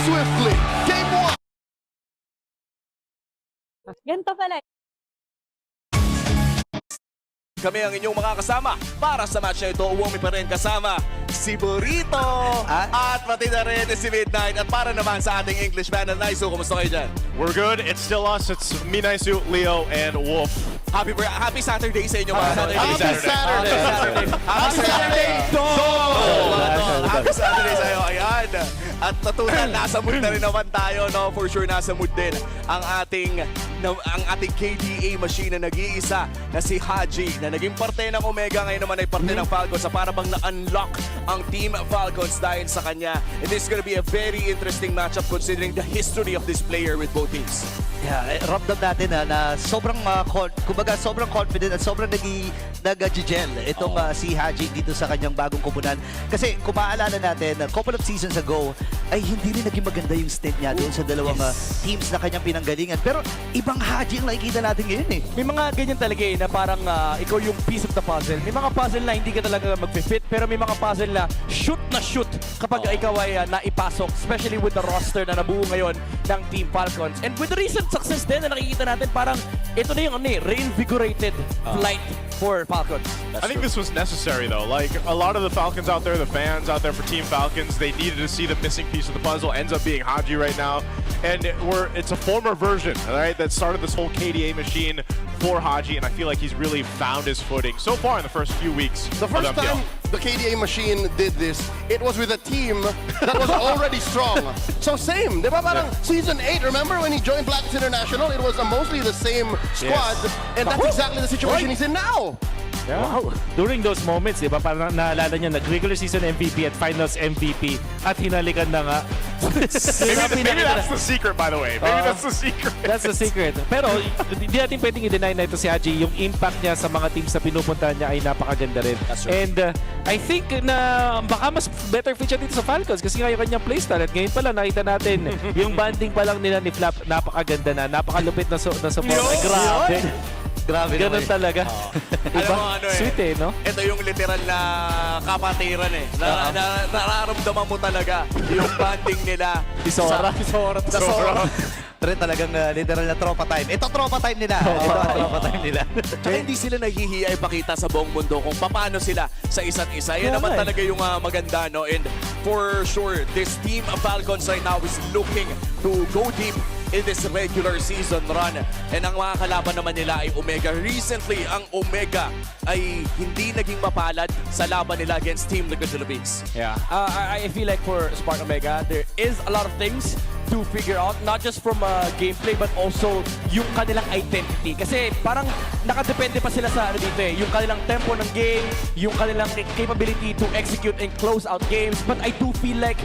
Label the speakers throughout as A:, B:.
A: swiftly. Game 1.
B: Ganito pala.
C: Kami ang inyong mga kasama para sa match na ito. Uwami pa rin kasama si Burrito at pati na rin si Midnight. At para naman sa ating English band na Naisu, kumusta kayo dyan?
D: We're good. It's still us. It's me, Naisu, Leo, and Wolf.
C: Happy Saturday sa inyo mga
D: Happy
C: Saturday.
D: Saturday.
C: Happy Saturday, Dol! Happy Saturday sa'yo. Ayan. At natutal, nasa mood na rin naman tayo. No? For sure, nasa mood din ang ating KDA machine na nag-iisa na si Haji na naging parte ng Omega. Ngayon naman ay parte ng Falcons. Sa para bang na-unlock ang Team Falcons dahil sa kanya. And this is gonna be a very interesting matchup considering the history of this player with both teams.
E: Yeah, ramdam natin na sobrang kumbaga sobrang confident at sobrang nag-gel itong si Haji dito sa kanyang bagong kupunan. Kasi kung maalala natin, a couple of seasons ago ay hindi rin naging maganda yung stint niya doon sa dalawang teams na kanyang pinanggalingan. Pero ibang Haji ang nakikita natin ngayon eh.
F: May mga ganyan talaga eh, na parang ikaw yung piece of the puzzle. May mga puzzle na hindi ka talaga mag-fit, pero may mga puzzle na shoot kapag ikaw ay naipasok, especially with the roster na nabuo ngayon ng Team Falcons. And with the recent success din na nakikita natin, parang ito na yung reinvigorated flight for Falcons.
D: I think this was necessary, though. Like, a lot of the Falcons out there, the fans out there for Team Falcons, they needed to see the missing piece of the puzzle. Ends up being Haji right now. And it's a former version, right, that started this whole KDA machine for Haji, and I feel like he's really found his footing so far in the first few weeks.
A: The first time the KDA machine did this, it was with a team that was already strong. So same, di ba? Parang season 8, remember when he joined Black's International? It was mostly the same squad, and that's exactly the situation he's in now.
G: Yeah. Wow. During those moments, di ba, parang naalala niya, nag-regular season MVP at finals MVP at hinalikan na nga.
D: maybe that's the secret, by the way. Maybe that's the secret.
G: That's the secret. Pero hindi natin pwedeng i-deny na ito si Haji. Yung impact niya sa mga teams na pinupuntahan niya ay napakaganda rin. And I think na baka mas better fit siya dito sa Falcons kasi nga yung kanyang playstyle. At ngayon pala nakita natin yung banding pa lang nila ni Flap, napakaganda na, napakalupit na support. Ay, grabe.
E: Grabe
G: ganun talaga.
C: Alam mo ano
G: Sweet eh, no?
C: Ito yung literal na kapatiran eh. Nararamdaman mo talaga yung banding nila.
G: Sora.
E: Pero talagang literal na tropa time. Ito tropa time nila. Tropa time nila.
C: Kaya hindi sila naghihiya ipakita sa buong mundo kung paano sila sa isa't isa. Yan naman talaga yung maganda, no? And for sure, this Team Falcons right now is looking to go deep in this regular season run. And ang mga kalaban naman nila ay Omega. Recently, ang Omega ay hindi naging mapalad sa laban nila against Team Liquid Philippines.
F: Yeah, I feel like for Spark Omega, there is a lot of things to figure out, not just from gameplay, but also yung kanilang identity. Kasi parang nakadepende pa sila sa dito eh. Yung kanilang tempo ng game, yung kanilang capability to execute and close out games. But I do feel like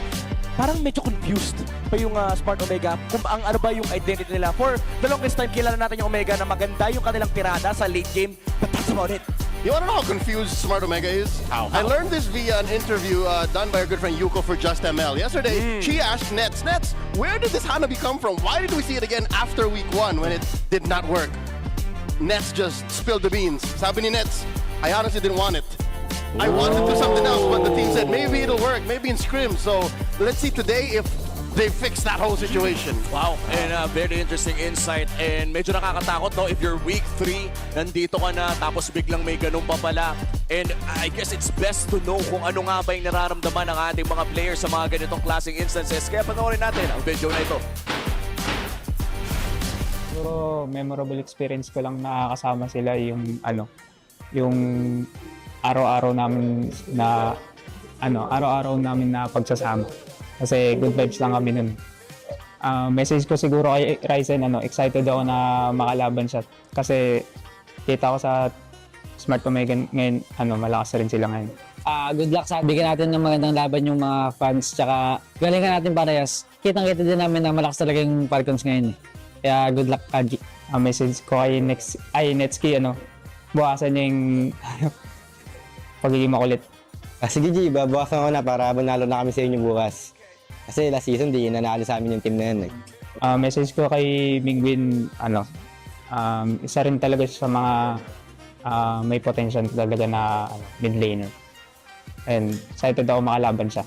F: parang medyo confused pa yung Spark Omega kung ano ba yung identity nila. For the longest time, kilala natin yung Omega na maganda yung kanilang tirada sa late game, but that's about it.
A: You wanna know how confused Smart Omega is?
D: How?
A: I learned this via an interview done by our good friend Yuko for Just ML. Yesterday, she asked Nets, where did this Hanabi come from? Why did we see it again after week 1 when it did not work? Nets just spilled the beans. Sabi ni Nets, I honestly didn't want it. I wanted to do something else, but the team said maybe it'll work, maybe in scrim. So let's see today if they fix that whole situation.
C: Wow, and very interesting insight. And medyo nakakatakot, no? If you're week 3, nandito ka na, tapos biglang may ganun pa pala. And I guess it's best to know kung ano nga ba yung nararamdaman ng ating mga players sa mga ganitong klaseng instances. Kaya panoorin natin ang video na ito.
H: Siguro memorable experience ko lang nakakasama sila yung yung araw-araw namin na pagsasama. Kasi good vibes lang kami nun. Message ko siguro kay Ryzen, excited ako na makalaban siya. Kasi kita ko sa Smart Omega ngayon, malakas rin sila ngayon.
I: Good luck sa bigyan natin ng magandang laban yung mga fans. Tsaka galingan natin parehas. Kitang-kita din namin na malakas talaga yung Falcons ngayon. Kaya good luck, Kaji. Message ko kay Netski, bukasan niya yung pagiging makulit.
J: Sige G, babawasan ko na para manalo na kami sa inyo bukas. Kasi last season, di nanalo sa amin yung team na yun.
H: Message ko kay Mingwin, isa rin talaga sa mga may potential talaga na mid laner. And excited ako makalaban siya.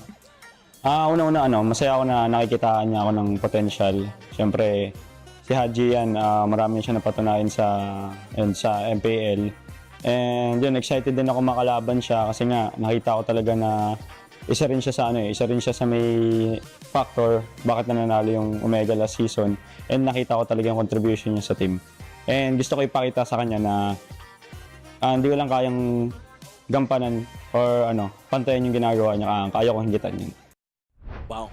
H: Una-una, masaya ako na nakikitaan niya ako ng potential. Siyempre, si Haji yan, marami siya napatunayan sa MPL. And yun, excited din ako makalaban siya kasi nga, nakita ko talaga na isa rin siya sa may factor bakit nanalo yung Omega last season. And nakita ko talaga yung contribution niya sa team. And gusto ko ipakita sa kanya na hindi ko lang kayang gampanan or pantayan yung ginagawa niya, kaya ko hinggitan yun.
C: Wow.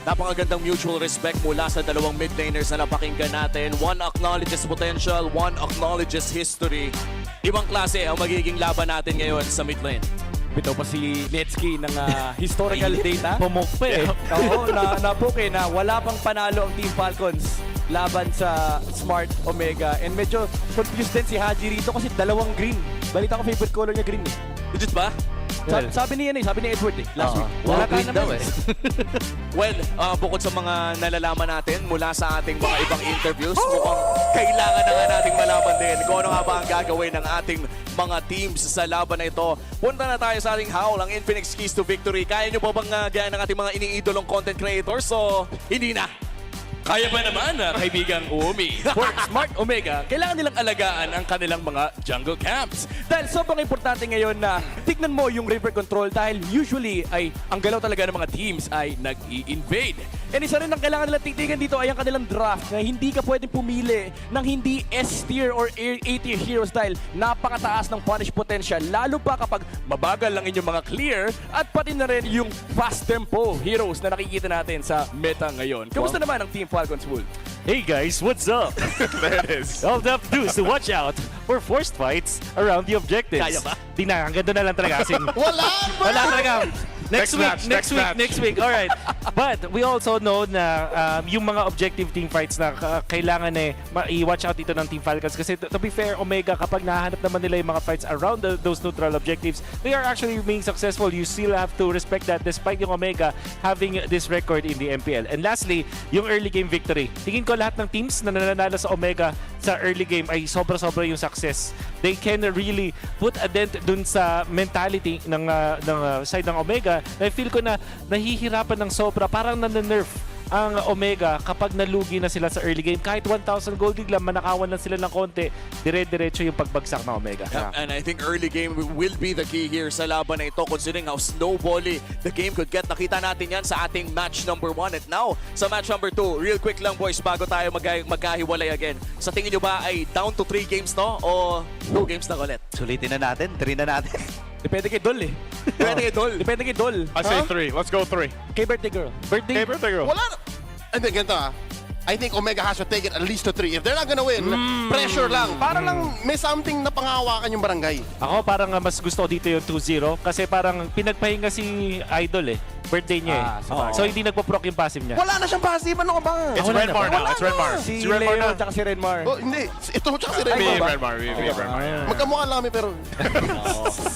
C: Napakagandang mutual respect mula sa dalawang mid laners na napakinggan natin. One acknowledges potential, one acknowledges history. Ibang klase ang magiging laban natin ngayon sa mid lane.
F: Bitaw pa si Netsky ng historical data.
G: Pumukpe.
F: Oo, napuke na wala pang panalo ang Team Falcons laban sa Smart Omega. And medyo confused din si Haji rito kasi dalawang green. Balita ko favorite color niya green eh.
C: Legit ba?
F: Sabi ni Edward last week.
E: Wala ka
F: daw eh.
C: Well, bukod sa mga nalalaman natin mula sa ating mga ibang interviews, mukhang kailangan na nga nating malaman din kung ano nga ba ang gagawin ng ating mga teams sa laban na ito. Punta na tayo sa ating haul, ang Infinix Keys to Victory. Kaya nyo ba bang gaya ng ating mga iniidolong content creators? So, hindi na.
F: Kaya ba naman, kaibigang Umi? For Smart Omega, kailangan nilang alagaan ang kanilang mga jungle camps. Dahil sobrang importante ngayon na tignan mo yung river control dahil usually ay ang galaw talaga ng mga teams ay nag-i-invade. And isa rin ang kailangan nilang titigan dito ay ang kanilang draft na hindi ka pwedeng pumili ng hindi S-tier or A-tier heroes dahil napakataas ng punish potential lalo pa kapag mabagal lang inyong mga clear at pati na rin yung fast tempo heroes na nakikita natin sa meta ngayon. Kamusta naman ang Team Falcons, Wolf?
G: Hey guys, what's up?
D: There it is.
G: All they have to do is to watch out for forced fights around the objectives.
C: Kaya ba?
G: Di na, hanggang doon na lang talaga. Wala talaga. Next week. All right. But we also know na yung mga objective team fights na kailangan i-watch out dito ng Team Falcons kasi to be fair, Omega, kapag nahanap naman nila yung mga fights around those neutral objectives, they are actually being successful. You still have to respect that despite yung Omega having this record in the MPL. And lastly, yung early game victory. Tingin ko lahat ng teams na nananalo sa Omega sa early game ay sobra-sobra yung success. They can really put a dent dun sa mentality ng side ng Omega. I feel ko na nahihirapan ng sobra, parang nanenerf ang Omega kapag nalugi na sila sa early game. Kahit 1,000 gold lang, manakawan lang sila ng konti, dire-diretso yung pagbagsak ng Omega.
C: Yep, and I think early game will be the key here sa laban na ito considering how snowbally the game could get. Nakita natin yan sa ating match number 1 at now sa match number 2. Real quick lang boys bago tayo magkahiwalay again. Sa tingin nyo ba ay down to 3 games to o 2 games na ulit?
E: Sulitin na natin, 3 na natin.
F: Depende kay Dol eh. Depende kay Dol.
D: I say 3. Let's go 3.
F: Kay birthday girl.
D: Hey, birthday girl.
A: Wala na. And then, ganito I think Omega has to take it at least to 3. If they're not gonna win, pressure lang. Para lang may something na panghawakan yung barangay.
G: Ako parang mas gusto ko dito yung 2-0 kasi parang pinagpahinga si Idol eh. Birthday niya So hindi nagpo-proc yung passive niya.
A: Wala na siyang passive. Ano ka ba?
D: It's Redmar now. It's Redmar.
F: Si
D: Redmar
F: Leo
D: now.
F: at si Redmar.
A: Oh, hindi. Ito tsaka si
D: Me
A: Remo
D: and
A: ba?
D: Redmar. Me and Redmar.
A: Magkamukha lang kami pero...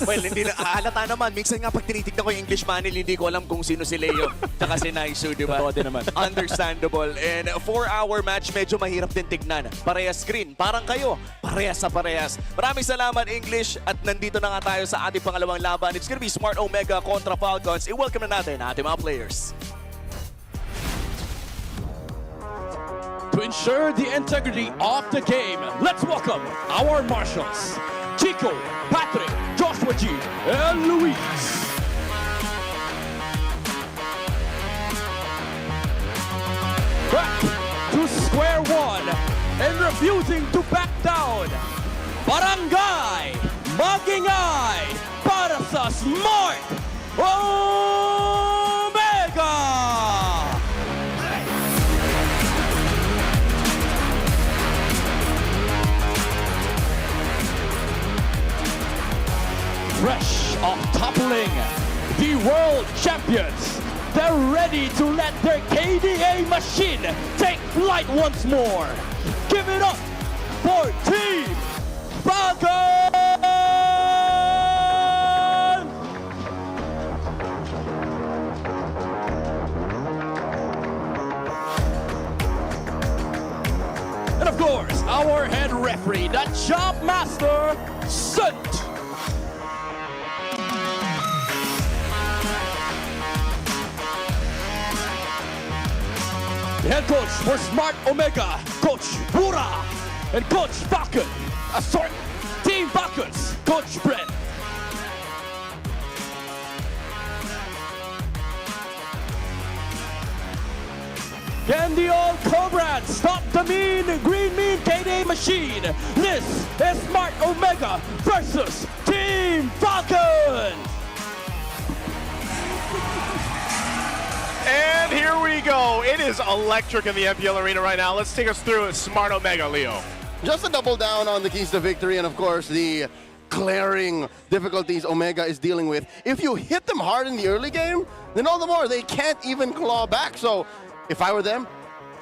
C: Well, hindi na halata naman. Minsan nga pag tinitignan ko yung English Manil, hindi ko alam kung sino si Leo tsaka si Naisu, di ba?
F: Totoo din naman.
C: Understandable. And 4-hour match, medyo mahirap din tignan. Parehas screen. Parang kayo. Parehas sa parehas. Maraming salamat, English. At nandito na nga tayo sa ating pangalawang laban. It's gonna be Smart Omega kontra Falcons. I-welcome na natin ating mga players.
F: To ensure the integrity of the game, let's welcome our marshals, Chico, Patrick, Joshua G, and Luis. Back to square one and refusing to back down. Barangay Magingay para sa Smart Omega! Fresh off toppling the world champions, they're ready to let their KDA machine take flight once more. Give it up for Team Falcon! And of course, our head referee, the Job Master, Sant. head coach for Smart Omega, Coach Bura, and Coach Falcon. Sorry, Team Falcons, Coach Brett. Can the old Cobras stop the green mean KD machine? This is Smart Omega versus Team Falcon.
D: And here we go. It is electric in the MPL arena right now. Let's take us through Smart Omega, Leo.
A: Just to double down on the keys to victory and, of course, the glaring difficulties Omega is dealing with. If you hit them hard in the early game, then all the more they can't even claw back. So if I were them,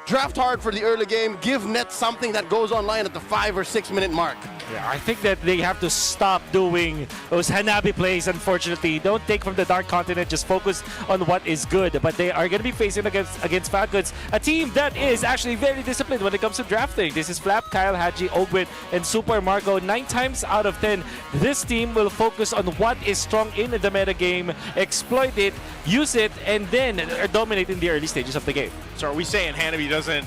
A: draft hard for the early game, give Nets something that goes online at the 5 or 6 minute mark.
G: Yeah, I think that they have to stop doing those Hanabi plays, unfortunately. Don't take from the Dark Continent, just focus on what is good. But they are going to be facing against Falcons, a team that is actually very disciplined when it comes to drafting. This is Flap, Kyle, Haji, Ogwin, and Super Marco. 9 times out of 10, this team will focus on what is strong in the meta game, exploit it, use it, and then dominate in the early stages of the game.
D: So are we saying Hanabi doesn't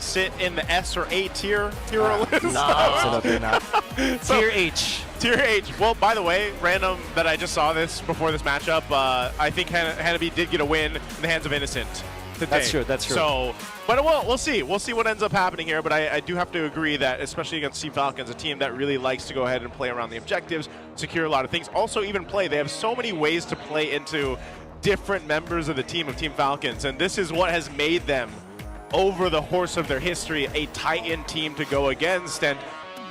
D: sit in the S or A tier hero list?
C: No, absolutely not.
D: So,
G: Tier H.
D: Tier H. Well, by the way, random that I just saw this before this matchup, I think Hanabi did get a win in the hands of Innocent today.
G: That's true, that's true.
D: So, but we'll see. We'll see what ends up happening here, but I do have to agree that, especially against Team Falcons, a team that really likes to go ahead and play around the objectives, secure a lot of things, also even play. They have so many ways to play into different members of the team of Team Falcons, and this is what has made them, over the course of their history, a Titan team to go against. And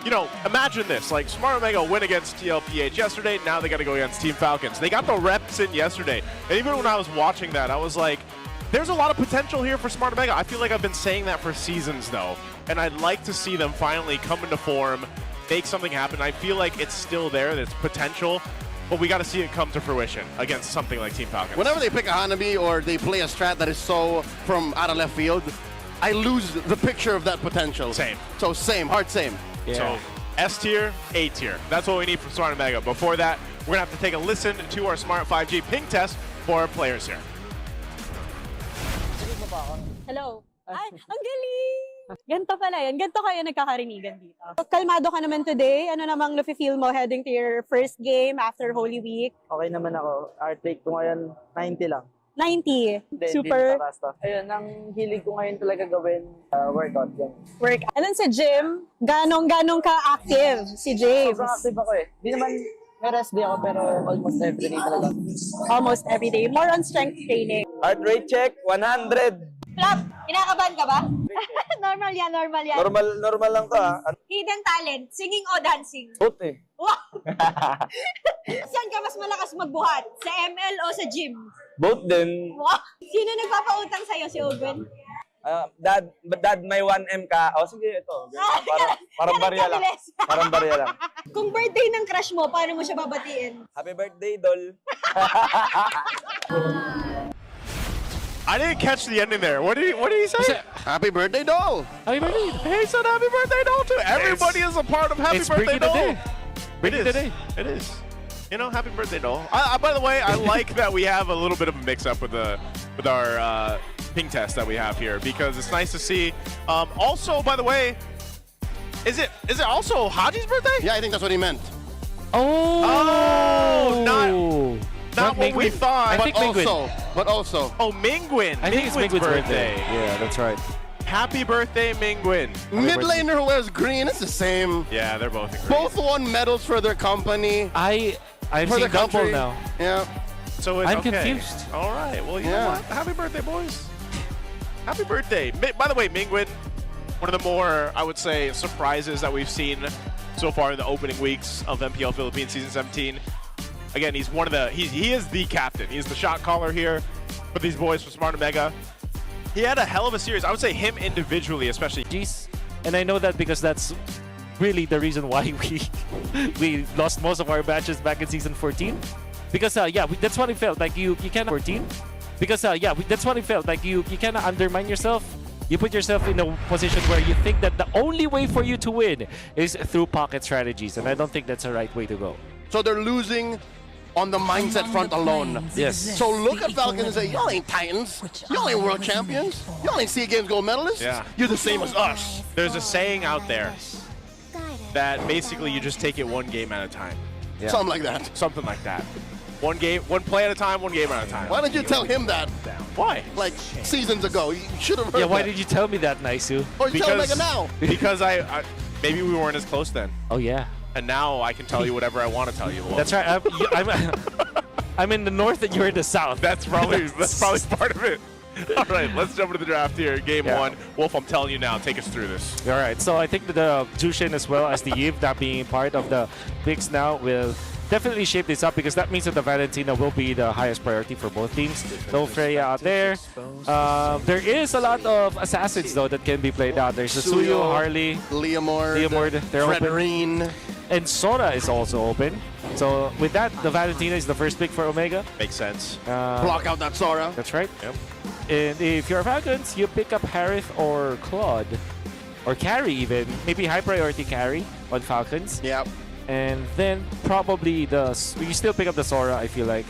D: you know, imagine this, like Smart Omega win against TLPH yesterday, now they got to go against Team Falcons. They got the reps in yesterday, and even when I was watching that, I was like, there's a lot of potential here for Smart Omega. I feel like I've been saying that for seasons though, and I'd like to see them finally come into form, make something happen. I feel like it's still there, there's potential, but we got to see it come to fruition against something like Team Falcons.
A: Whenever they pick a Hanabi or they play a strat that is so from out of left field, I lose the picture of that potential.
D: Same.
A: So same, hard same.
G: Yeah.
D: So S tier, A tier. That's what we need from Smart Omega. Before that, we're gonna have to take a listen to our Smart 5G ping test for our players here.
B: Hello. Ay, ang galing! Ganto pala yun. Ganto kayo nagkakarinigan dito. Kalmado ka naman today. Ano namang nafe-feel mo heading to your first game after Holy Week?
K: Okay naman ako. Heart rate ko ngayon, 90 lang.
B: 90.
K: Hindi,
B: Super.
K: Hindi basta. Ayun, ang hilig ko ngayon talaga gawin, workout. Yan.
B: Work. And then sa gym, ganong ka-active si James?
K: Sobrang active ako eh. Di naman, may rest day ako pero almost every day talaga.
B: Almost every day. More on strength training.
K: Heart rate check, 100.
B: Flap, kinakabahan ka ba? Normal yan, normal yan.
K: Normal lang to ah.
B: Hidden talent, singing o dancing?
K: Both eh.
B: Wow! Saan ka mas malakas magbuhat? Sa ML o sa gym?
K: Both din.
B: Wow! Sino nagpapautang sa'yo, si Ogun?
K: Dad, may 1M ka. O sige, ito. Parang barya lang. Parang barya lang.
B: Kung birthday ng crush mo, paano mo siya babatiin?
K: Happy birthday, Dol.
D: I didn't catch the ending there. What did he say?
A: Happy birthday, doll!
G: Happy birthday.
D: He said happy birthday doll too. Everybody is a part of happy
G: It's
D: birthday
G: Breaking the
D: doll.
G: Day.
D: It
G: Breaking the
D: is.
G: Day.
D: It is. You know, happy birthday doll. By the way, I like that we have a little bit of a mix-up with our ping test that we have here, because it's nice to see. Also, by the way, is it also Haji's birthday?
A: Yeah, I think that's what he meant.
D: Oh, not what we thought.
G: I think
A: But also,
D: Oh, Mingwin.
G: I think it's Mingwin's birthday. Yeah, that's right.
D: Happy birthday, Mingwin.
A: mid laner who wears green, it's the same.
D: Yeah, they're both incredible.
A: Both won medals for their company.
G: I've
A: for
G: seen
A: the
G: double
A: country.
G: now.
A: Yeah.
D: So it's
G: I'm
D: okay.
G: confused.
D: All right. Well, you know
A: Yeah.
D: what? Happy birthday, boys. Happy birthday. By the way, Mingwin, one of the more, I would say, surprises that we've seen so far in the opening weeks of MPL Philippines Season 17. Again, he's one of the, he is the captain. He's the shot caller here for these boys from Smart Omega. He had a hell of a series. I would say him individually, especially.
G: Jeez. And I know that because that's really the reason why we lost most of our matches back in Season 14. Because, that's what it felt like. You cannot 14. Because, that's what it felt like. You cannot undermine yourself. You put yourself in a position where you think that the only way for you to win is through pocket strategies. And I don't think that's the right way to go.
A: So they're losing on the mindset front alone.
G: Yes.
A: So look at Falcons and say, y'all ain't Titans. Y'all ain't world champions. Y'all ain't SEA Games gold medalists.
D: Yeah.
A: You're the same as us.
D: There's a saying out there that basically you just take it one game at a time.
G: Yeah.
A: Something like that.
D: Something like that. One play at a time, one game at a time.
A: Why didn't you tell him that?
D: Why?
A: Like seasons ago. You should have heard
G: Yeah, why
A: that.
G: did you tell me that, Naisu?
A: Or you tell Mega now.
D: Because I maybe we weren't as close then.
G: Oh, yeah.
D: And now I can tell you whatever I want to tell you.
G: That's right. I'm in the north and you're in the south.
D: That's probably part of it. All right, let's jump into the draft here. Game
G: Yeah.
D: 1. Wolf, I'm telling you now, take us through this.
G: All right, so I think that the Jushin as well as the Yiv not being part of the picks now will definitely shape this up because that means that the Valentina will be the highest priority for both teams. No Freya out there. There is a lot of assassins though that can be played out. There's the Suyo, Harley,
A: Leomord,
G: they're open.
A: Fredrine.
G: And Sora is also open. So with that, the Valentina is the first pick for Omega.
D: Makes sense.
A: Block out that Sora.
G: That's right.
D: Yep.
G: And if you're Falcons, you pick up Harith or Claude. Or Carry even. Maybe high priority Carry on Falcons.
A: Yep.
G: And then probably you still pick up the Sora, I feel like.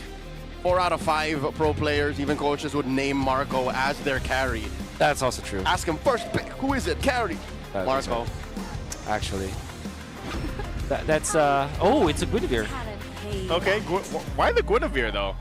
A: 4 out of 5 pro players, even coaches, would name Marco as their carry.
G: That's also true.
A: Ask him first pick. Who is it? Carry.
G: That's
A: Marco.
G: right. Actually. That's oh, it's a Guinevere.
D: Okay, why the Guinevere though?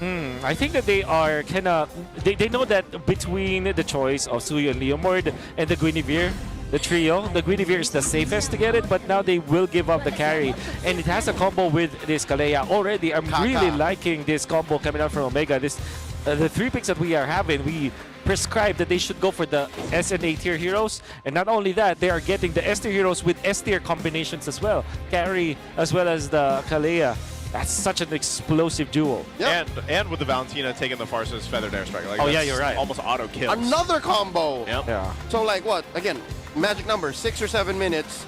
G: I think that they are kind of they know that between the choice of Suyo and Leomord and the Guinevere, the trio, the Guinevere is the safest to get it, but now they will give up the carry. And it has a combo with this Kalea. Already, I'm really liking this combo coming out from Omega. The 3 picks that we are having, we prescribe that they should go for the S and A tier heroes. And not only that, they are getting the S tier heroes with S tier combinations as well. Carry as well as the Kalea. That's such an explosive duel.
A: Yep.
D: And with the Valentina taking the Farsa's Feathered Airstrike. Like,
G: Oh, yeah, you're right.
D: Almost auto kills.
A: Another combo.
D: Yep.
G: Yeah.
A: So like what? Again, magic number, 6 or 7 minutes.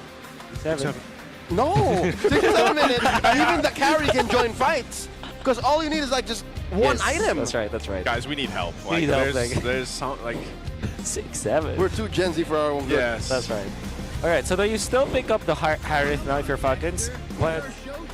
G: 7.
A: No, 6 or 7 minutes. Even the carry can join fights. Because all you need is like just one item.
G: That's right, that's right.
D: Guys, we need help.
G: We need help,
D: there's,
G: like-
D: there's some like
G: 6, 7.
A: We're too Gen Z for our own good.
D: yes.
G: That's right. All right, so now you still pick up the Harith now if you're Falcons. But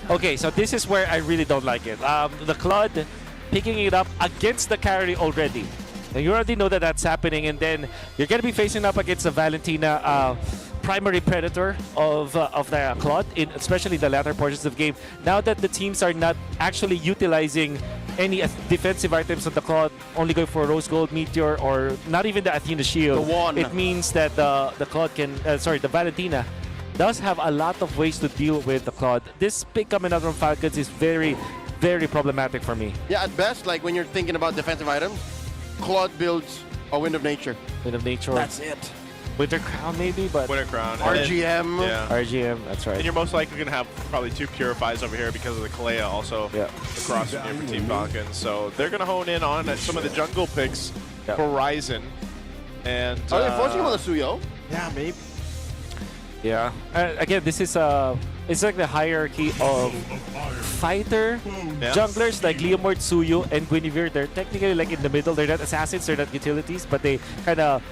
G: okay, so this is where I really don't like it. The Claude picking it up against the carry already. And you already know that that's happening, and then you're gonna be facing up against the Valentina primary predator of the Claude, especially the latter portions of the game. Now that the teams are not actually utilizing any defensive items on the Claude, only going for Rose Gold, Meteor, or not even the Athena Shield,
A: The one.
G: it means that the Claude can, the Valentina does have a lot of ways to deal with the Claude. This pick coming out from Falcons is very, very problematic for me.
A: Yeah, at best, like when you're thinking about defensive items, Claude builds a Wind of Nature.
G: Wind of Nature.
A: That's it.
G: Winter Crown maybe, but
D: Winter Crown. And then-
A: RGM.
D: yeah.
G: RGM, that's right.
D: And you're most likely going to have probably 2 Purifies over here because of the Kalea also
G: Yeah.
D: across from here for Team Falcons. So they're going to hone in on some of the jungle picks
G: Yeah.
D: for Ryzen. And
A: Are they forcing him on the Suyo?
D: yeah, maybe.
G: Yeah. Again, this is it's like the hierarchy of fighter
D: Yeah.
G: junglers like Leomord, Suyo, and Guinevere. They're technically like in the middle. They're not assassins, they're not utilities, but they kind of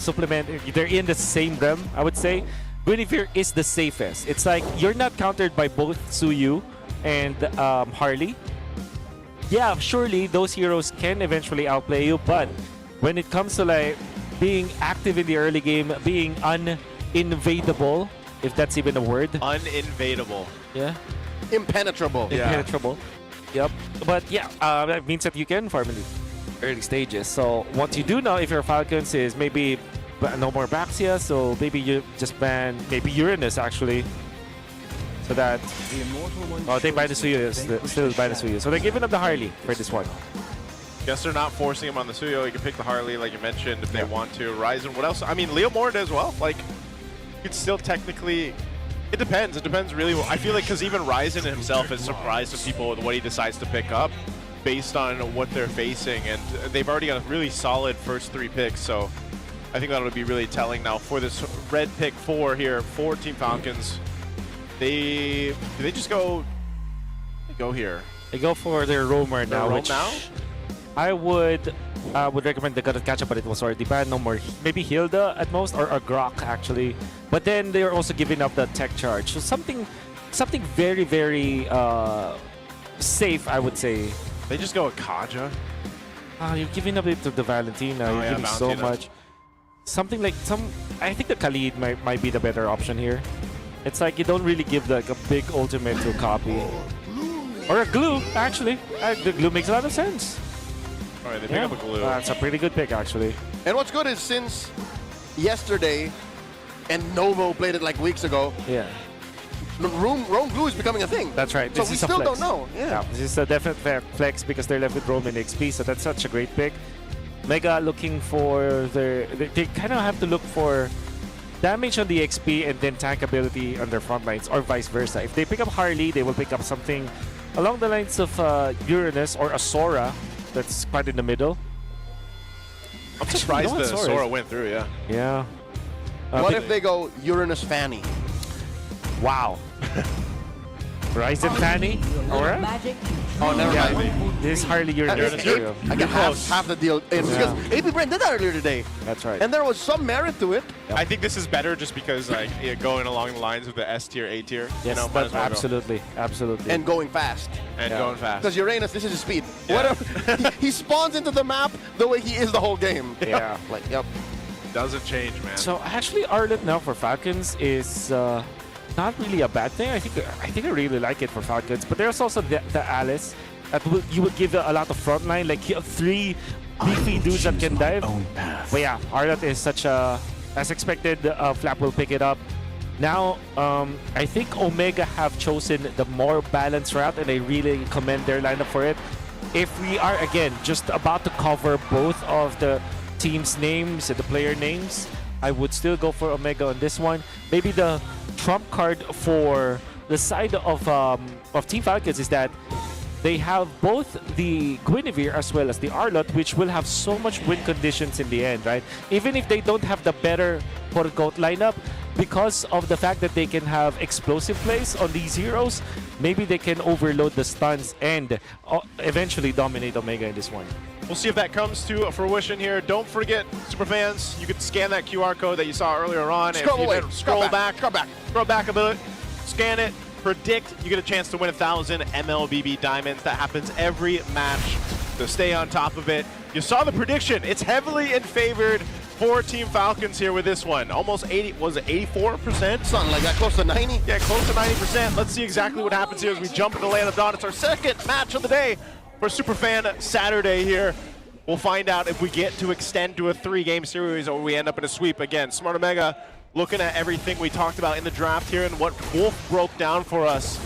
G: supplement. They're in the same realm, I would say. Guinevere is the safest. It's like you're not countered by both Suyu and Harley. Yeah, surely those heroes can eventually outplay you, but when it comes to like being active in the early game, being uninvadable, if that's even a word.
D: Uninvadable.
G: Yeah.
A: Impenetrable.
D: Yeah.
G: Impenetrable. Yep. But yeah, that means that you can farm in the early stages. So what you do now if you're Falcons is maybe no more Baxia, so maybe you just ban maybe Uranus actually. So that they buy the Suyo, still buy the Suyo. So they're giving up the Harley for this one.
D: Guess they're not forcing him on the Suyo. You can pick the Harley, like you mentioned, if they want to. Ryzen, what else? I mean, Leomord as well. Like, you could still technically... It depends. It depends really. I feel like because even Ryzen himself is surprised at people with what he decides to pick up based on what they're facing. And they've already got a really solid first 3 picks. So I think that'll be really telling now for this red pick 4 here for Team Falcons. Do they just go... They go here.
G: They go for their roamer now.
D: roam
G: Which
D: now?
G: I would recommend the Gutted Catcher, but it was already banned. No more. Maybe Hilda at most, or Grok actually. But then they're also giving up the tech charge. So something very, very safe, I would say.
D: They just go with Kaja.
G: You're giving a bit to the Valentina.
D: Oh,
G: You're
D: yeah,
G: giving so
D: Valentina.
G: much. Something like I think the Khalid might be the better option here. It's like you don't really give like a big ultimate to copy. Or a glue, actually. The glue makes a lot of sense.
D: All right, they pick up a glue.
G: That's a pretty good pick, actually.
A: And what's good is since yesterday, and Novo played it like weeks ago,
G: Yeah.
A: Rome glue is becoming a thing.
G: That's right.
A: So
G: This
A: we
G: is a
A: still
G: flex.
A: don't know. Yeah.
G: This is a definite flex because they're left with Rome and XP, so that's such a great pick. Mega looking for they kind of have to look for damage on the XP and then tank ability on their front lines, or vice versa. If they pick up Harley, they will pick up something along the lines of Uranus or a Sora that's quite in the middle.
D: I'm surprised
G: Actually,
D: the
G: Sora
D: Sora
G: is-
D: went through, yeah.
G: Yeah.
A: What if they go Uranus Fanny?
G: Wow. Ryzen Fanny? Alright.
A: Oh, never
G: Yeah,
A: mind.
G: this is Harley Uranus.
A: I got half the deal. It's because APBR did that earlier today.
G: That's right.
A: And there was some merit to it.
D: I think this is better just because like going along the lines of the S tier, A tier.
G: Yes,
D: might
G: but
D: as well go.
G: absolutely.
A: And going fast.
D: And going fast.
A: Because Uranus, this is his speed.
D: Yeah.
A: Whatever. he spawns into the map the way he is the whole game.
G: Yeah.
A: Like, yep.
D: Doesn't change, man.
G: So actually, Arlet now for Falcons is not really a bad thing. I think I really like it for Falcons. But there's also the Alice that you would give a lot of frontline. Like you have 3 beefy dudes that can dive. But yeah, Arlet is such a, as expected, Flap will pick it up. Now, I think Omega have chosen the more balanced route, and I really commend their lineup for it. If we are again just about to cover both of the team's names and the player names, I would still go for Omega on this one. Maybe the trump card for the side of Team Falcons is that they have both the Guinevere as well as the Arlott, which will have so much win conditions in the end, right? Even if they don't have the better quote-unquote lineup, because of the fact that they can have explosive plays on these heroes, maybe they can overload the stuns and eventually dominate Omega in this one.
D: We'll see if that comes to fruition here. Don't forget, Superfans, you can scan that QR code that you saw earlier on.
A: Scroll away.
D: Scroll back.
A: Scroll back
D: a bit. Scan it. Predict. You get a chance to win 1,000 MLBB diamonds. That happens every match. So stay on top of it. You saw the prediction. It's heavily in favored for Team Falcons here with this one. Almost 80, was it 84%?
A: Something like that, close to 90.
D: Yeah, close to 90%. Let's see exactly what happens here as we jump into Land of Dawn. It's our second match of the day for Superfan Saturday here. We'll find out if we get to extend to a 3-game series or we end up in a sweep again. Smart Omega looking at everything we talked about in the draft here, and what Wolf broke down for us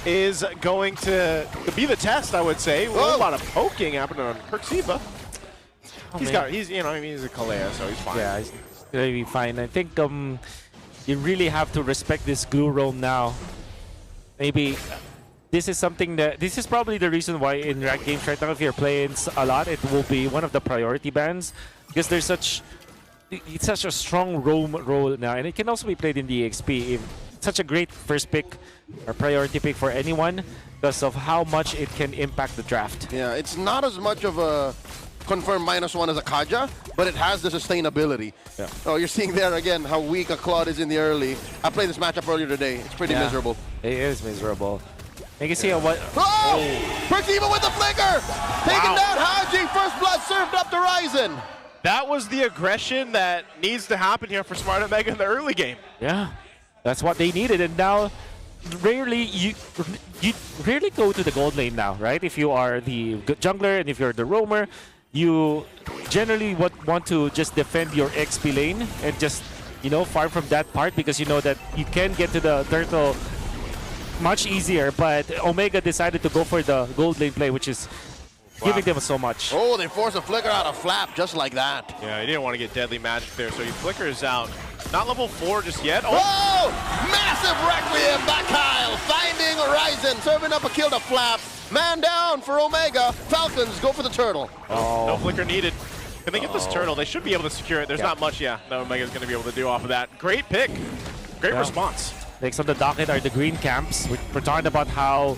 D: is going to be the test, I would say. Well, a lot of poking happening on Perxiva. He's a Kalea, so he's fine.
G: Yeah, he's gonna be fine. I think you really have to respect this glue roam now. Maybe this is something that this is probably the reason why in ranked games right now, if you're playing a lot, it will be one of the priority bans because there's it's such a strong roam role now, and it can also be played in the EXP. Such a great first pick or priority pick for anyone because of how much it can impact the draft.
A: Yeah, it's not as much of a confirmed -1 as a Kaja, but it has the sustainability.
G: Yeah.
A: Oh, you're seeing there again how weak a Claude is in the early. I played this matchup earlier today. It's pretty miserable.
G: It is miserable. You can see what.
A: Oh! Perxiva with the flicker! Taking down Haji. First blood served up to Ryzen.
D: That was the aggression that needs to happen here for Smart Omega in the early game.
G: Yeah, that's what they needed, and now rarely you rarely go to the gold lane now, right? If you are the jungler and if you're the roamer, you generally want to just defend your XP lane and just farm from that part because you know that you can get to the turtle much easier. But Omega decided to go for the gold lane play, which is giving them so much.
A: Oh, they force a flicker out of Flap just like that.
D: Yeah, he didn't want to get deadly magic there, so he flickers out. Not level 4 just yet. Oh!
A: Whoa! Massive Requiem back Kyle, finding Ryzen, serving up a kill to Flap. Man down for Omega. Falcons go for the turtle.
D: No flicker needed. Can they get this turtle? They should be able to secure it. There's not much, that Omega's going to be able to do off of that. Great pick. Great response.
G: Next on the docket are the green camps. We're talking about how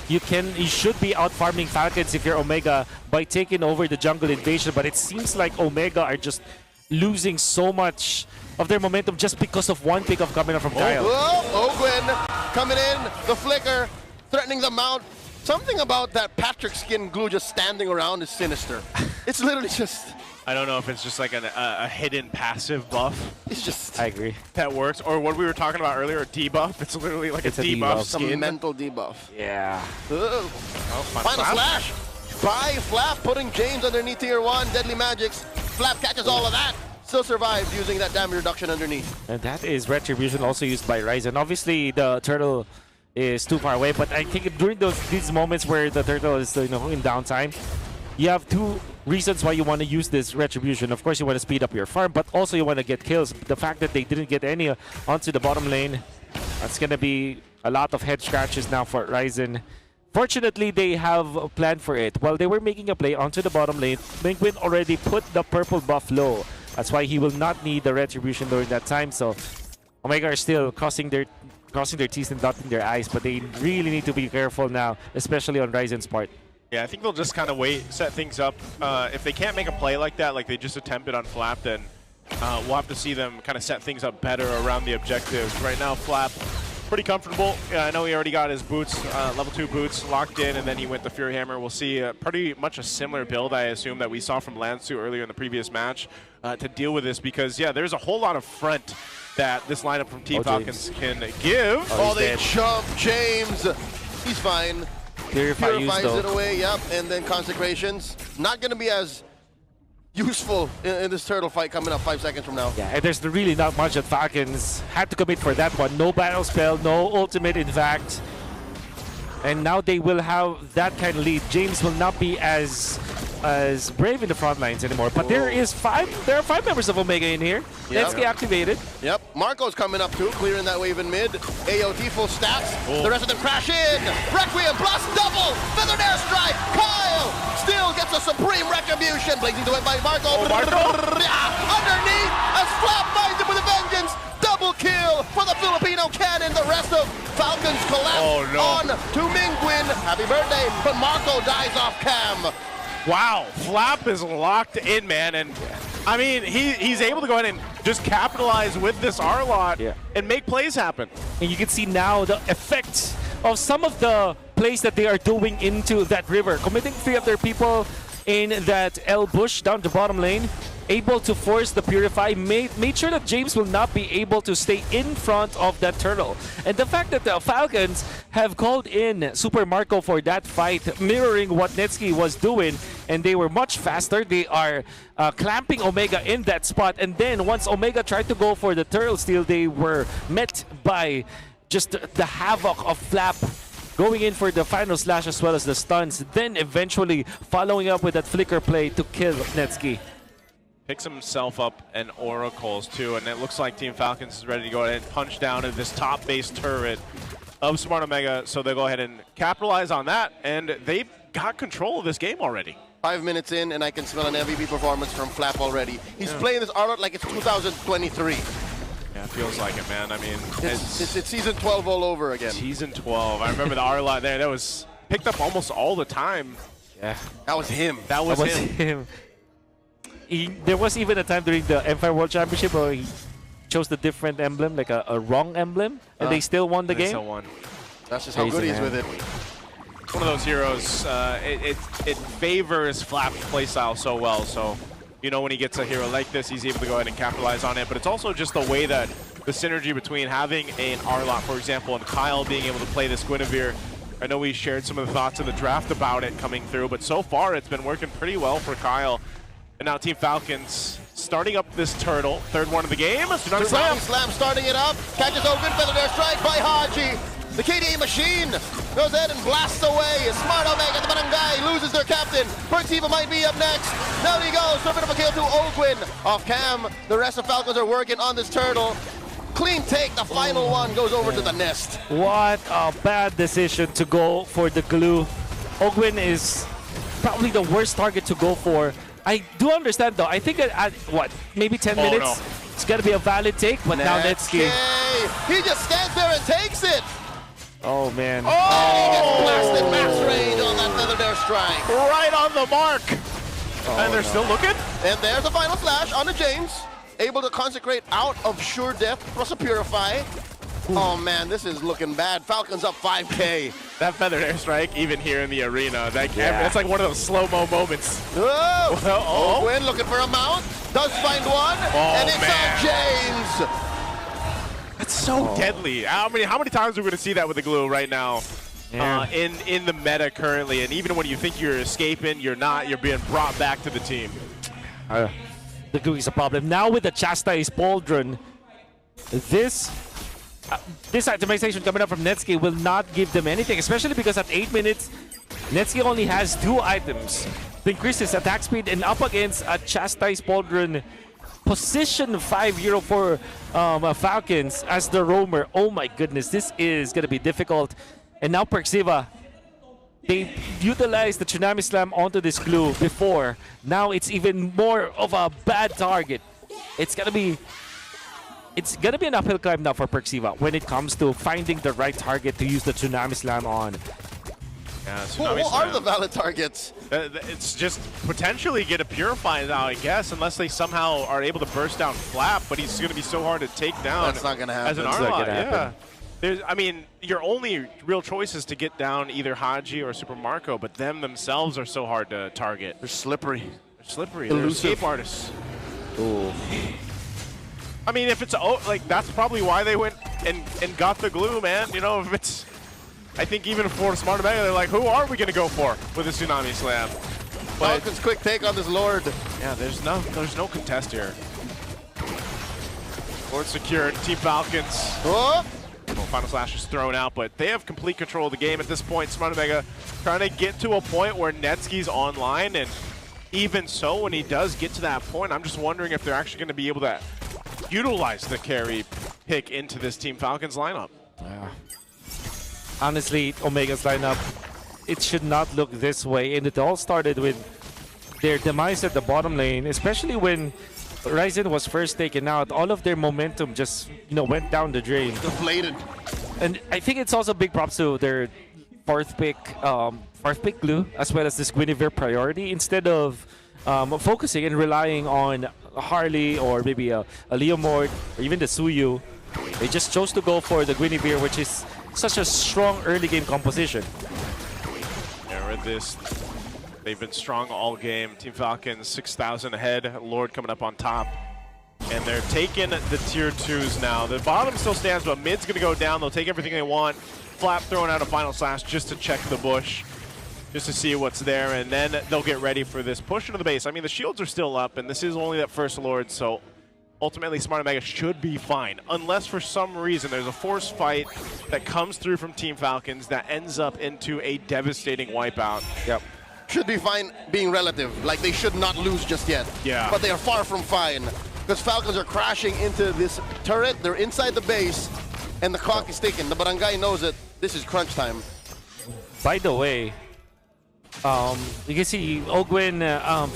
G: you should be out farming Falcons if you're Omega by taking over the jungle invasion, but it seems like Omega are just losing so much of their momentum just because of one pickup coming up from Kyle.
A: Whoa, Ogwin coming in, the flicker, threatening the mount. Something about that Patrick Skin glue just standing around is sinister. It's literally just...
D: I don't know if it's just like a hidden passive buff.
A: It's just...
G: I agree.
D: That works. Or what we were talking about earlier, a debuff. It's literally like
G: It's
D: a
G: a
D: debuff
G: debuff.
A: It's a
D: skin.
A: mental debuff.
G: Yeah.
A: Ugh. Final slash by Flap, putting James underneath tier 1. Deadly Magics. Flap catches all of that. Still survives using that damage reduction underneath.
G: And that is Retribution also used by Ryzen. Obviously, the turtle is too far away, but I think during these moments where the turtle is in downtime, you have two reasons why you want to use this Retribution. Of course, you want to speed up your farm, but also you want to get kills. The fact that they didn't get any onto the bottom lane, that's going to be a lot of head scratches now for Ryzen. Fortunately, they have a plan for it. While they were making a play onto the bottom lane, Penguin already put the purple buff low. That's why he will not need the Retribution during that time. So Omega are still crossing their teeth and dotting their eyes, but they really need to be careful now, especially on Ryzen's part.
D: Yeah, I think they'll just kind of wait, set things up. If they can't make a play like that, like they just attempted on Flap, then we'll have to see them kind of set things up better around the objectives. Right now, Flap, pretty comfortable. I know he already got his boots, level 2 boots locked in, and then he went the Fury Hammer. We'll see pretty much a similar build, I assume, that we saw from Lansu earlier in the previous match to deal with this, because, yeah, there's a whole lot of front that this lineup from Team Falcons can give.
A: Oh, they jump James. He's fine. Purifies it away, yep. And then Consecrations. Not going to be as useful in this turtle fight coming up 5 seconds from now.
G: Yeah, and there's really not much that Falcons had to commit for that one. No battle spell, no ultimate, in fact. And now they will have that kind of lead. James will not be as brave in the front lines anymore. But there are 5 members of Omega in here. Let's get activated.
A: Yep, Marco's coming up too, clearing that wave in mid. AOT full stats. The rest of them crash in. Requiem plus double. Feathered airstrike. Kyle still gets a supreme retribution. Blazing to it by Marco. Underneath as Flap finds it with a vengeance. Double kill for the Filipino cannon. The rest of Falcons collapse on to Mingwin. Happy birthday, but Marco dies off cam.
D: Wow, Flap is locked in, man, and I mean, he's able to go ahead and just capitalize with this R-Lot and make plays happen.
G: And you can see now the effects of some of the plays that they are doing into that river. Committing 3 of their people in that L bush down the bottom lane, able to force the Purify, made sure that James will not be able to stay in front of that turtle. And the fact that the Falcons have called in Super Marco for that fight, mirroring what Netsky was doing, and they were much faster. They are clamping Omega in that spot, and then once Omega tried to go for the turtle steal, they were met by just the havoc of Flap going in for the final slash as well as the stuns, then eventually following up with that flicker play to kill Netsky.
D: Picks himself up and Oracles too, and it looks like Team Falcons is ready to go ahead and punch down into this top base turret of Smart Omega, so they'll go ahead and capitalize on that, and they've got control of this game already.
A: 5 minutes in, and I can smell an MVP performance from Flap already. He's playing this R-Lot like it's 2023.
D: Yeah, it feels like it, man. I mean,
A: it's season 12 all over again.
D: Season 12. I remember the R-Lot there. That was picked up almost all the time.
G: Yeah.
A: That was him.
D: That was him.
G: There was even a time during the Empire World Championship where he chose the different emblem, like a wrong emblem, and they still won the game.
D: Still won.
A: That's just how good he is with it.
D: One of those heroes, it favors Flap's playstyle so well, so you know when he gets a hero like this, he's able to go ahead and capitalize on it, but it's also just the way that the synergy between having an R-Lot, for example, and Kyle being able to play this Guinevere. I know we shared some of the thoughts in the draft about it coming through, but so far it's been working pretty well for Kyle. And now Team Falcons starting up this turtle, 3rd one of the game.
A: Slam starting it up, catches Ogun, feathered airstrike by Haji. The KDA machine goes ahead and blasts away. Smart Omega, the Barangay, loses their captain. Pertiva might be up next. Down he goes, so bit of a kill to Ogwin. Off cam, the rest of Falcons are working on this turtle. Clean take, the final one goes over to the nest.
G: What a bad decision to go for the glue. Ogwin is probably the worst target to go for. I do understand though, I think at what, maybe 10 minutes, it's gonna be a valid take, but now Netsky.
A: He just stands there and takes it.
G: Oh man.
A: Oh, he gets blasted max range on that feathered airstrike.
D: Right on the mark. And they're still looking.
A: And there's the final slash on the James. Able to consecrate out of sure death plus a purify. Oh man, this is looking bad. Falcons up 5K.
D: That feathered airstrike, even here in the arena, that's like one of those slow-mo moments.
A: Whoa!
D: Oh.
A: Owen looking for a mount. Does find one. And it's James.
D: It's so deadly. How many times are we going to see that with the glue right now?
G: Yeah.
D: In the meta currently, and even when you think you're escaping, you're not. You're being brought back to the team.
G: The glue is a problem. Now with the Chastise Pauldron, this itemization coming up from Netsky will not give them anything, especially because at 8 minutes, Netsky only has 2 items to increase his attack speed, and up against a Chastise Pauldron position 5-0 for Falcons as the roamer. Oh my goodness, this is going to be difficult. And now Perxiva, they utilized the Tsunami Slam onto this glue before. Now it's even more of a bad target. It's gonna be an uphill climb now for Perxiva when it comes to finding the right target to use the Tsunami Slam on.
D: Yeah,
A: Who are the valid targets?
D: It's just potentially get a Purify now, I guess, unless they somehow are able to burst down Flap, but he's going to be so hard to take down.
A: That's not going to happen.
D: As an Armor, yeah. I mean, your only real choice is to get down either Haji or Super Marco, but them themselves are so hard to target.
A: They're slippery.
D: They're slippery.
A: Elusive.
D: They're escape artists.
G: Ooh.
D: I mean, if it's like that's probably why they went and got the glue, man. You know, if it's, I think even for Smart Omega, they're like, who are we gonna go for with a Tsunami Slam? But
A: Falcons quick take on this Lord.
D: yeah, there's no contest here. Lord secured. Team Falcons.
A: Oh!
D: Well, Final Slash is thrown out, but they have complete control of the game at this point. Smart Omega trying to get to a point where Netsky's online, and even so, when he does get to that point, I'm just wondering if they're actually going to be able to utilize the carry pick into this Team Falcons lineup.
G: Yeah. Honestly, Omega's lineup, it should not look this way, and it all started with their demise at the bottom lane, especially when Ryzen was first taken out. All of their momentum just, went down the drain.
A: Deflated.
G: And I think it's also big props to their fourth pick glue, as well as this Guinevere priority, instead of focusing and relying on Harley or maybe a Leomord or even the Suyu. They just chose to go for the Guinevere, which is such a strong early game composition.
D: Yeah, read this. They've been strong all game. Team Falcons 6,000 ahead. Lord coming up on top. And they're taking the tier 2s now. The bottom still stands, but mid's going to go down. They'll take everything they want. Flap throwing out a Final Slash just to check the bush, just to see what's there. And then they'll get ready for this push into the base. I mean, the shields are still up, and this is only that first Lord, so ultimately Smart Omega should be fine. Unless for some reason there's a force fight that comes through from Team Falcons that ends up into a devastating wipeout.
G: Yep.
A: Should be fine being relative. Like, they should not lose just yet.
D: Yeah.
A: But they are far from fine. Because Falcons are crashing into this turret. They're inside the base. And the clock is ticking. The barangay knows it. This is crunch time.
G: By the way, you can see Ogwen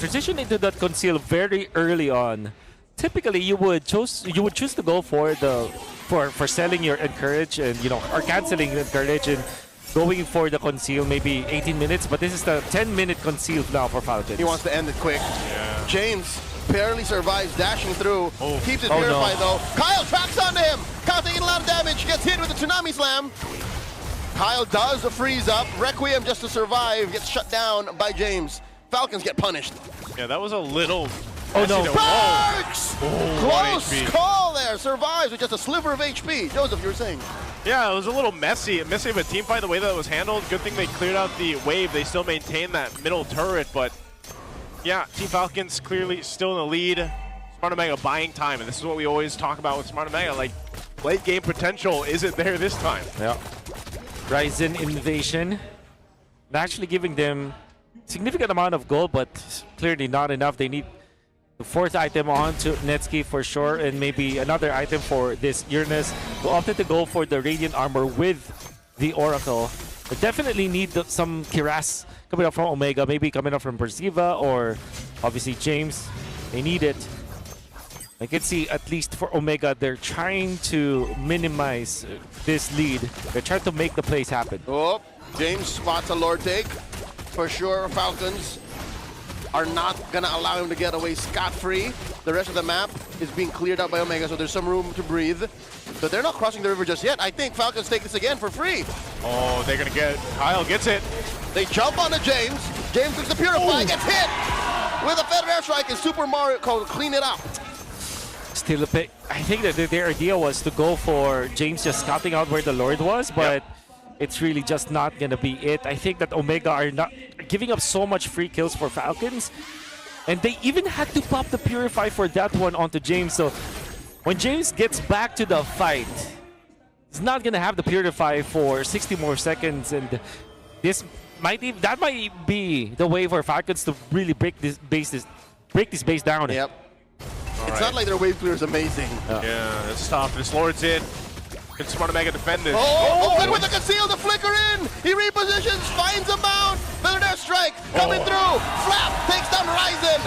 G: transition into that conceal very early on. Typically, you would choose to go for selling your encourage and or canceling the encourage and going for the conceal maybe 18 minutes, but this is the 10-minute conceal now for Falcons.
A: He wants to end it quick.
D: Yeah.
A: James barely survives, dashing through. Keeps it purified though. Kyle tracks onto him. Kyle taking a lot of damage. Gets hit with the Tsunami Slam. Kyle does a freeze up. Requiem just to survive. Gets shut down by James. Falcons get punished.
D: Yeah, that was a little...
G: Oh no.
A: Perks! Close
D: 1 HP.
A: call there. Survives with just a sliver of HP. Joseph, you were saying.
D: Yeah, it was a little messy of a team fight the way that it was handled. Good thing they cleared out the wave. They still maintained that middle turret, but yeah, Team Falcons clearly still in the lead. Smart Omega buying time, and this is what we always talk about with Smart Omega. Like, late game potential isn't there this time.
G: Yeah. Ryzen invasion, actually giving them significant amount of gold, but clearly not enough. They need the fourth item on to Netsky for sure, and maybe another item for this Uranus, who opted to go for the Radiant Armor with the Oracle. They definitely need some Kiras coming up from Omega, maybe coming up from Persiva or obviously James. They need it. I can see at least for Omega, they're trying to minimize this lead. They're trying to make the plays happen.
A: Oh, James spots a Lord take. For sure, Falcons are not going to allow him to get away scot-free. The rest of the map is being cleared out by Omega, so there's some room to breathe. But they're not crossing the river just yet. I think Falcons take this again for free.
D: Oh, they're gonna get, Kyle gets it.
A: They jump onto James. James looks to Purify, gets hit with a feather airstrike, and Super Mario to clean it up.
G: Still a bit. I think that their idea was to go for James just scouting out where the Lord was, but it's really just not gonna be it. I think that Omega are not giving up so much free kills for Falcons, and they even had to pop the Purify for that one onto James. So when James gets back to the fight, he's not gonna have the Purify for 60 more seconds, and that might be the way for Falcons to really break this base down.
A: Yep. It's not like their wave clear is amazing.
D: Yeah, it's tough. This Lord's in. Can Smart Omega defend this?
A: Open with the conceal, the flicker in. He repositions, finds a mount. Feather airstrike coming through. Flap takes down Ryzen.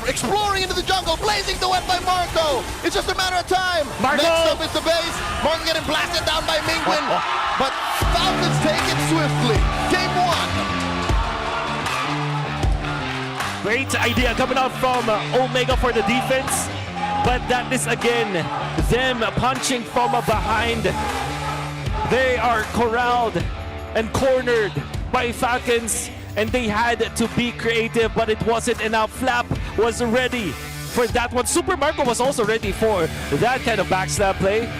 A: Exploring into the jungle, blazing the web by Marco. It's just a matter of time.
G: Marco!
A: Next up is the base. Marco getting blasted down by Mingwin. But Falcons take it swiftly. Game 1.
G: Great idea coming out from Omega for the defense, but that is again them punching from behind. They are corralled and cornered by Falcons, and they had to be creative, but it wasn't enough. Flap was ready for that one. Super Marco was also ready for that kind of backslap play,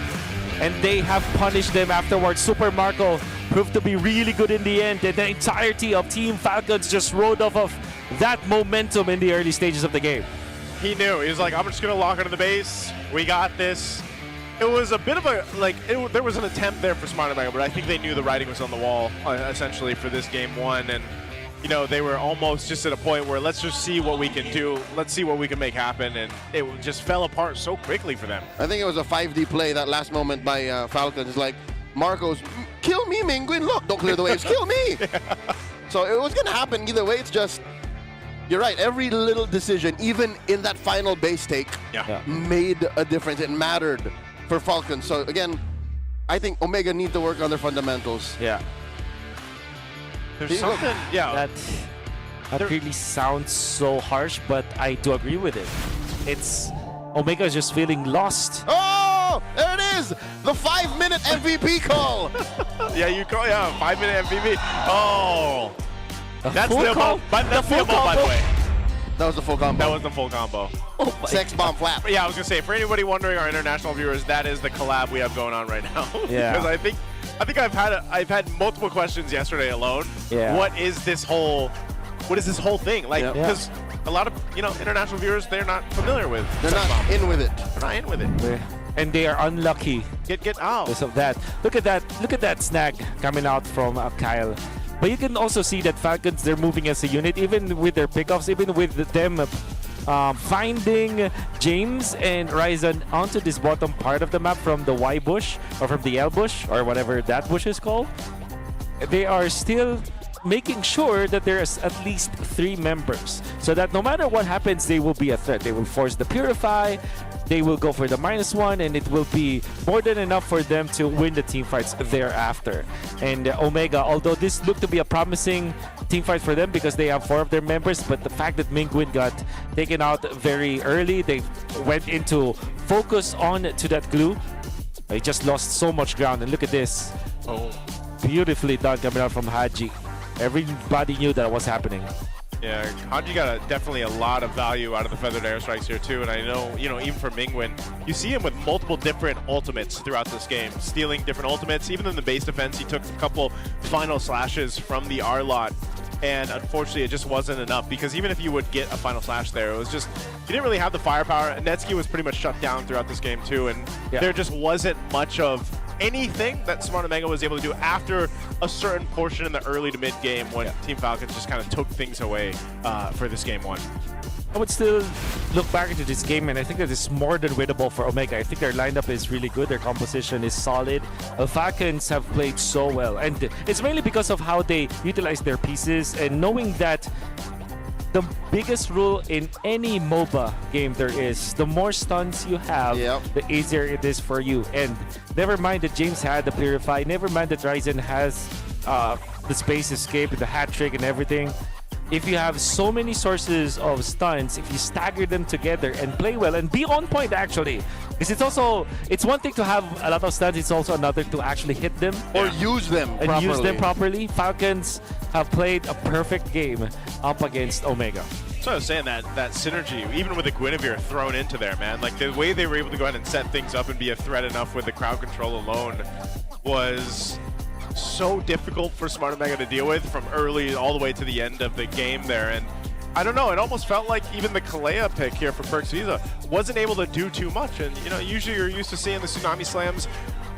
G: and they have punished them afterwards. Super Marco proved to be really good in the end, and the entirety of Team Falcons just rode off of that momentum in the early stages of the game.
D: He knew. He was like, I'm just going to lock onto the base. We got this. It was a bit of a, there was an attempt there for Smart Omega, but I think they knew the writing was on the wall, essentially, for this game 1. And, you know, they were almost just at a point where let's just see what we can do. Let's see what we can make happen. And it just fell apart so quickly for them.
A: I think it was a 5D play, that last moment by Falcons. Like, Marco's, kill me, Mingwin. Look, don't clear the waves. Kill me. So it was going to happen either way. It's just, you're right. Every little decision, even in that final base take, made a difference. It mattered for Falcons. So again, I think Omega need to work on their fundamentals.
G: Yeah.
D: There's something,
G: That really sounds so harsh, but I do agree with it. It's Omega is just feeling lost.
A: Oh, there it is. The 5-minute MVP call.
D: You call, 5-minute MVP. Oh. That's
G: full
D: the
G: combo.
D: That's the combo, by the way.
A: That was the full combo.
D: That was the full combo.
A: Sex bomb flap.
D: Yeah, I was gonna say, for anybody wondering, our international viewers, that is the collab we have going on right now.
G: Yeah.
D: Because I think I've had multiple questions yesterday alone.
G: Yeah.
D: What is this whole thing? Like, because a lot of international viewers, they're not familiar with.
A: They're not in with it.
D: They're not in with it.
G: And they are unlucky
D: Get out.
G: because of that. Look at that snag coming out from Kyle. But you can also see that Falcons, they're moving as a unit, even with their pickoffs, even with them finding James and Ryzen onto this bottom part of the map from the Y bush, or from the L bush, or whatever that bush is called. They are still making sure that there's at least 3 members, so that no matter what happens, they will be a threat. They will force the Purify, they will go for the -1, and it will be more than enough for them to win the team fights thereafter. And Omega, although this looked to be a promising team fight for them because they have 4 of their members, but the fact that Mingwin got taken out very early, they went into focus on to that glue. They just lost so much ground, and look at this. Beautifully done coming out from Haji. Everybody knew that was happening.
D: Yeah, Haji got definitely a lot of value out of the feathered airstrikes here too, and I know, even for Mingwin, you see him with multiple different ultimates throughout this game, stealing different ultimates. Even in the base defense, he took a couple final slashes from the R lot, and unfortunately, it just wasn't enough, because even if you would get a final slash there, it was just, he didn't really have the firepower. Netsky was pretty much shut down throughout this game too, and there just wasn't much of anything that Smart Omega was able to do after a certain portion in the early to mid game when Team Falcons just kind of took things away for this game 1.
G: I would still look back into this game, and I think that it's more than winnable for Omega. I think their lineup is really good. Their composition is solid. The Falcons have played so well, and it's mainly because of how they utilize their pieces, and knowing that the biggest rule in any MOBA game there is, the more stuns you have, the easier it is for you. And never mind that James had the Purify, never mind that Ryzen has the space escape, the hat trick and everything. if you have so many sources of stunts, if you stagger them together and play well and be on point actually, because it's one thing to have a lot of stunts, it's also another to actually hit them
A: Or use them
G: and
A: properly.
G: use them properly. Falcons have played a perfect game up against Omega.
D: So I was saying that synergy, even with the Guinevere thrown into there, man, like the way they were able to go ahead and set things up and be a threat enough with the crowd control alone was so difficult for Smart Omega to deal with from early all the way to the end of the game there. And I don't know, it almost felt like even the Kalea pick here for Perks Visa wasn't able to do too much. And you know, usually you're used to seeing the Tsunami Slams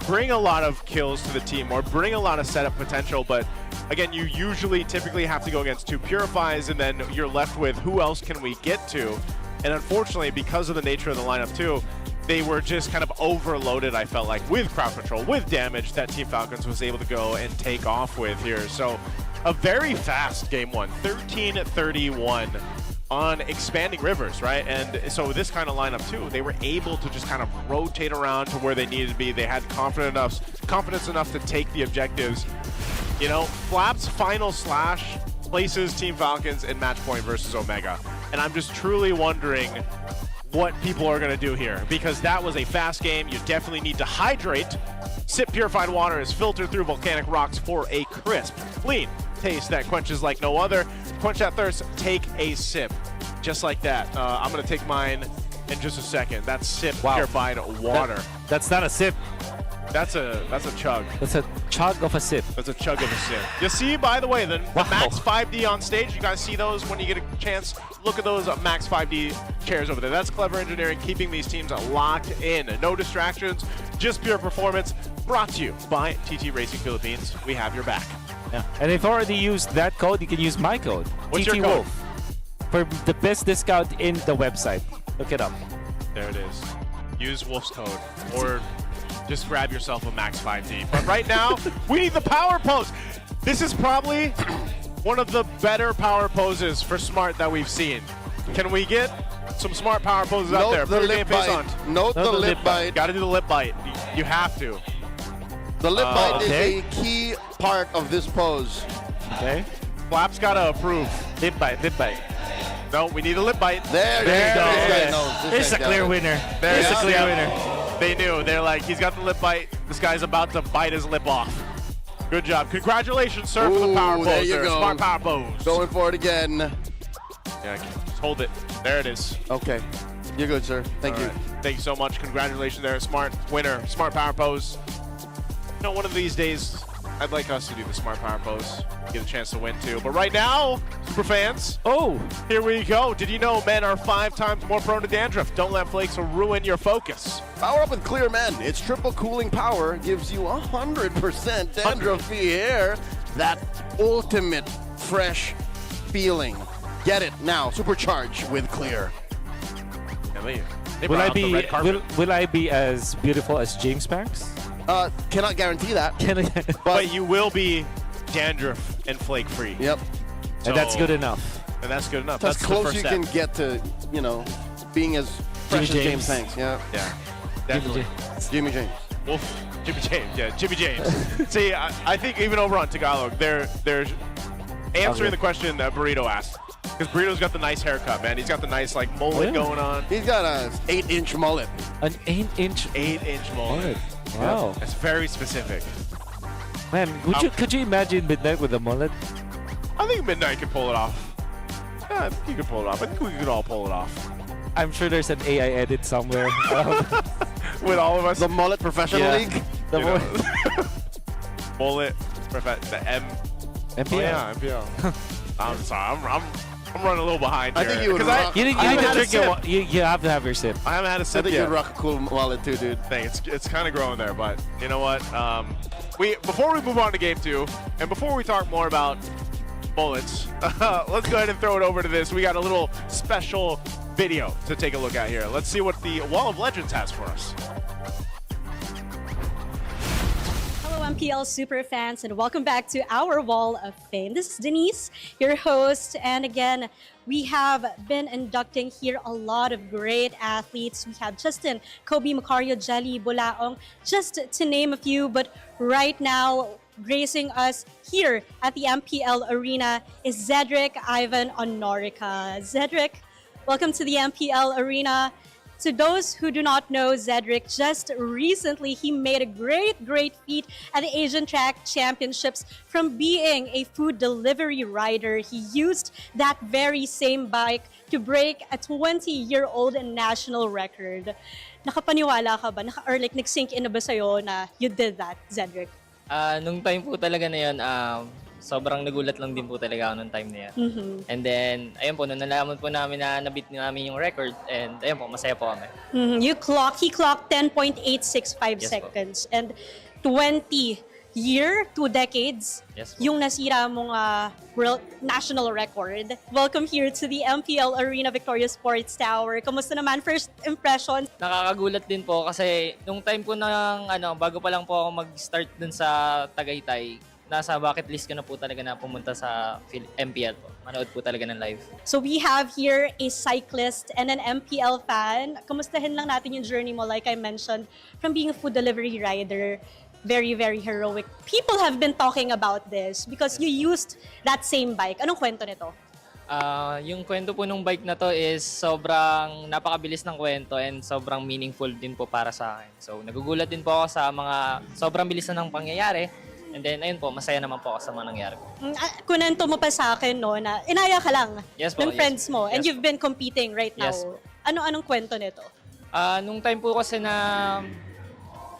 D: bring a lot of kills to the team or bring a lot of setup potential, but again, you usually typically have to go against 2 Purifies, and then you're left with who else can we get to? And unfortunately, because of the nature of the lineup too, they were just kind of overloaded, I felt like, with crowd control, with damage that Team Falcons was able to go and take off with here. So a very fast game one, 13-31 on expanding rivers, right? And so this kind of lineup too, they were able to just kind of rotate around to where they needed to be. They had confidence enough to take the objectives. You know, Flap's final slash places Team Falcons in match point versus Omega. And I'm just truly wondering what people are going to do here, because that was a fast game. You definitely need to hydrate. Sip purified water is filtered through volcanic rocks for a crisp, clean taste that quenches like no other. Quench that thirst, take a sip. Just like that. I'm going to take mine in just a second. That's Sip purified water.
G: That's not a sip.
D: That's a chug.
G: That's a chug of a sip.
D: That's a chug of a sip. You see, by the way, the Max 5D on stage, you guys see those when you get a chance? Look at those Max 5D chairs over there. That's clever engineering, keeping these teams locked in. No distractions, just pure performance. Brought to you by TT Racing Philippines. We have your back.
G: Yeah. And if you already used that code, you can use my code.
D: What's
G: TT
D: your code?
G: Wolf, for the best discount in the website. Look it up.
D: There it is. Use Wolf's code, or just grab yourself a Max 5D. But right now, we need the power pose. This is probably one of the better power poses for Smart that we've seen. Can we get some Smart power poses out there?
A: The lip bite. Note the lip bite.
D: Got to do the lip bite. You have to.
A: The lip bite is a key part of this pose.
G: Okay.
D: Flap's got to approve.
G: Lip bite, lip bite.
D: No, we need a lip bite.
A: There you go.
G: It's a clear winner.
D: There's
G: a clear winner.
D: They knew. They're like, he's got the lip bite. This guy's about to bite his lip off. Good job. Congratulations, sir, for the power pose.
A: There you go.
D: Smart power pose.
A: Going for it again.
D: Yeah, just hold it. There it is.
A: Okay. You're good, sir. Thank you.
D: Right. Thank you so much. Congratulations there. Smart winner. Smart power pose. You know, one of these days, I'd like us to do the smart power pose. Get a chance to win too. But right now, super fans, here we go. Did you know men are 5 times more prone to dandruff? Don't let flakes ruin your focus.
A: Power up with Clear Men. Its triple cooling power gives you 100% dandruff-free hair. That ultimate fresh feeling. Get it now. Supercharge with Clear.
D: They
G: Will
D: brought
G: I
D: out the
G: be
D: red carpet.
G: will I be as beautiful as James Banks?
A: Cannot guarantee that.
D: But you will be dandruff and flake free.
A: Yep.
G: And that's good enough.
D: And that's good enough.
A: That's
D: the
A: close
D: first
A: you
D: step.
A: can get to, you know, being as fresh as James Banks. Yeah.
D: Yeah. Definitely.
A: Jimmy James.
D: Wolf. Jimmy James. Yeah, Jimmy James. See, I think even over on Tagalog, they're answering the question that Burrito asked. Because Burrito's got the nice haircut, man. He's got the nice, like, mullet going on.
A: He's got a 8-inch mullet.
G: An 8-inch
D: mullet.
G: Wow.
D: Yep. That's very specific.
G: Man, could you imagine Midnight with a mullet?
D: I think Midnight could pull it off. Yeah, I think you could pull it off. I think we could all pull it off.
G: I'm sure there's an AI edit somewhere.
D: With all of us.
A: The Mullet Professional League?
G: The
D: mullet. The
G: MPL.
D: Oh, yeah, MPL. I'm sorry. I'm running a little behind
A: I
D: here.
A: think you would rock.
G: You have to have your sip.
D: I haven't had a sip
A: I think
D: yet.
A: you'd rock a cool wallet too, dude.
D: It's kind of growing there, but you know what? Before we move on to game 2, and before we talk more about bullets, let's go ahead and throw it over to this. We got a little special video to take a look at here. Let's see what the Wall of Legends has for us.
B: MPL super fans, and welcome back to our Wall of Fame. This is Denise, your host, and again, we have been inducting here a lot of great athletes. We have Justin, Kobe, Macario, Jelly, Bulaong, just to name a few, but right now, gracing us here at the MPL Arena is Zedric Ivan Honorica. Zedric, welcome to the MPL Arena. To those who do not know Zedric, just recently he made a great feat at the Asian Track Championships. From being a food delivery rider, he used that very same bike to break a 20-year-old national record. Nakapaniwala ka ba? Or like nag-sink in na ba sa'yo na you did that, Zedric?
L: Nung time po talaga na yun, sobrang nagulat lang din po talaga ako nung time na yan. And then, ayun po, nung nalaman po namin na nabit namin yung record, and ayun po, masaya po kami.
B: He clocked 10.865
L: Yes po.
B: seconds. And 2 decades,
L: Yes po.
B: yung nasira mong world national record. Welcome here to the MPL Arena Victoria Sports Tower. Kamusta naman? First impression?
L: Nakakagulat din po kasi nung time po bago pa lang po ako mag-start dun sa Tagaytay, nasa bucket list ko na po talaga na pumunta sa MPL po. Manood po talaga ng live.
B: So we have here a cyclist and an MPL fan. Kamustahin lang natin yung journey mo, like I mentioned, from being a food delivery rider. Very heroic. People have been talking about this because you used that same bike. Anong kwento nito?
L: Yung kwento po nung bike na to is sobrang napakabilis ng kwento and sobrang meaningful din po para sa akin. So nagugulat din po ako sa mga sobrang bilis na ng pangyayari. And then, ayun po, masaya naman po ako sa mga nangyari ko.
B: Kunento mo pa sa akin, no, na inaya ka lang
L: Yes po,
B: ng friends mo and
L: Yes
B: you've been competing right now.
L: Yes po.
B: Anong kwento nito?
L: Nung time po kasi na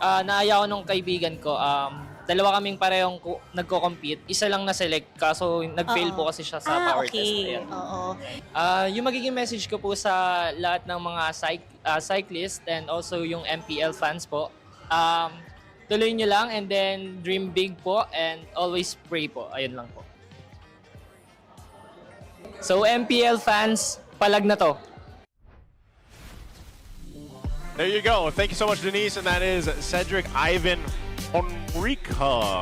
L: naaya ko nung kaibigan ko, dalawa kaming parehong nagko-compete. Isa lang na-select, kaso nag-fail po kasi siya sa power test. Ayan.
B: Oo.
L: Yung magiging message ko po sa lahat ng mga cyclist and also yung MPL fans po, tuloy nyo lang and then dream big po and always pray po. Ayun lang po. So MPL fans, palag na to.
D: There you go. Thank you so much, Denise. And that is Cedric Ivan Honorica.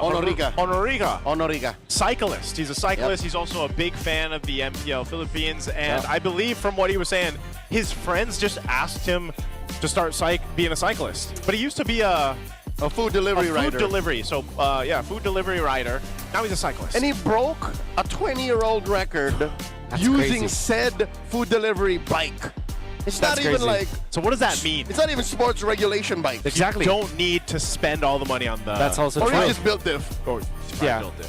D: Cyclist. He's a cyclist. Yep. He's also a big fan of the MPL Philippines. And I believe from what he was saying, his friends just asked him to start being a cyclist. But he used to be a food delivery rider. So, food delivery rider. Now he's a cyclist.
A: And he broke a 20-year-old record using said food delivery bike. It's not even like...
D: So what does that mean?
A: It's not even sports regulation bike.
D: Exactly. You don't need to spend all the money on the...
G: That's also
A: or
G: true.
A: you just built diff.
D: Or built it.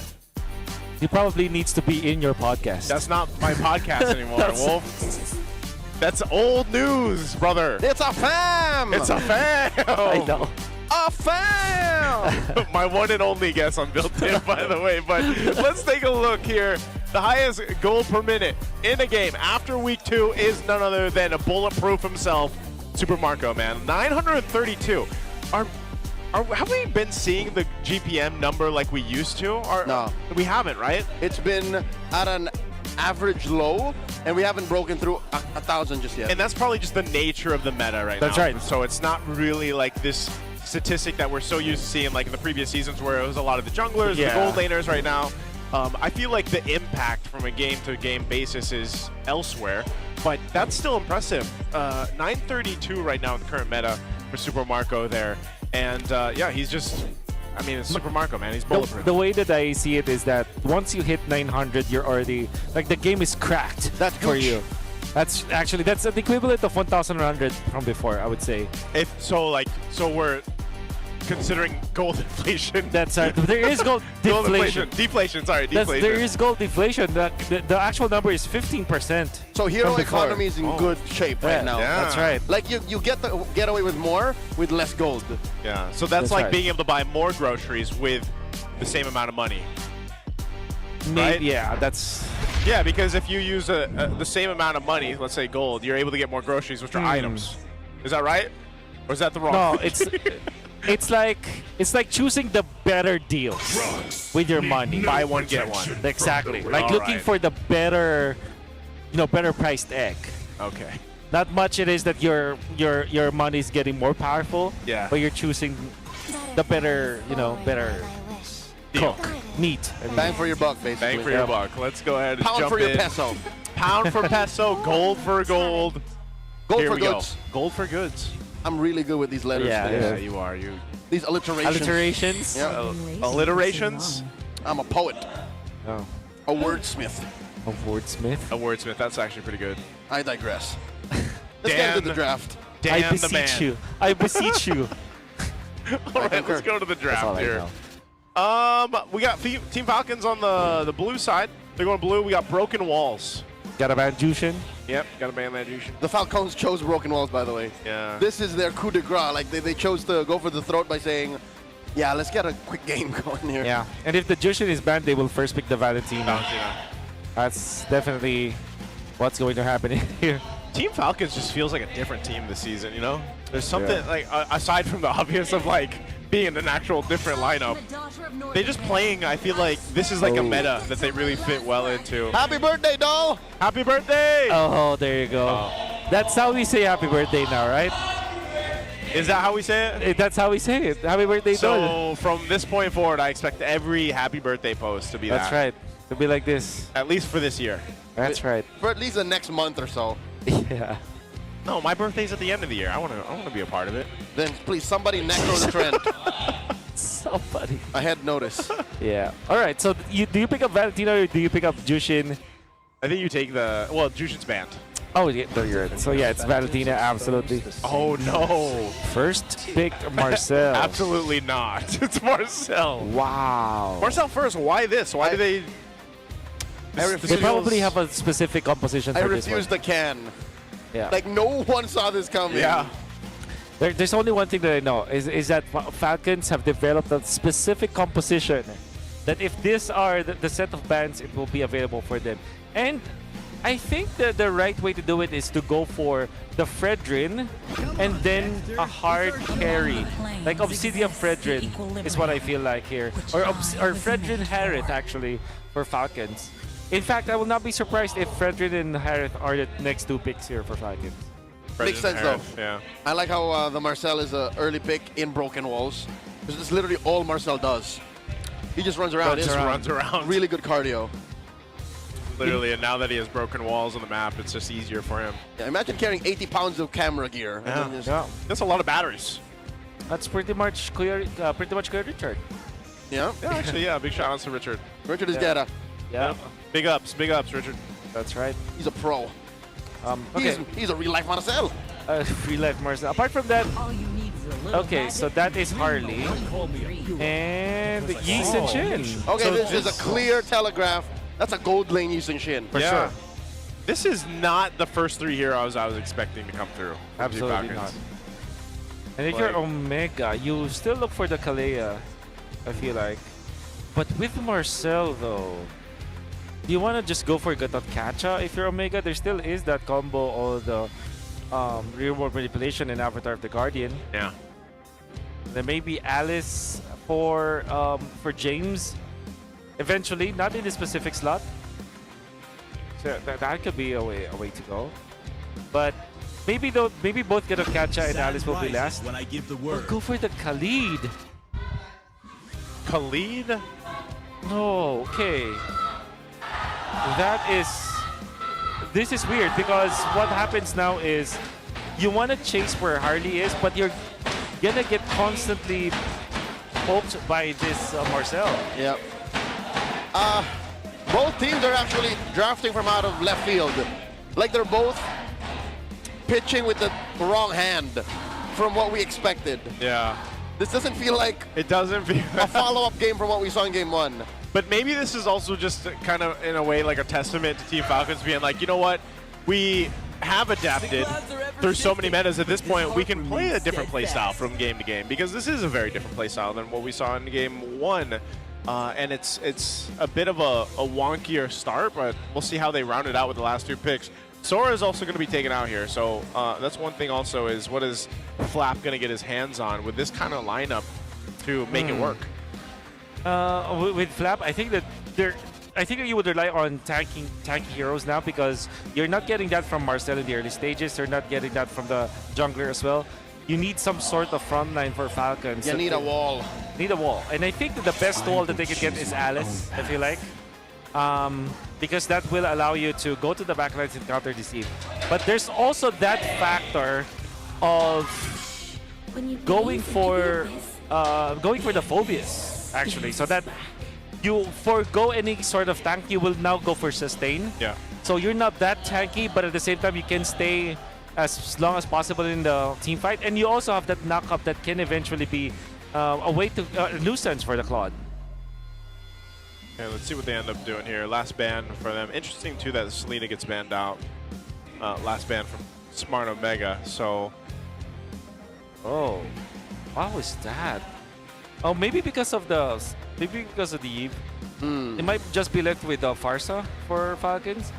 G: He probably needs to be in your podcast.
D: That's not my podcast anymore, Wolf. That's old news, brother.
A: It's a fam!
D: It's a fam!
G: I know.
A: A fam!
D: My one and only guess on Built In, by the way. But let's take a look here. The highest goal per minute in a game after week 2 is none other than a bulletproof himself, Super Marco, man. 932. Have we been seeing the GPM number like we used to?
A: No.
D: We haven't, right?
A: It's been at an average low, and we haven't broken through 1,000 just yet.
D: And that's probably just the nature of the meta right now.
G: That's right.
D: So it's not really like this statistic that we're so used to seeing like in the previous seasons where it was a lot of the junglers, the gold laners right now. I feel like the impact from a game-to-game basis is elsewhere, but that's still impressive. 932 right now in the current meta for Super Marco there. And he's just, I mean, it's Super Marco, man. He's bulletproof.
G: The way that I see it is that once you hit 900, you're already, like, the game is cracked for you. That's the equivalent of 1,100 from before, I would say.
D: So we're considering gold inflation.
G: That's there is gold deflation.
D: Deflation.
G: There is gold deflation. The actual number is 15%.
A: So hero economy is in good shape right now.
D: Yeah.
G: That's right.
A: Like you get away with more with less gold.
D: Yeah. So that's like being able to buy more groceries with the same amount of money. Right?
G: Yeah, that's...
D: Yeah, because if you use the same amount of money, let's say gold, you're able to get more groceries, which are items. Is that right? Or is that the wrong?
G: No, it's like choosing the better deals with your money.
D: Buy one, get one.
G: Exactly. Like looking for the better, better priced egg.
D: Okay.
G: Not much it is that your money is getting more powerful.
D: Yeah.
G: But you're choosing the better, better cook meat.
A: Bang for your buck, basically.
D: Bang for your buck. Let's go ahead and
A: Pound
D: jump
A: for your
D: in.
A: peso.
D: Pound for peso, gold for gold.
A: Gold
D: Here
A: for
D: we go.
A: goods.
D: Gold for goods.
A: I'm really good with these letters.
G: Yeah,
A: things.
D: Yeah, you are.
A: These alliterations.
G: Alliterations.
A: Yeah.
D: Alliterations.
A: I'm a poet.
G: Oh.
A: A wordsmith.
G: A wordsmith.
D: A wordsmith. That's actually pretty good.
A: I digress. Let's get into the draft.
D: Dan
G: I
D: the
G: beseech
D: man.
G: you. I beseech you.
D: All right, let's go to the
G: That's all
D: draft
G: I
D: here.
G: know.
D: We got Team Falcons on the blue side. They're going blue. We got Broken Walls.
G: Got a ban Jushin.
D: Yep, got a ban that Jushin.
A: The Falcons chose Broken Walls, by the way.
D: Yeah.
A: This is their coup de grace. Like they chose to go for the throat by saying, yeah, let's get a quick game going here.
G: Yeah. And if the Jushin is banned, they will first pick the Valentino.
D: Valentina.
G: That's definitely what's going to happen here.
D: Team Falcons just feels like a different team this season, you know? There's something, like, aside from the obvious of, like, being an actual different lineup, they just playing, I feel like this is like a meta that they really fit well into.
A: Happy birthday, doll!
D: Happy birthday!
G: Oh, there you go. That's how we say happy birthday now, right?
D: Is that how we say it?
G: That's how we say it. Happy birthday,
D: So
G: doll.
D: from this point forward, I expect every happy birthday post to be
G: That's
D: that.
G: right. To be like this.
D: At least for this year.
G: That's right.
A: For at least the next month or so.
G: Yeah.
D: No, my birthday's at the end of the year. I want to be a part of it.
A: Then please, somebody necro the trend.
G: Somebody.
A: I had notice.
G: Yeah. All right. So do you pick up Valentino or do you pick up Jushin?
D: I think you take the... Well, Jushin's banned.
G: Oh, yeah, no, you're right. So yeah, it's Valentina, absolutely.
D: Oh, no.
G: First pick Marcel.
D: Absolutely not. It's Marcel.
G: Wow.
D: Marcel first. Why this? Why do they...
G: They probably have a specific composition
A: I
G: for this one.
A: refuse the can.
G: Yeah.
A: Like no one saw this coming.
D: Yeah.
G: There's only one thing that I know is that Falcons have developed a specific composition that if these are the set of bands, it will be available for them. And I think that the right way to do it is to go for the Fredrin and then a hard carry. Like Obsidian Fredrin is what I feel like here. Or Fredrin Harith actually for Falcons. In fact, I will not be surprised if Fredrin and Harith are the next two picks here for Falcons.
A: Makes sense though.
D: Yeah.
A: I like how the Marcel is an early pick in Broken Walls. Because this is literally all Marcel does. He just runs around.
D: Runs around.
A: Really good cardio.
D: Literally, and now that he has broken walls on the map, it's just easier for him.
A: Yeah, imagine carrying 80 pounds of camera gear.
D: Yeah.
A: And then just-
G: Yeah.
D: That's a lot of batteries.
G: That's pretty much clear, Richard.
A: Yeah.
D: Yeah, actually, yeah. Big shout outs to Richard.
A: Richard is Geta.
G: Yeah.
D: Big ups, Richard.
G: That's right.
A: He's a pro.
G: Okay.
A: He's a real life Marcel.
G: Free life Marcel. Apart from that, okay, so that is Harley and Yi Sun Shin.
A: Okay,
G: So
A: this is a clear telegraph. That's a gold lane using Shin.
G: For sure.
D: This is not the first three heroes I was expecting to come through. from Team
G: Absolutely
D: Falcons.
G: not. And if you're Omega, you still look for the Kalea, I feel like. But with Marcel though, do you want to just go for Gatot Kacha if you're Omega? There still is that combo of the real world manipulation and Avatar of the Guardian.
D: Yeah.
G: Then maybe Alice for James. Eventually, not in the specific slot. So that could be a way to go. But maybe both Gatot Kacha and Alice will be last.
M: When I give the
G: Or
M: word.
G: go for the Khalid.
D: Khalid?
G: No, okay. This is weird because what happens now is you want to chase where Harley is, but you're gonna get constantly poked by this Marcel.
A: Yep. Both teams are actually drafting from out of left field. Like they're both pitching with the wrong hand from what we expected.
D: Yeah.
A: This doesn't feel like
D: It doesn't feel...
A: a follow-up game from what we saw in game one.
D: But maybe this is also just kind of, in a way, like a testament to Team Falcons being like, you know what? We have adapted through so many metas at this point. We can play a different playstyle from game to game because this is a very different playstyle than what we saw in game one. And it's a bit of a wonkier start, but we'll see how they round it out with the last two picks. Sora is also going to be taken out here, so that's one thing also is what is Flap going to get his hands on with this kind of lineup to make it work?
G: With Flap, I think that you would rely on tanky heroes now because you're not getting that from Marcel in the early stages. You're not getting that from the jungler as well. You need some sort of frontline for Falcons.
A: You need a wall.
G: Need a wall. And I think that the best wall that they can get is Alice, I feel like. Because that will allow you to go to the backlines and counter deceive. But there's also that factor of going for the phobias actually, so that you forego any sort of tank. You will now go for sustain.
D: Yeah.
G: So you're not that tanky, but at the same time you can stay as long as possible in the team fight, and you also have that knock-up that can eventually be a way to nuisance for the Claude.
D: Okay, let's see what they end up doing here. Last ban for them. Interesting too that Selena gets banned out. Last ban from Smart Omega. So,
G: Oh, what was that? Oh, maybe because of the Eve. It might just be left with the Farsa for Falcons.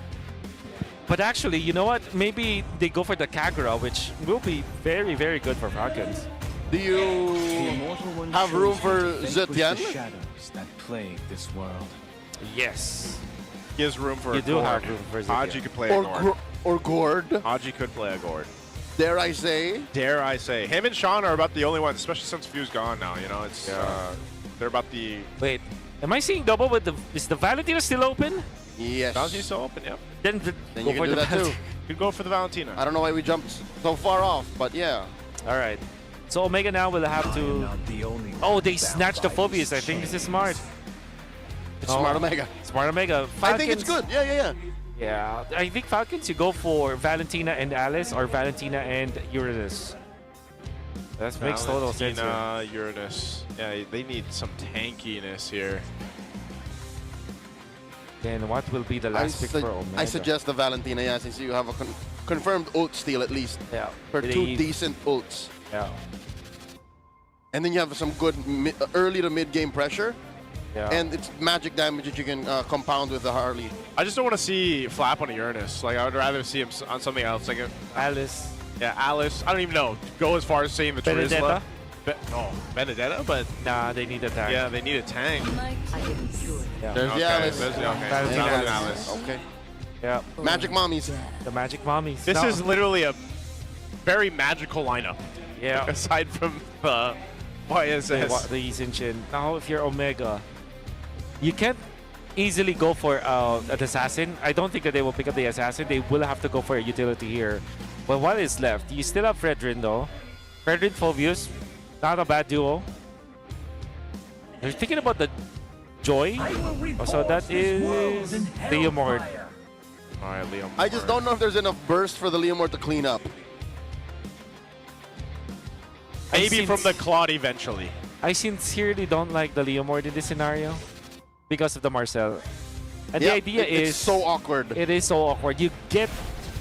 G: But actually, you know what? Maybe they go for the Kagura, which will be very, very good for Falcons.
A: Do you have room for Zetian?
G: Yes.
D: he has room for
G: You
D: a
G: do
D: Gord.
G: have room for
D: Haji
G: Zetian.
D: could play a Gord.
A: Or Gord?
D: Haji could play a Gord.
A: Dare I say?
D: Dare I say. Him and Sean are about the only ones, especially since Few's gone now. You know, it's they're about the...
G: Wait, am I seeing double with the... Is the Valentina still open?
A: Yes.
D: Valentina's still open, yeah.
G: Then
A: Then
G: go
A: you
G: for
A: can do
G: the
A: that too.
G: Valentina.
D: Could go for the Valentina.
A: I don't know why we jumped so far off, but yeah.
G: All right. So Omega now will have to... Oh, they snatched the phobias. I think this is smart.
A: It's Smart Omega.
G: Smart Omega.
A: I think it's good. Yeah.
G: Yeah, I think Falcons, you go for Valentina and Alice or Valentina and Uranus. That makes total sense.
D: Valentina, Uranus. Yeah, they need some tankiness here.
G: Then what will be the last pick for Omega?
A: I suggest the Valentina, yeah, since you have a confirmed ult steal at least.
G: Yeah.
A: For two decent ults.
G: Yeah.
A: And then you have some good early to mid game pressure.
G: Yeah.
A: And it's magic damage that you can compound with the Harley.
D: I just don't want to see Flap on a Uranus. Like, I would rather see him on something else. Like
G: Alice.
D: Yeah, Alice. I don't even know. Go as far as saying the
G: Benedetta?
D: No, Benedetta, but...
G: Nah, they need a tank.
D: Yeah, they need a tank.
G: Yeah.
A: There's the Alice.
D: There's the, okay.
G: Valentina.
D: That was Alice.
A: Okay.
G: Yeah.
A: Magic Mommies.
G: The Magic Mommies.
D: This
G: Now-
D: is literally a very magical lineup.
G: Yeah.
D: Like, aside from YSS.
G: the Isinchin. Now, if you're Omega, you can't easily go for an assassin. I don't think that they will pick up the assassin. They will have to go for a utility here. But what is left? You still have Fredrin though. Fredrin Phobius, not a bad duo. They're thinking about the Joy. Oh, so that is Leomord.
D: Alright, Leomord.
A: I just don't know if there's enough burst for the Leomord to clean up.
D: Maybe from the Claude eventually.
G: I sincerely don't like the Leomord in this scenario because of the Marcel. And the
A: Yeah,
G: idea
A: it's
G: is
A: so awkward.
G: It is so awkward. You get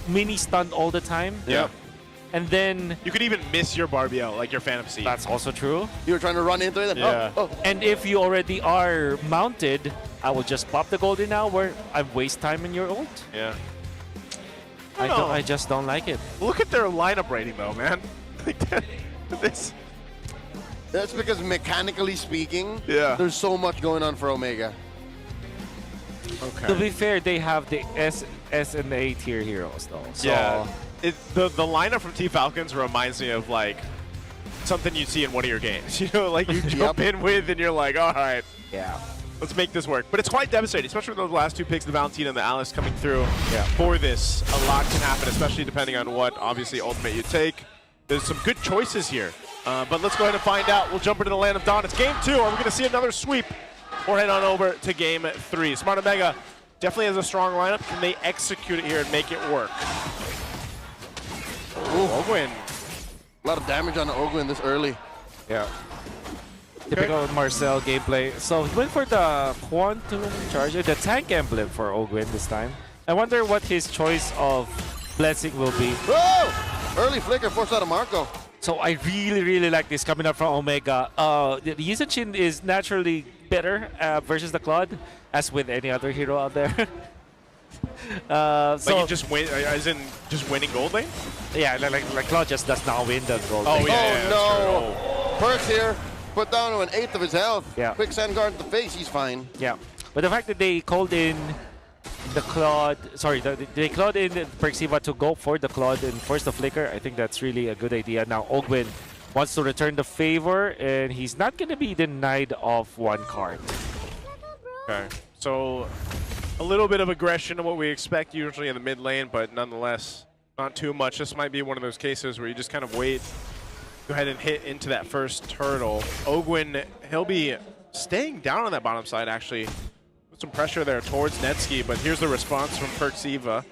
G: mini stunned all the time.
D: Yeah.
G: And then
D: You could even miss your Barbiel, like your Phantom Seed.
G: that's also true.
A: You were trying to run into it. And,
D: Yeah.
A: oh.
G: And if you already are mounted, I will just pop the golden now where I waste time in your ult.
D: Yeah.
G: I just don't like it.
D: Look at their lineup rating, though, man. This.
A: That's because mechanically speaking,
D: Yeah.
A: there's so much going on for Omega.
D: Okay.
G: To be fair, they have the S and A tier heroes though. So
D: Yeah. The lineup from T Falcons reminds me of like something you see in one of your games. You know, like you jump in with and you're like, all right,
G: yeah.
D: let's make this work. But it's quite devastating, especially with those last two picks, the Valentina and the Alice coming through.
G: Yeah.
D: For this, a lot can happen, especially depending on what obviously ultimate you take. There's some good choices here. But let's go ahead and find out. We'll jump into the Land of Dawn. It's game 2. Are we going to see another sweep? Or head on over to game 3. Smart Omega definitely has a strong lineup. Can they execute it here and make it work? Ooh, Ogwin.
A: A lot of damage on Ogwin this early.
G: Yeah. Typical Marcel gameplay. So he went for the Quantum Charger, the tank emblem for Ogwin this time. I wonder what his choice of blessing will be.
A: Whoa! Early flicker forced out of Marco.
G: So I really, really like this coming up from Omega. The Yizichin is naturally better versus the Claude, as with any other hero out there.
D: Like you just win, as in just winning gold lane?
G: Yeah, like Claude just does not win the gold
D: Oh,
G: lane.
D: yeah,
A: Oh no! Perks here, put down to an 1/8 of his health.
G: Yeah.
A: Quick sand guard to the face, he's fine.
G: Yeah, but the fact that they called in the Claude, sorry, they called in Perxiva to go for the Claude and force the flicker, I think that's really a good idea. Now Ogwin wants to return the favor, and he's not going to be denied of one card.
D: Okay, so a little bit of aggression to what we expect usually in the mid lane, but nonetheless, not too much. This might be one of those cases where you just kind of wait go ahead and hit into that first turtle. Ogwin, he'll be staying down on that bottom side, actually. Put some pressure there towards Netsky, but here's the response from Perksiva.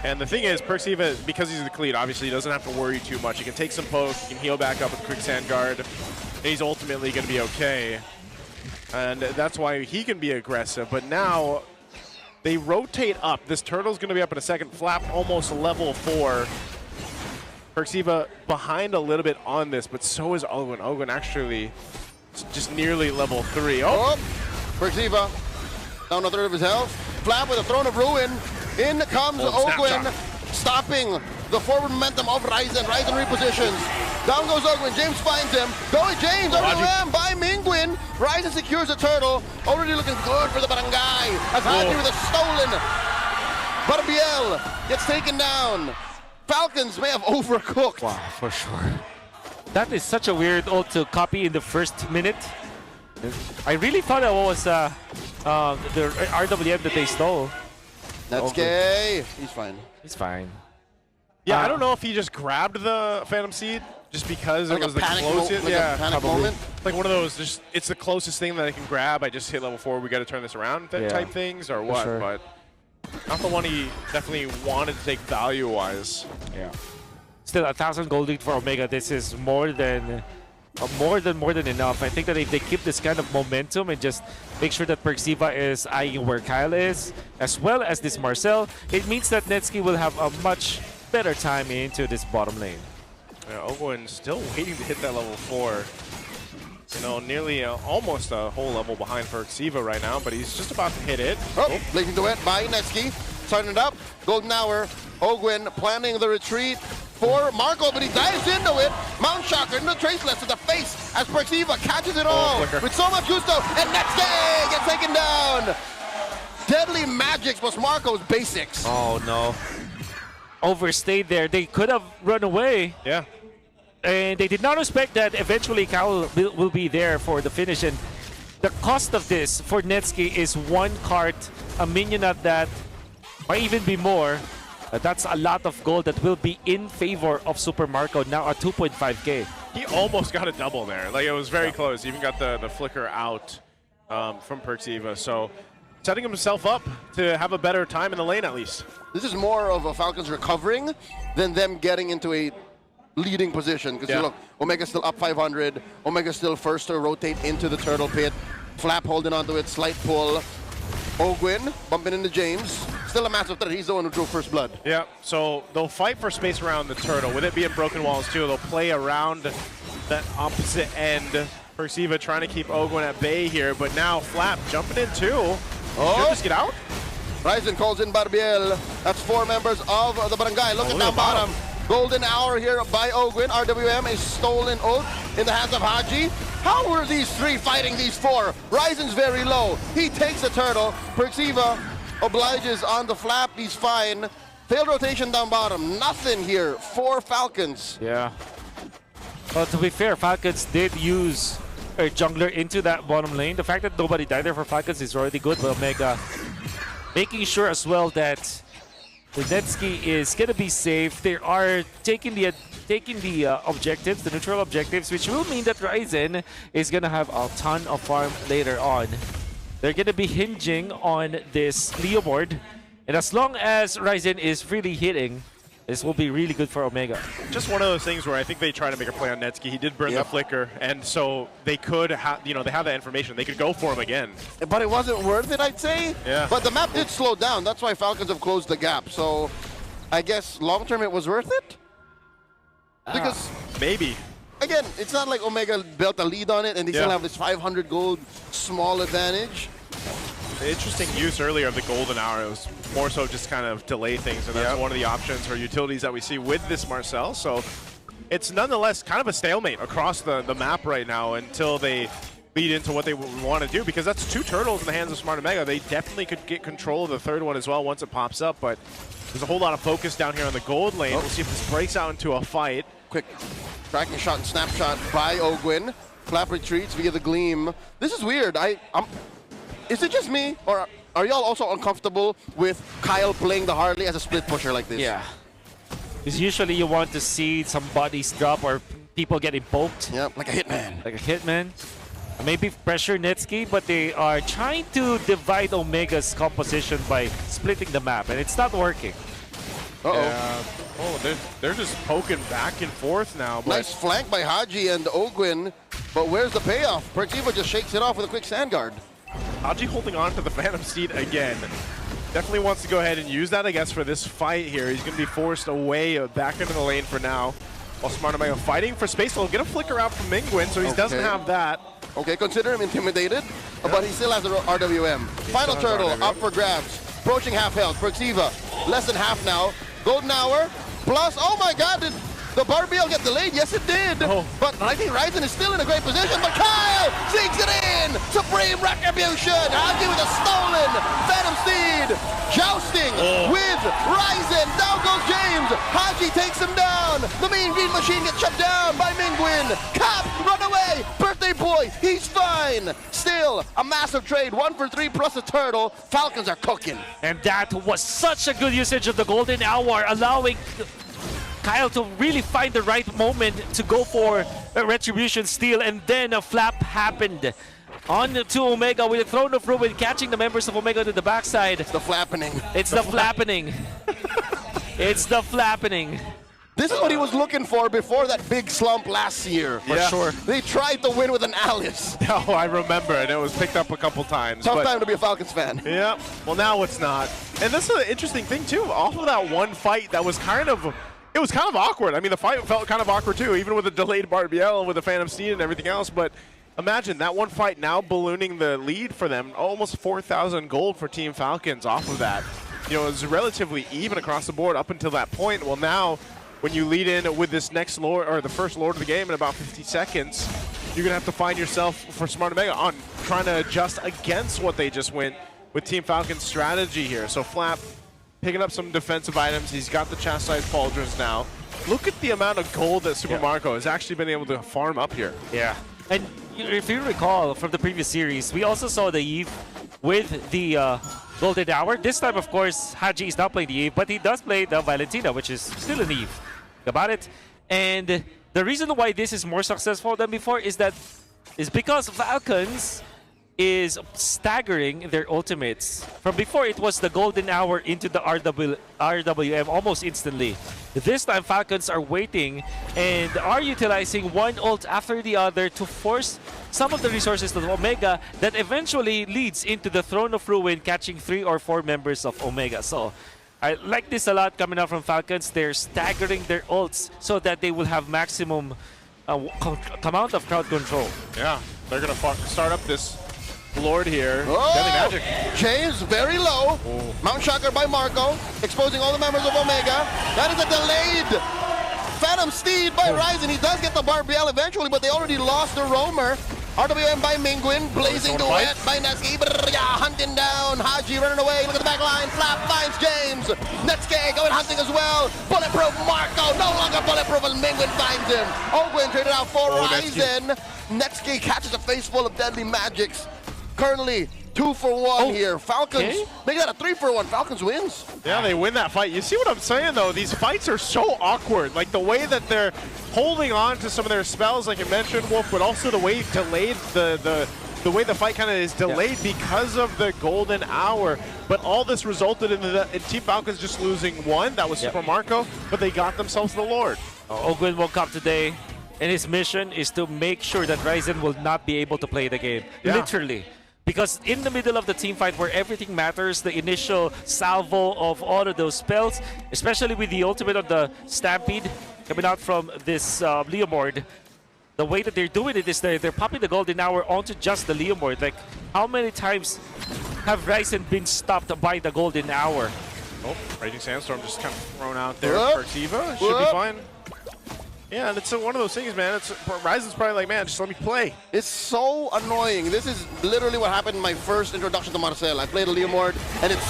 D: And the thing is, Perksiva, because he's the cleat, obviously he doesn't have to worry too much. He can take some poke, he can heal back up with Quicksand Guard, and he's ultimately going to be okay. And that's why he can be aggressive. But now, they rotate up. This turtle's going to be up in a second. Flap almost level 4. Perksiva behind a little bit on this, but so is Ogwin. Ogwin actually just nearly level 3.
A: Oh, Perksiva down a third of his health. Flap with a Throne of Ruin. In comes Ogwin, stopping the forward momentum of Ryzen. Ryzen repositions. Down goes Ogwin. James finds him. Going James, overwhelmed by Mingwin. Ryzen secures the turtle. Already looking good for the Barangay. As Haji with a stolen. Barbiel gets taken down. Falcons may have overcooked.
G: Wow, for sure. That is such a weird ult to copy in the first minute. I really thought that was the RWM that they stole.
A: That's gay. He's fine.
G: He's fine.
D: Yeah, I don't know if he just grabbed the Phantom Seed just because
A: Like
D: it was
A: a
D: the
A: panic
D: closest.
A: a panic moment.
D: Like one of those, just it's the closest thing that I can grab. I just hit level 4. We got to turn this around type things or what?
G: sure.
D: But not the one he definitely wanted to take value-wise.
G: Yeah. Still, 1,000 gold lead for Omega. This is more than enough. I think that if they keep this kind of momentum and just make sure that Perksiva is eyeing where Kyle is, as well as this Marcel, it means that Netsky will have a much better time into this bottom lane.
D: Yeah, Ogwin still waiting to hit that level 4. You know, nearly almost a whole level behind Perksiva right now, but he's just about to hit it.
A: Oh, blazing to it by Netsky. Starting it up. Golden Hour. Ogwin planning the retreat for Marco, but he dives into it. Mount Shocker into the Traceless to the face as Perksiva catches it all with so much gusto. And Netsky gets taken down. Deadly Magics was Marco's basics.
G: Oh no. Overstayed there. They could have run away.
D: Yeah.
G: And they did not expect that eventually Kyle will be there for the finish. And the cost of this for Netsky is 1 cart, a minion at that, might even be more. That's a lot of gold that will be in favor of Super Marco, now at 2.5k.
D: He almost got a double there. Like, it was very close. He even got the flicker out from Perksiva. So, setting himself up to have a better time in the lane, at least.
A: This is more of a Falcons recovering than them getting into a leading position. Because you look, Omega's still up 500. Omega's still first to rotate into the turtle pit. Flap holding onto it, slight pull. Ogwin bumping into James. Still a massive threat. He's the one who drew first blood.
D: Yeah, so they'll fight for space around the turtle. With it being broken walls too, they'll play around that opposite end. Perksiva trying to keep Ogwin at bay here, but now Flap jumping in too. Should just get out?
A: Ryzen calls in Barbiel. That's 4 members of the Barangay. Looking down bottom. Golden Hour here by Ogwin. RWM, a stolen ult in the hands of Haji. How were these 3 fighting these 4? Ryzen's very low. He takes the turtle. Perksiva obliges on the Flap. He's fine. Failed rotation down bottom. Nothing here for Falcons.
G: Yeah. Well, to be fair, Falcons did use a jungler into that bottom lane. The fact that nobody died there for Falcons is already good, but Omega making sure as well that the Netsky is gonna be safe. They are taking the objectives, the neutral objectives, which will mean that Ryzen is gonna have a ton of farm later on. They're gonna be hinging on this Leo board, and as long as Ryzen is really hitting, this will be really good for Omega.
D: Just one of those things where I think they try to make a play on Netsky. He did burn that flicker, and so they could have, they have that information. They could go for him again.
A: But it wasn't worth it, I'd say.
D: Yeah.
A: But the map did slow down. That's why Falcons have closed the gap. So I guess long term it was worth it. Because
D: maybe.
A: Again, it's not like Omega built a lead on it and they still have this 500 gold small advantage.
D: The interesting use earlier of the golden hour, it was more so just kind of delay things, and that's one of the options or utilities that we see with this Marcel. So it's nonetheless kind of a stalemate across the map right now until they lead into what they want to do, because that's 2 turtles in the hands of Smart Omega. They definitely could get control of the 3rd one as well once it pops up, but there's a whole lot of focus down here on the gold lane. We'll see if this breaks out into a fight.
A: Quick tracking shot and snapshot by Ogwin. Flap retreats via the gleam. This is weird. Is it just me, or are y'all also uncomfortable with Kyle playing the Harley as a split pusher like this?
G: Yeah. Because usually you want to see some bodies drop or people getting poked.
A: Yep, like a hitman.
G: Like a hitman. Maybe pressure Netsky, but they are trying to divide Omega's composition by splitting the map, and it's not working.
A: Uh-oh.
D: Yeah. Oh, they're just poking back and forth now. But
A: Nice flank by Haji and Ogwin, but where's the payoff? Pertiva just shakes it off with a quick sand guard.
D: Haji holding on to the Phantom Steed again. Definitely wants to go ahead and use that, I guess, for this fight here. He's going to be forced away back into the lane for now. While Smart Omega fighting for space. He'll get a flicker out from Mingwin, so he doesn't have that.
A: Okay, consider him intimidated, but he still has the RWM. Final turtle up for grabs. Approaching half health. Pertiva, less than half now. Golden hour, plus, oh my god, did the Barbiel get delayed? Yes, it did. But I think Ryzen is still in a great position, but Kyle sneaks it in. Supreme Retribution. Haji with a stolen Phantom Steed. Jousting with Ryzen. Down goes James. Haji takes him down. The Mean Green Machine gets shut down by Mingwin. Cap, run away. Birthday boy, he's fine. Still, a massive trade. 1 for 3 plus a turtle. Falcons are cooking.
G: And that was such a good usage of the golden hour, allowing Kyle to really find the right moment to go for a retribution steal, and then a flap happened. On to Omega with a Throne of Ruin, catching the members of Omega to the backside.
A: It's the flappening.
G: It's the flappening. It's the flappening.
A: This is what he was looking for before that big slump last year.
D: For sure.
A: They tried to win with an Alice.
D: Oh, I remember, and it was picked up a couple times.
A: Tough time to be a Falcons fan.
D: Yeah, well now it's not. And this is an interesting thing too. Off of that one fight that was kind of awkward. I mean, the fight felt kind of awkward too, even with the delayed Barbiel, with the Phantom Steed and everything else. But imagine that one fight now ballooning the lead for them. Almost 4,000 gold for Team Falcons off of that. You know, it was relatively even across the board up until that point. Well, now when you lead in with this next Lord, or the first Lord of the game in about 50 seconds, you're gonna have to find yourself for Smart Omega on trying to adjust against what they just went with Team Falcon's strategy here. So Flap picking up some defensive items. He's got the chastised pauldrons now. Look at the amount of gold that Super Marco has actually been able to farm up here.
G: Yeah. And if you recall from the previous series, we also saw the Eve with the Golden Hour. This time, of course, Haji is not playing the Eve, but he does play the Valentina, which is still an Eve. About it. And the reason why this is more successful than before is because Falcons is staggering their ultimates. From before, it was the Golden Hour into the RWM almost instantly. This time, Falcons are waiting and are utilizing one ult after the other to force some of the resources to Omega that eventually leads into the Throne of Ruin, catching 3 or 4 members of Omega. So I like this a lot coming out from Falcons. They're staggering their ults so that they will have maximum amount of crowd control.
D: Yeah, they're going to start up this Lord here.
A: Oh!
D: Deadly Magic.
A: James very low. Mount Shocker by Marco, exposing all the members of Omega. That is a delayed Phantom Steed by Ryzen. He does get the Barbiel eventually, but they already lost the Roamer. RWM by Mingwin, blazing duet by Netsky. Hunting down Haji, running away. Look at the back line. Flap finds James. Netsky going hunting as well. Bulletproof Marco, no longer bulletproof, and Mingwin finds him. Ogwin traded out for Ryzen. Netsky catches a face full of deadly magics. Currently 2 for 1 here. Falcons make that a 3 for 1. Falcons wins.
D: Yeah, they win that fight. You see what I'm saying though? These fights are so awkward. Like the way that they're holding on to some of their spells, like you mentioned, Wolf, but also the way delayed the way the fight kind of is delayed because of the Golden Hour. But all this resulted in Team Falcons just losing 1. That was Super Marco, but they got themselves the Lord.
G: Ogwin woke up today, and his mission is to make sure that Ryzen will not be able to play the game. Literally. Because in the middle of the team fight where everything matters, the initial salvo of all of those spells, especially with the ultimate of the Stampede coming out from this Leomord, the way that they're doing it is they're popping the Golden Hour onto just the Leomord. Like, how many times have Ryzen been stopped by the Golden Hour?
D: Oh, Raging Sandstorm just kind of thrown out there for Tiva. Should be fine. Yeah, and it's one of those things, man. Ryzen's probably like, man, just let me play.
A: It's so annoying. This is literally what happened in my first introduction to Marcel. I played a Leomord, and it's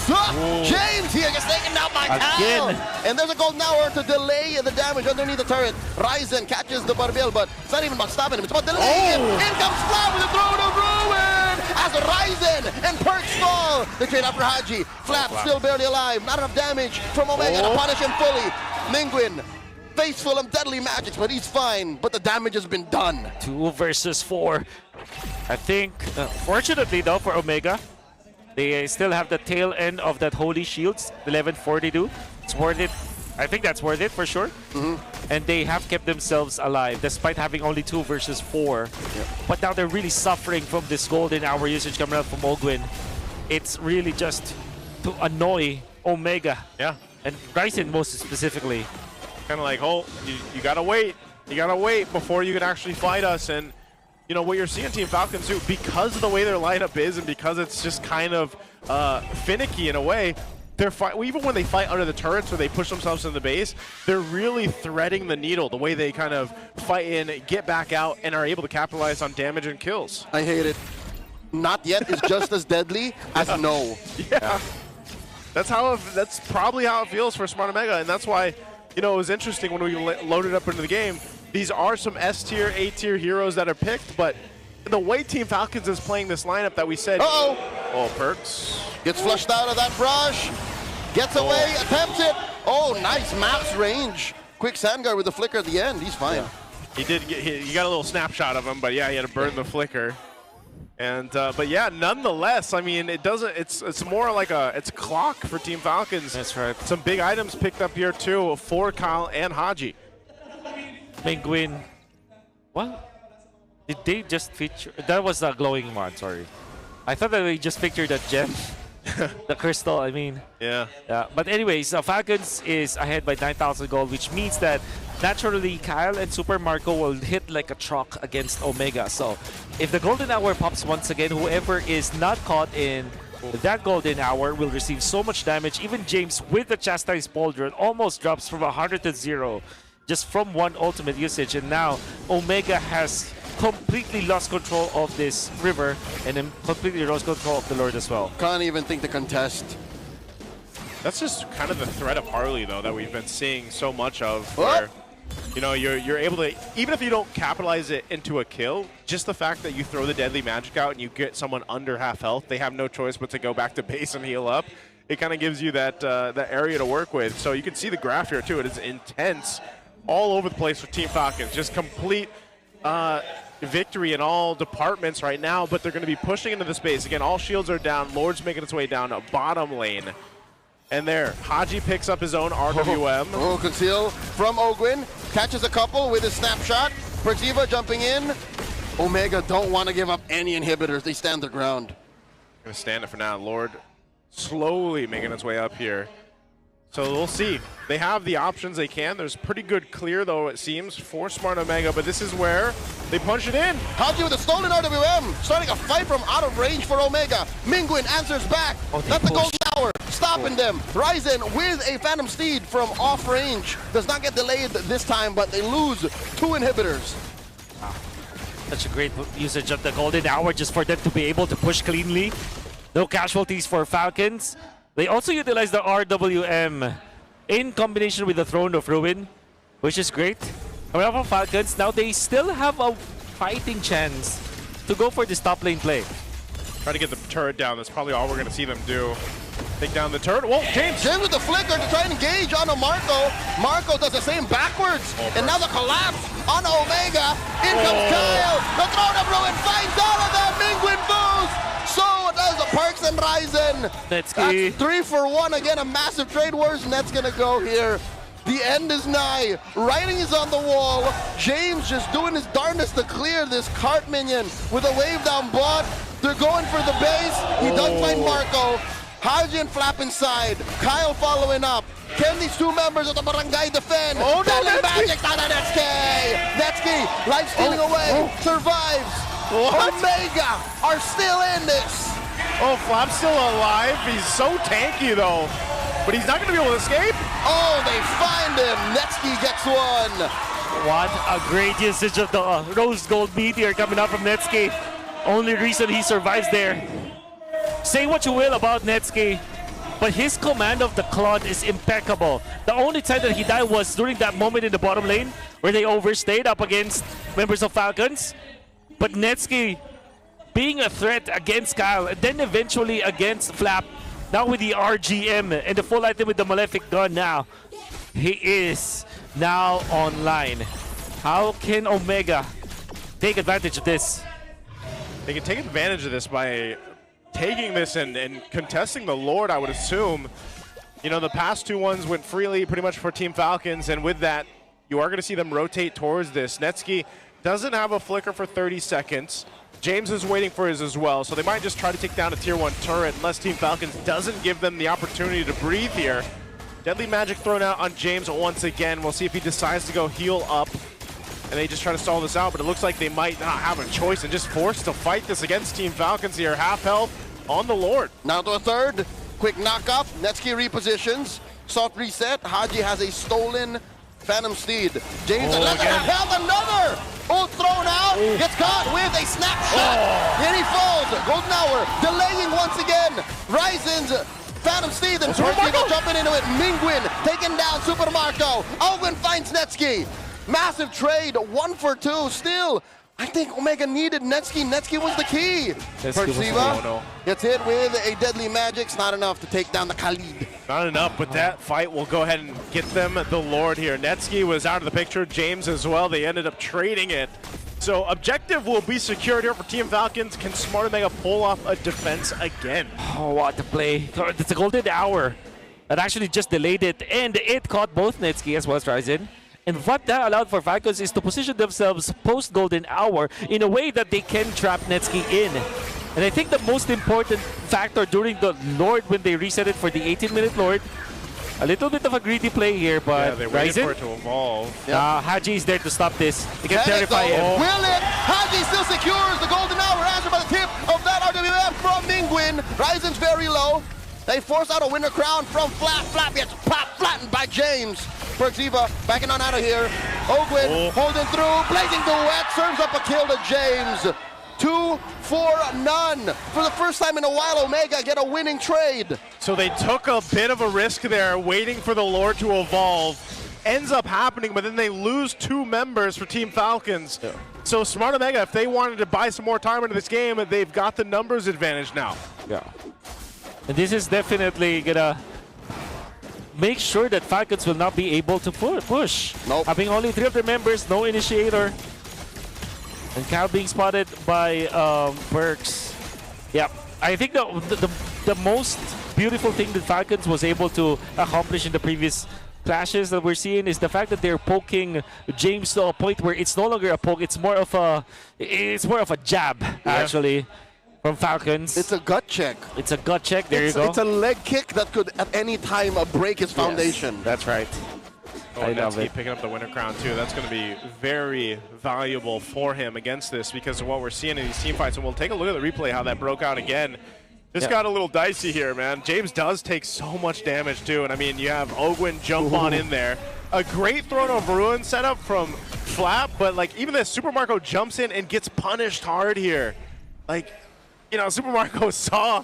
A: James here gets taken down by Cal. And there's a Golden Hour to delay the damage underneath the turret. Ryzen catches the Barbiel, but it's not even about stopping him. It's about delaying him. In comes Flap with the Throne of Ruin as Ryzen and Perks fall. They trade after Haji. Flap still barely alive. Not enough damage from Omega to punish him fully. Mingwin face full of deadly magics, but he's fine. But the damage has been done.
G: 2 versus 4. I think, fortunately though for Omega, they still have the tail end of that Holy Shields, 1142. It's worth it. I think that's worth it for sure. And they have kept themselves alive despite having only 2 versus 4. But now they're really suffering from this golden hour usage coming out from Ogwin. It's really just to annoy Omega.
D: Yeah.
G: And Ryzen most specifically.
D: Kind of like, oh, you gotta wait. You gotta wait before you can actually fight us. And you know what you're seeing Team Falcons do, because of the way their lineup is and because it's just kind of finicky in a way, even when they fight under the turrets or they push themselves in the base, they're really threading the needle the way they kind of fight in, get back out, and are able to capitalize on damage and kills.
A: I hate it. Not yet is just as deadly as no.
D: Yeah. That's probably how it feels for Smart Omega, and that's why, you know, it was interesting when we loaded up into the game. These are some S tier, A tier heroes that are picked, but the way Team Falcons is playing this lineup that we said. Oh, Perks
A: gets flushed out of that brush, gets away, attempts it. Oh, nice max range. Quick Sandguard with the flicker at the end. He's fine.
D: Yeah. He did get. You got a little snapshot of him, but yeah, he had to burn the flicker. And but yeah, nonetheless, I mean, it doesn't. It's more like it's a clock for Team Falcons.
G: That's right.
D: Some big items picked up here too for Kyle and Haji.
G: Penguin. What? Did they just feature? That was the glowing one. Sorry, I thought that they just featured that gem, the crystal. I mean.
D: Yeah.
G: But anyways, Falcons is ahead by 9,000 gold, which means that naturally Kyle and Super Marco will hit like a truck against Omega. So if the golden hour pops once again, whoever is not caught in that golden hour will receive so much damage. Even James with the chastised pauldron almost drops from 100 to 0 just from one ultimate usage, and now Omega has completely lost control of this river and then completely lost control of the Lord as well.
A: Can't even think to contest.
D: That's just kind of the threat of Harley, though, that we've been seeing so much of. Where, you know, you're able to, even if you don't capitalize it into a kill, just the fact that you throw the deadly magic out and you get someone under half health, they have no choice but to go back to base and heal up. It kind of gives you that area to work with. So you can see the graph here too. It is intense all over the place for Team Falcons. Just complete victory in all departments right now, but they're going to be pushing into the space. Again, all shields are down. Lord's making its way down a bottom lane. And there, Haji picks up his own RWM.
A: Oh, conceal from Ogwin. Catches a couple with his snapshot. Perxiva jumping in. Omega don't want to give up any inhibitors. They stand their ground.
D: Gonna stand it for now. Lord slowly making its way up here. So we'll see. They have the options they can. There's pretty good clear, though, it seems, for Smart Omega, but this is where they punch it in.
A: Haji with a stolen RWM, starting a fight from out of range for Omega. Minguin answers back. That's the golden hour, stopping them. Ryzen with a Phantom Steed from off range. Does not get delayed this time, but they lose 2 inhibitors.
G: Wow. Such a great usage of the golden hour just for them to be able to push cleanly. No casualties for Falcons. They also utilize the RWM in combination with the Throne of Ruin, which is great. However, Falcons, now they still have a fighting chance to go for this top lane play.
D: Try to get the turret down. That's probably all we're going to see them do. Take down the turret. Whoa, James
A: with the flicker to try and engage on a Marco. Marco does the same backwards. And now the collapse on Omega. In comes Kyle. The Throne of Ruin finds all of them. Minguin boost. So does the Perks and Ryzen.
G: That's
A: 3 for 1. Again, a massive trade wars. Net's going to go here. The end is nigh. Writing is on the wall. James just doing his darndest to clear this cart minion with a wave down bot. They're going for the base. He does find Marco. Haji and Flap inside. Kyle following up. Can these 2 members of the barangay defend?
D: Oh, no,
A: Deadly magic out of Netsky. Netsky, life stealing away, survives.
D: What?
A: Omega are still in this.
D: Oh, Flap's still alive. He's so tanky, though. But he's not going to be able to escape.
A: Oh, they find him. Netsky gets one.
G: What a great usage of the Rose Gold Meteor coming out from Netsky. Only reason he survives there. Say what you will about Netsky, but his command of the Claude is impeccable. The only time that he died was during that moment in the bottom lane where they overstayed up against members of Falcons. But Netsky being a threat against Kyle and then eventually against Flap. Now with the RGM and the full item with the Malefic gun now. He is now online. How can Omega take advantage of this?
D: They can take advantage of this by taking this and contesting the Lord, I would assume. You know, the past two ones went freely pretty much for Team Falcons, and with that, you are going to see them rotate towards this. Netsky doesn't have a flicker for 30 seconds. James is waiting for his as well, so they might just try to take down a tier 1 turret unless Team Falcons doesn't give them the opportunity to breathe here. Deadly Magic thrown out on James once again. We'll see if he decides to go heal up, and they just try to stall this out, but it looks like they might not have a choice and just forced to fight this against Team Falcons here. Half health on the Lord.
A: Now to a third. Quick knock-up. Netsky repositions. Soft reset. Haji has a stolen Phantom Steed. James another health, another! Ult thrown out. Gets caught with a snapshot. And he falls. Golden Hour delaying once again. Ryzen's Phantom Steed and Supermarco jumping into it. Mingwin taking down Supermarco. Alwyn finds Netsky. Massive trade, 1 for 2 still. I think Omega needed Netsky. Netsky was the key. Perciva gets hit with a Deadly Magic. It's not enough to take down the Khalid.
D: Not enough, but that fight will go ahead and get them the Lord here. Netsky was out of the picture, James as well. They ended up trading it. So objective will be secured here for Team Falcons. Can Smart Omega pull off a defense again?
G: Oh, what a play. It's a golden hour that actually just delayed it, and it caught both Netsky as well as Ryzen. And what that allowed for Falcons is to position themselves post-golden hour in a way that they can trap Netsky in. And I think the most important factor during the Lord when they reset it for the 18-minute Lord, a little bit of a greedy play here, but
D: they waited for it to evolve.
G: Haji is there to stop this. They can terrify him.
A: Will it? Haji still secures the golden hour answered by the tip of that RWF from Mingwin. Ryzen's very low. They force out a winner crown from Flat. Flat gets flattened by James. Perciva backing on out of here. Ogwin holding through. Blazing duet serves up a kill to James. 2 for none. For the first time in a while, Omega get a winning trade.
D: So they took a bit of a risk there, waiting for the Lord to evolve. Ends up happening, but then they lose 2 members for Team Falcons. So Smart Omega, if they wanted to buy some more time into this game, they've got the numbers advantage now.
G: Yeah. And this is definitely gonna make sure that Falcons will not be able to push.
A: Nope.
G: Having only 3 of their members, no initiator. And Cal being spotted by Perks. Yeah, I think the most beautiful thing that Falcons was able to accomplish in the previous clashes that we're seeing is the fact that they're poking James to a point where it's no longer a poke, it's more of a jab, actually. From Falcons.
A: It's a gut check.
G: It's a gut check. There you go.
A: It's a leg kick that could at any time break his foundation.
G: Yes, that's right.
D: I love it. Picking up the winner crown too. That's going to be very valuable for him against this because of what we're seeing in these team fights. And we'll take a look at the replay how that broke out again. This got a little dicey here, man. James does take so much damage too. And I mean, you have Ogwin jump on in there. A great Throne of Ruin setup from Flap, but like even this Supermarco jumps in and gets punished hard here. Like, you know, Supermarco saw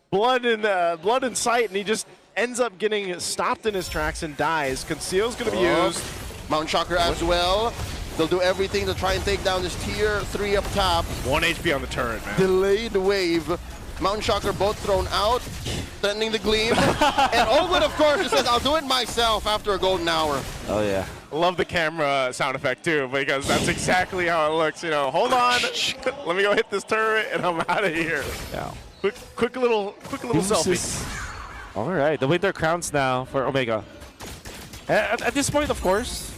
D: blood in sight, and he just ends up getting stopped in his tracks and dies. Conceal's going to be used.
A: Mountain Shocker as well. They'll do everything to try and take down this tier 3 up top.
D: 1 HP on the turret, man.
A: Delayed wave. Mountain Shocker both thrown out, threatening the Gleam. And Ogwin, of course, just says, I'll do it myself after a golden hour.
E: Oh, yeah.
D: Love the camera sound effect too, because that's exactly how it looks. You know, hold on, let me go hit this turret, and I'm out of here.
G: Yeah.
D: Quick little selfie.
G: All right, the winter crowns now for Omega. At this point, of course,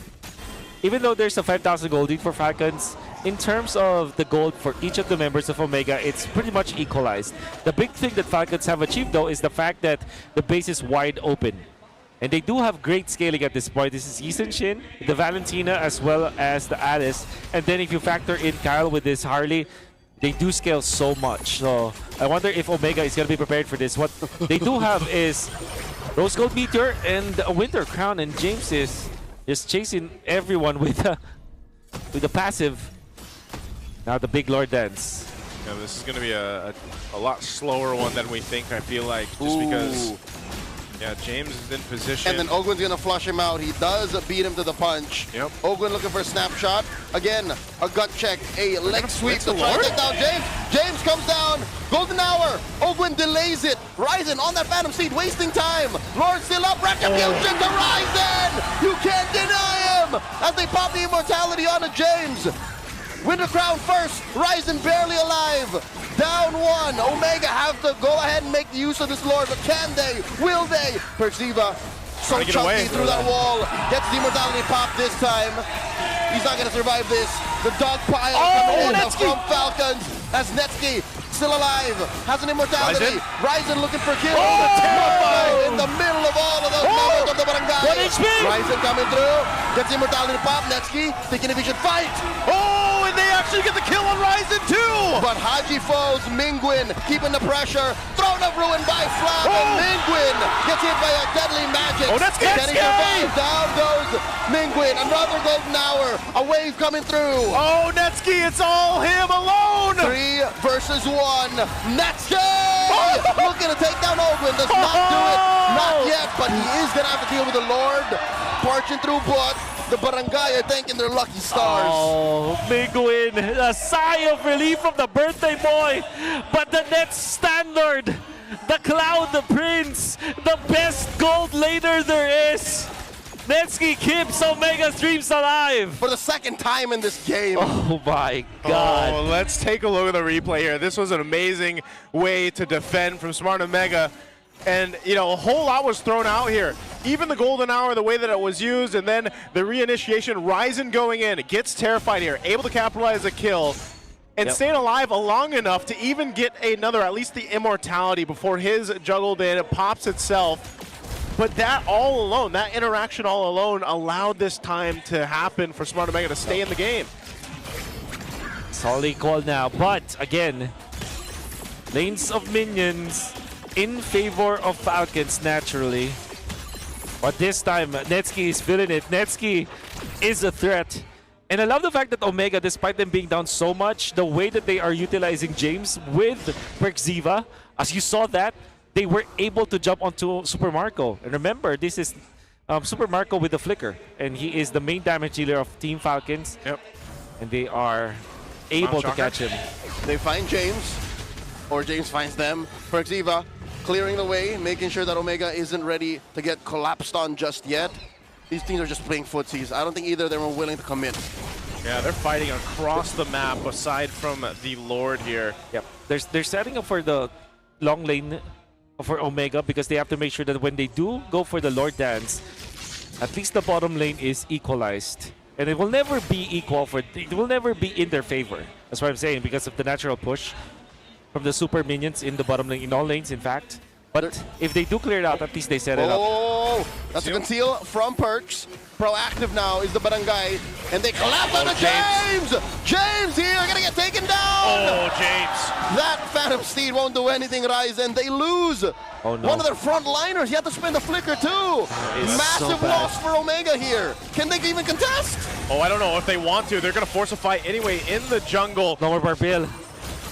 G: even though there's a 5,000 gold lead for Falcons, in terms of the gold for each of the members of Omega, it's pretty much equalized. The big thing that Falcons have achieved, though, is the fact that the base is wide open. And they do have great scaling at this point. This is Eason Shin, the Valentina, as well as the Alice. And then if you factor in Kyle with this Harley, they do scale so much. So I wonder if Omega is going to be prepared for this. What they do have is Rose Gold Meteor and a Winter Crown, and James is just chasing everyone with a passive. Now the Big Lord dance.
D: Yeah, this is going to be a lot slower one than we think, I feel like, just because... Yeah, James is in position.
A: And then Ogwin's going to flush him out. He does beat him to the punch.
D: Yep.
A: Ogwin looking for a snapshot. Again, a gut check, a leg sweep to try to take down James. James comes down. Golden hour. Ogwin delays it. Ryzen on that Phantom Steed, wasting time. Lord still up. Retribution to Ryzen. You can't deny him. they pop the immortality on a James. Winter Crown first, Ryzen barely alive. Down one, Omega have to go ahead and make use of this Lord, but can they? Will they? Perciva so chunky through that wall. Gets the immortality pop this time. He's not gonna survive this. The dog pile coming in from Falcons as Netsky still alive, has an immortality. Ryzen looking for kills. Marco in the middle of all of those members of the barangay. Ryzen coming through, gets the immortality pop. Netsky thinking if he should fight.
D: Oh, and they actually get the kill on Ryzen too!
A: But Haji Foes, Mingwin keeping the pressure. Throne of Ruin by Flab, and Mingwin gets hit by a deadly magic.
D: Oh, that's
A: Can he survive? Down goes Mingwin. Another golden hour. A wave coming through.
D: Oh, Netsky, it's all him alone!
A: 3 versus 1. Netsky! Looking to take down Ogwin. Does not do it. Not yet, but he is going to have to deal with the Lord. Parching through, but the barangay are thanking their lucky stars.
G: Oh, Mingwin, a sigh of relief from the birthday boy. But the Nets standard, the Cloud, the Prince, the best gold laner there is. Netsky keeps Omega's dreams alive.
A: For the second time in this game.
G: Oh my God.
D: Oh, let's take a look at the replay here. This was an amazing way to defend from Smart Omega. And, you know, a whole lot was thrown out here. Even the golden hour, the way that it was used, and then the reinitiation, Ryzen going in, gets terrified here, able to capitalize a kill, and staying alive long enough to even get another, at least the immortality before his juggled in, it pops itself. But that all alone, that interaction all alone allowed this time to happen for Smart Omega to stay in the game.
G: Solid call now, but again, lanes of minions in favor of Falcons naturally. But this time, Netsky is feeling it. Netsky is a threat. And I love the fact that Omega, despite them being down so much, the way that they are utilizing James with Perciva, as you saw that, they were able to jump onto Super Marco. And remember, this is Super Marco with the flicker. And he is the main damage dealer of Team Falcons.
D: Yep.
G: And they are able to catch him.
A: They find James, or James finds them. Perciva clearing the way, making sure that Omega isn't ready to get collapsed on just yet. These teams are just playing footsies. I don't think either of them are willing to commit.
D: Yeah, they're fighting across the map aside from the Lord here.
G: Yep. They're setting up for the long lane for Omega because they have to make sure that when they do go for the Lord dance, at least the bottom lane is equalized. And it will never be equal it will never be in their favor. That's what I'm saying, because of the natural push from the super minions in the bottom lane, in all lanes in fact. But if they do clear it out, at least they set it up.
A: Oh, that's a conceal from Perks. Proactive now is the barangay, and they collapse on a James! James here, gonna get taken down!
D: Oh, James.
A: That Phantom Steed won't do anything, Ryzen. They lose.
G: Oh, no.
A: One of their front liners, you have to spin the flicker too. Massive loss for Omega here. Can they even contest?
D: Oh, I don't know if they want to. They're gonna force a fight anyway in the jungle.
G: No more Barbil.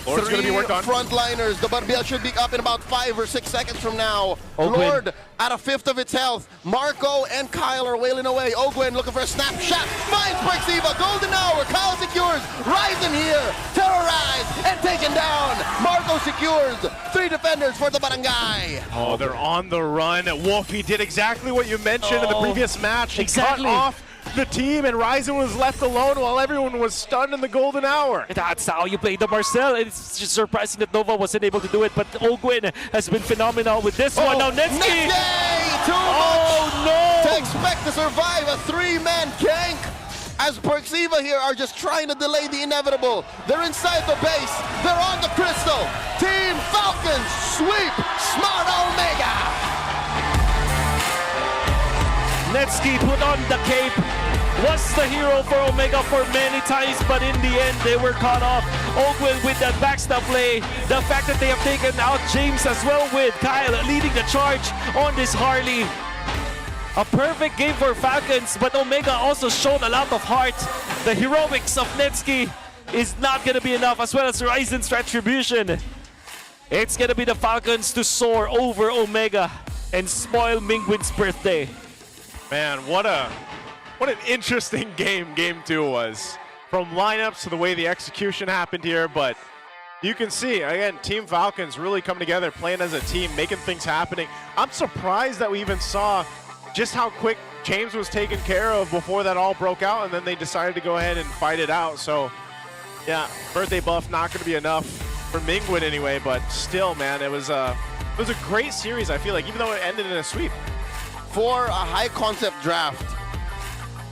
D: Lord's gonna be worked on.
A: Frontliners. The Barbiel should be up in about 5 or 6 seconds from now.
G: Ogwin.
A: Lord at a fifth of its health. Marco and Kyle are wailing away. Ogwin looking for a snapshot. Finds Perciva. Golden hour. Kyle secures. Ryzen here. Terrorized and taken down. Marco secures. 3 defenders for the barangay.
D: Oh, they're on the run. Wolfie did exactly what you mentioned in the previous match. He cut off the team, and Ryzen was left alone while everyone was stunned in the golden hour.
G: That's how you play the Marcel. It's just surprising that Nova wasn't able to do it, but Ogwin has been phenomenal with this one. Now Netsky!
A: Too much
G: no!
A: to expect to survive a 3-man gank, as Perciva here are just trying to delay the inevitable. They're inside the base. They're on the crystal. Team Falcons sweep Smart Omega.
G: Netsky put on the cape, was the hero for Omega for many times, but in the end they were caught off. Ogwin with that backstab play, the fact that they have taken out James as well with Kyle leading the charge on this Harley. A perfect game for Falcons, but Omega also showed a lot of heart. The heroics of Netsky is not going to be enough, as well as Ryzen's retribution. It's going to be the Falcons to soar over Omega and spoil Mingwin's birthday.
D: Man, what an interesting game Game 2 was. From lineups to the way the execution happened here, but you can see, again, Team Falcons really coming together, playing as a team, making things happening. I'm surprised that we even saw just how quick James was taken care of before that all broke out, and then they decided to go ahead and fight it out. So, yeah, birthday buff not going to be enough for Mingwin anyway, but still, man, it was a great series, I feel like, even though it ended in a sweep.
A: For a high-concept draft,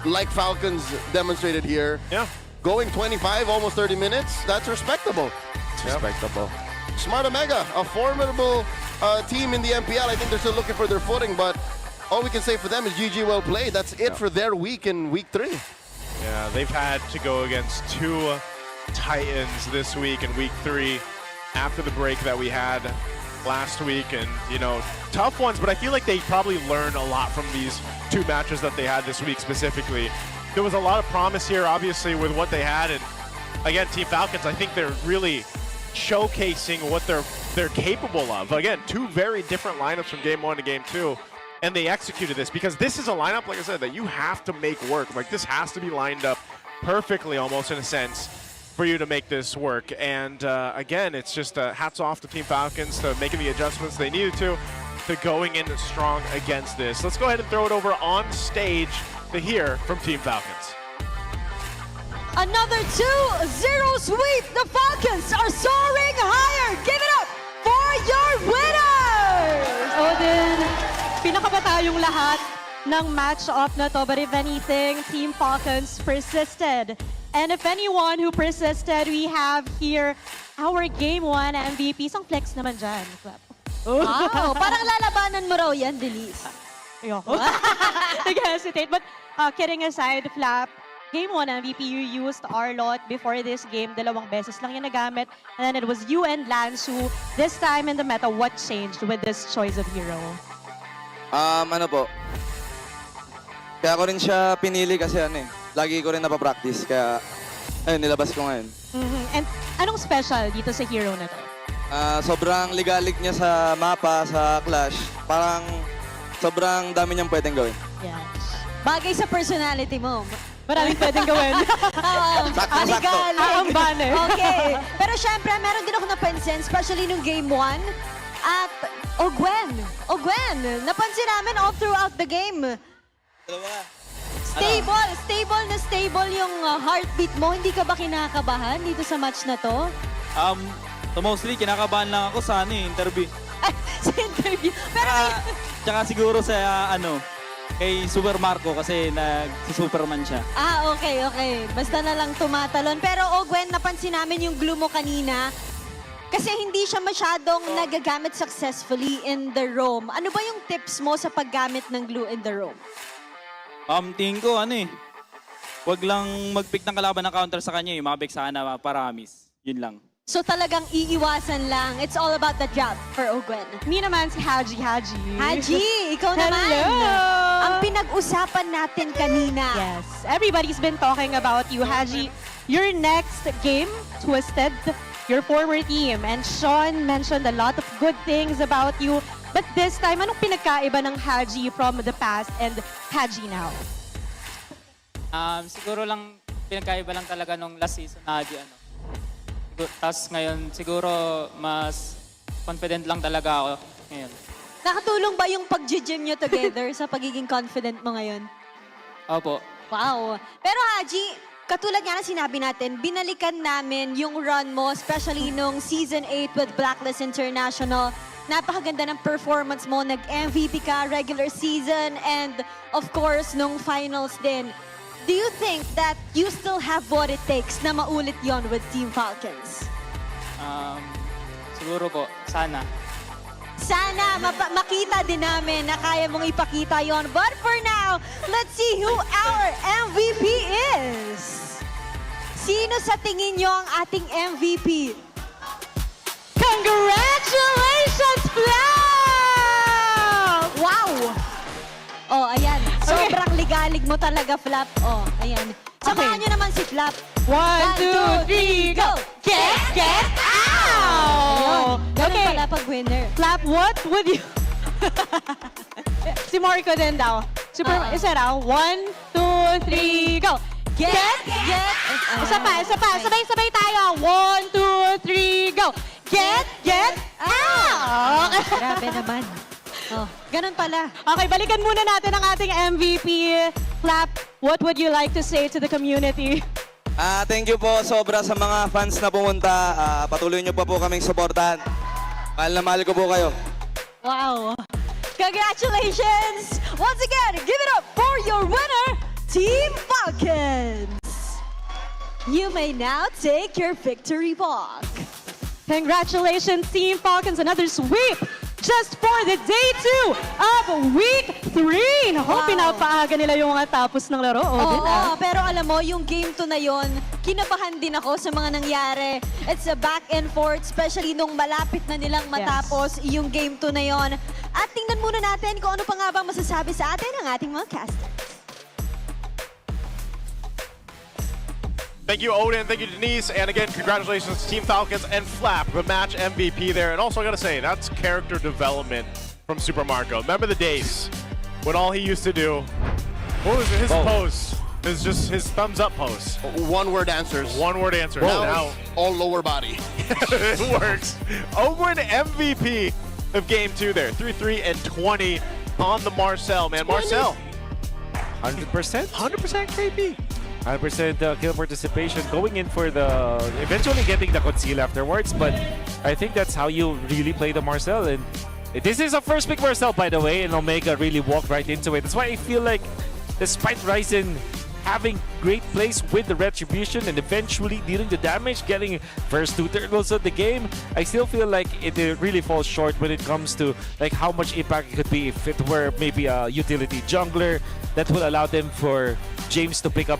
A: like Falcons demonstrated here,
D: Yeah.
A: going 25, almost 30 minutes, that's respectable.
C: It's respectable.
A: Smart Omega, a formidable team in the MPL. I think they're still looking for their footing, but all we can say for them is GG well played. That's it for their week in week 3.
D: Yeah, they've had to go against 2 Titans this week in week 3 after the break that we had last week, and you know, tough ones, but I feel like they probably learned a lot from these 2 matches that they had this week specifically. There was a lot of promise here, obviously, with what they had, and again, Team Falcons, I think they're really showcasing what they're capable of. Again, 2 very different lineups from game 1 to game 2, and they executed this because this is a lineup, like I said, that you have to make work. Like, this has to be lined up perfectly, almost in a sense, for you to make this work. And again, it's just hats off to Team Falcons to making the adjustments they needed to going in strong against this. Let's go ahead and throw it over on stage to hear from Team Falcons.
B: Another 2-0 sweep. The Falcons are soaring higher. Give it up for your winners! Odin, pinakabata yung lahat ng match-up na to. But if anything, Team Falcons persisted. And if anyone who persisted, we have here our Game 1 MVP. Isang flex naman dyan. Wow, parang lalabanan mo raw yan, Denise. Ayoko. Nag-hesitate. But kidding aside, Flap, Game 1 MVP, you used Arlot before this game. 2 beses lang yung nagamit. And then it was you and Lance who, this time in the meta, what changed with this choice of hero?
K: Ano po? Kaya ko rin siya pinili kasi lagi ko rin napapractice. Kaya, ayun, nilabas ko ngayon.
B: And anong special dito sa hero na to?
K: Sobrang ligalig niya sa mapa, sa clash. Parang sobrang dami niyang pwedeng gawin.
B: Yes. Bagay sa personality mo. Maraming pwedeng gawin.
K: Sakto-sakto.
B: Ang banner.
M: Okay. Pero syempre, meron din ako napansin, especially nung game 1, at Ogwen, napansin namin all throughout the game. Stable yung heartbeat mo. Hindi ka ba kinakabahan dito sa match na to?
F: Mostly, kinakabahan lang ako sa interview.
M: Sa interview. Pero
F: Tsaka siguro sa kay Super Marco kasi nag-Superman siya.
M: okay. Basta na lang tumatalon. Pero Ogwen, napansin namin yung glue mo kanina. Kasi hindi siya masyadong nagagamit successfully in the roam. Ano ba yung tips mo sa paggamit ng glue in the roam?
F: Tingin ko, wag lang mag-pick ng kalaban ng counter sa kanya, mabek sana paramis. Yun lang.
M: So talagang iiwasan lang. It's all about the job for Ogwen.
B: Me naman si Haji.
M: Haji, ikaw naman.
B: Hello!
M: Ang pinag-usapan natin kanina.
B: Yes, everybody's been talking about you, Haji. Your next game, Twisted, your former team. And Sean mentioned a lot of good things about you. But this time, anong pinagkaiba ng Haji from the past and Haji now?
L: Siguro lang, pinagkaiba lang talaga nung last season na Haji, Tapos ngayon, siguro mas confident lang talaga ako ngayon.
M: Nakatulong ba yung pag-gym nyo together sa pagiging confident mo ngayon?
L: Opo.
M: Wow. Pero Haji, katulad nga na sinabi natin, binalikan namin yung run mo, especially nung Season 8 with Blacklist International. Napakaganda ng performance mo. Nag-MVP ka, regular season, and of course, nung finals din. Do you think that you still have what it takes na maulit yon with Team Falcons?
L: Siguro po, sana.
M: Sana makita din namin na kaya mong ipakita yon. But for now, let's see who our MVP is. Sino sa tingin nyo ang ating MVP? Congratulations, Flap! Wow! Oh, ayan. Sobrang ligalig mo talaga, Flap. Oh, ayan. Samahan nyo naman si Flap.
B: 1, 2, 3, go!
M: Get out! Ganun
B: Okay.
M: pala pag winner.
B: Flap, what would you... si Marco din daw. Isa raw. 1, 2, 3, go!
M: Get!
B: Isa pa. Sabay-sabay tayo. 1, 2, 3, go! Get out!
M: Grabe naman. Oh, ganun pala.
B: Okay, balikan muna natin ang ating MVP. Flap, what would you like to say to the community?
K: Thank you po sobra sa mga fans na pumunta. Patuloy niyo pa po kaming suportahan. Mahal na mahal ko po kayo.
M: Wow. Congratulations! Once again, give it up for your winner, Team Falcons. You may now take your victory walk.
B: Congratulations, Team Falcons. Another sweep just for the day 2 of week 3. Naku, pinapaaga nila yung mga tapos ng laro.
M: Oo, pero alam mo, yung game 2 na yon, kinabahan din ako sa mga nangyari. It's a back and forth, especially nung malapit na nilang matapos yung game 2 na yon. At tingnan muna natin kung ano pa nga bang masasabi sa atin ng ating mga casters.
D: Thank you, Odin. Thank you, Denise. And again, congratulations to Team Falcons and Flap, the match MVP there. And also, I gotta say, that's character development from Super Marco. Remember the days when all he used to do, what was his pose? It's just his thumbs up pose.
A: One-word answers.
D: One-word answers.
A: Well,
D: now,
A: all lower body.
D: it works. Owen MVP of Game 2 there. 3-3 and 20 on the Marcel, man. Marcel.
G: 100%?
D: 100% KP.
G: 100% kill participation, going in for the, eventually getting the conceal afterwards, but I think that's how you really play the Marcel. And this is a first pick Marcel, by the way, and Omega really walked right into it. That's why I feel like, despite Ryzen having great plays with the retribution and eventually dealing the damage, getting first 2 turtles of the game, I still feel like it really falls short when it comes to like how much impact it could be if it were maybe a utility jungler that will allow them for James to pick up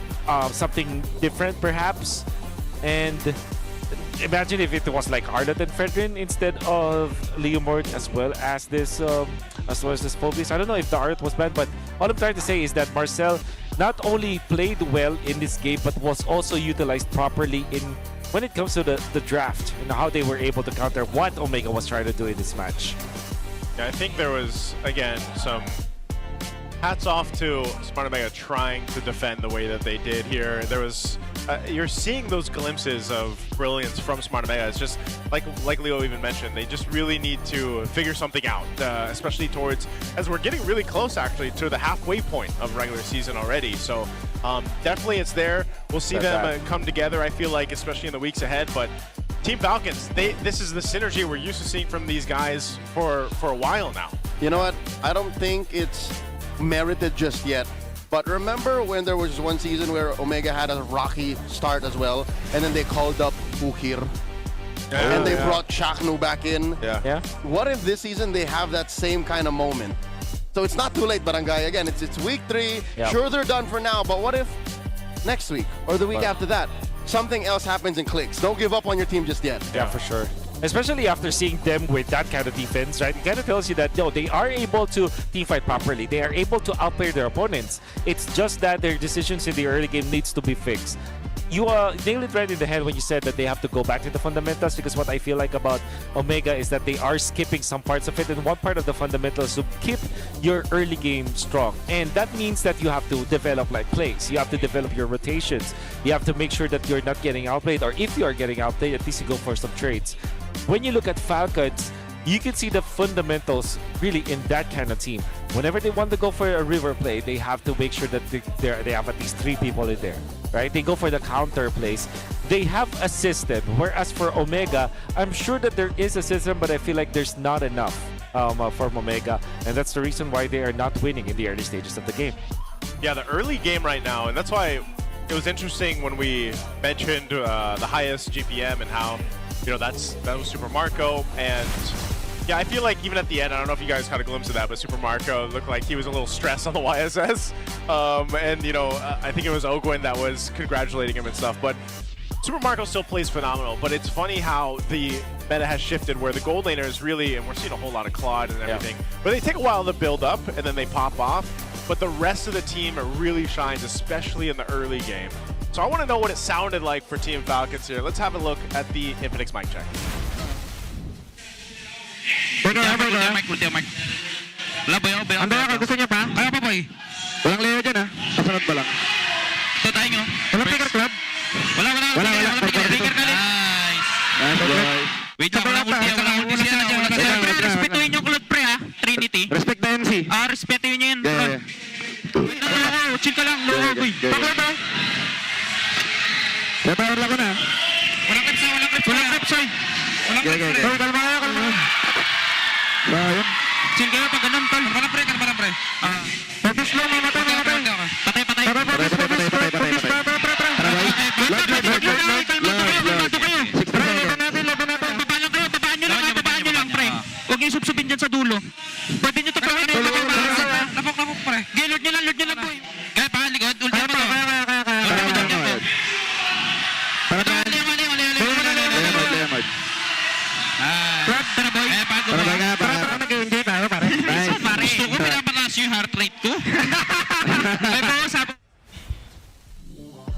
G: something different perhaps. And imagine if it was like Arlott and Fredrin instead of Leomord as well as this Phobos. I don't know if the Arlott was banned, but all I'm trying to say is that Marcel not only played well in this game but was also utilized properly in when it comes to the draft and how they were able to counter what Omega was trying to do in this match.
D: Yeah, I think there was, again, some hats off to Smart Omega trying to defend the way that they did here. There was, you're seeing those glimpses of brilliance from Smart Omega. It's just, like Leo even mentioned, they just really need to figure something out, especially towards, as we're getting really close actually to the halfway point of regular season already. So definitely it's there. We'll see them come together, I feel like, especially in the weeks ahead. But Team Falcons, this is the synergy we're used to seeing from these guys for a while now.
A: You know what? I don't think it's merited just yet. But remember when there was one season where Omega had a rocky start as well, and then they called up Ukir, and they brought Shaknu back in.
D: Yeah.
A: What if this season they have that same kind of moment? So it's not too late, Barangay. Again, it's week 3. Sure, they're done for now, but what if next week or the week after that, something else happens and clicks? Don't give up on your team just yet.
G: Yeah, for sure. Especially after seeing them with that kind of defense, right? It kind of tells you that, they are able to teamfight properly. They are able to outplay their opponents. It's just that their decisions in the early game needs to be fixed. You nailed it right in the head when you said that they have to go back to the fundamentals, because what I feel like about Omega is that they are skipping some parts of it, and one part of the fundamentals to keep your early game strong. And that means that you have to develop like plays. You have to develop your rotations. You have to make sure that you're not getting outplayed, or if you are getting outplayed, at least you go for some trades. When you look at Falcons, you can see the fundamentals really in that kind of team. Whenever they want to go for a river play, they have to make sure that they have at least 3 people in there, right? They go for the counter plays. They have a system, whereas for Omega, I'm sure that there is a system, but I feel like there's not enough for Omega, and that's the reason why they are not winning in the early stages of the game.
D: Yeah, the early game right now, and that's why it was interesting when we mentioned the highest GPM and how, that was Super Marco. And yeah, I feel like even at the end, I don't know if you guys caught a glimpse of that, but Super Marco looked like he was a little stressed on the YSS. And I think it was Ogwin that was congratulating him and stuff. But Super Marco still plays phenomenal, but it's funny how the meta has shifted where the gold laner is really, and we're seeing a whole lot of Claude and everything, but they take a while to build up and then they pop off. But the rest of the team really shines, especially in the early game. So I want to know what it sounded like for Team Falcons here. Let's have a look at the Infinix mic check.
N: Ano ka? Gusto niya pa? Kaya pa, boy. Walang layer dyan, ha? Kasunod ba lang? Ito tayo nyo. Walang picker club? Wala. Picker club. Nice. Wait lang, walang ulti siya. Respetuhin yung club, pre, ha? Trinity. chill ka lang. Low hold, boy. Bago ba? Power lang ko na. Walang creps, walang creps. Walang creps, oy. Walang creps, pre. Oy, kalma kayo, kalma. Bayan. Chill kayo pag ganun, tol. Kalma lang, pre, kalma lang, pre. Focus lang, mamatay, mamatay. Patay, patay. Huwag yung subsubin dyan sa dulo. Pwede nyo ito gawin. Napok, pre. Gaya, load nyo lang, boy. Kaya pa, likod. Ulti mo to. Gusto ko pinapataas yung heart rate ko.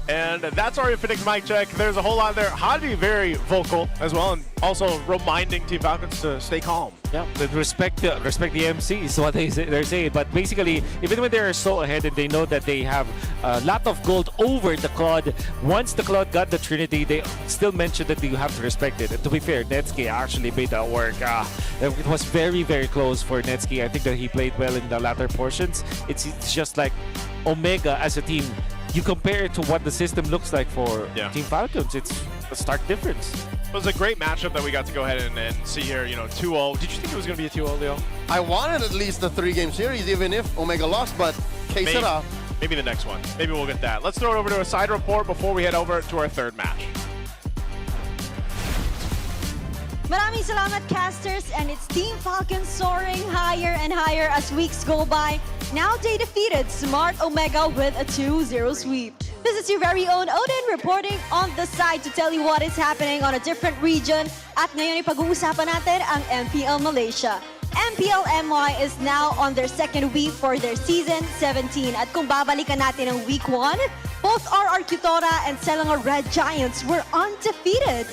D: And that's our Infinix mic check. There's a whole lot there. Haji very vocal as well, and also reminding Team Falcons to stay calm.
G: Yeah, respect the MC is what they're saying. But basically, even when they're so ahead and they know that they have a lot of gold over the Cloud, once the Cloud got the Trinity, they still mentioned that you have to respect it. And to be fair, Netsky actually made that work. It was very, very close for Netsky. I think that he played well in the latter portions. It's just like Omega as a team. You compare it to what the system looks like for Team Falcons, it's a stark difference.
D: It was a great matchup that we got to go ahead and see here, 2-0. Did you think it was going to be a 2-0, Leo?
A: I wanted at least a 3-game series, even if Omega lost, but que sera.
D: Maybe the next one. Maybe we'll get that. Let's throw it over to a side report before we head over to our third match.
M: Maraming salamat, casters, and it's Team Falcons soaring higher and higher as weeks go by. Now they defeated Smart Omega with a 2-0 sweep. This is your very own Odin reporting on the side to tell you what is happening on a different region. At ngayon ipag-uusapan natin ang MPL Malaysia. MPL MY is now on their second week for their season 17. At kung babalikan natin ang week 1, both RR Cutora and Selangor Red Giants were undefeated.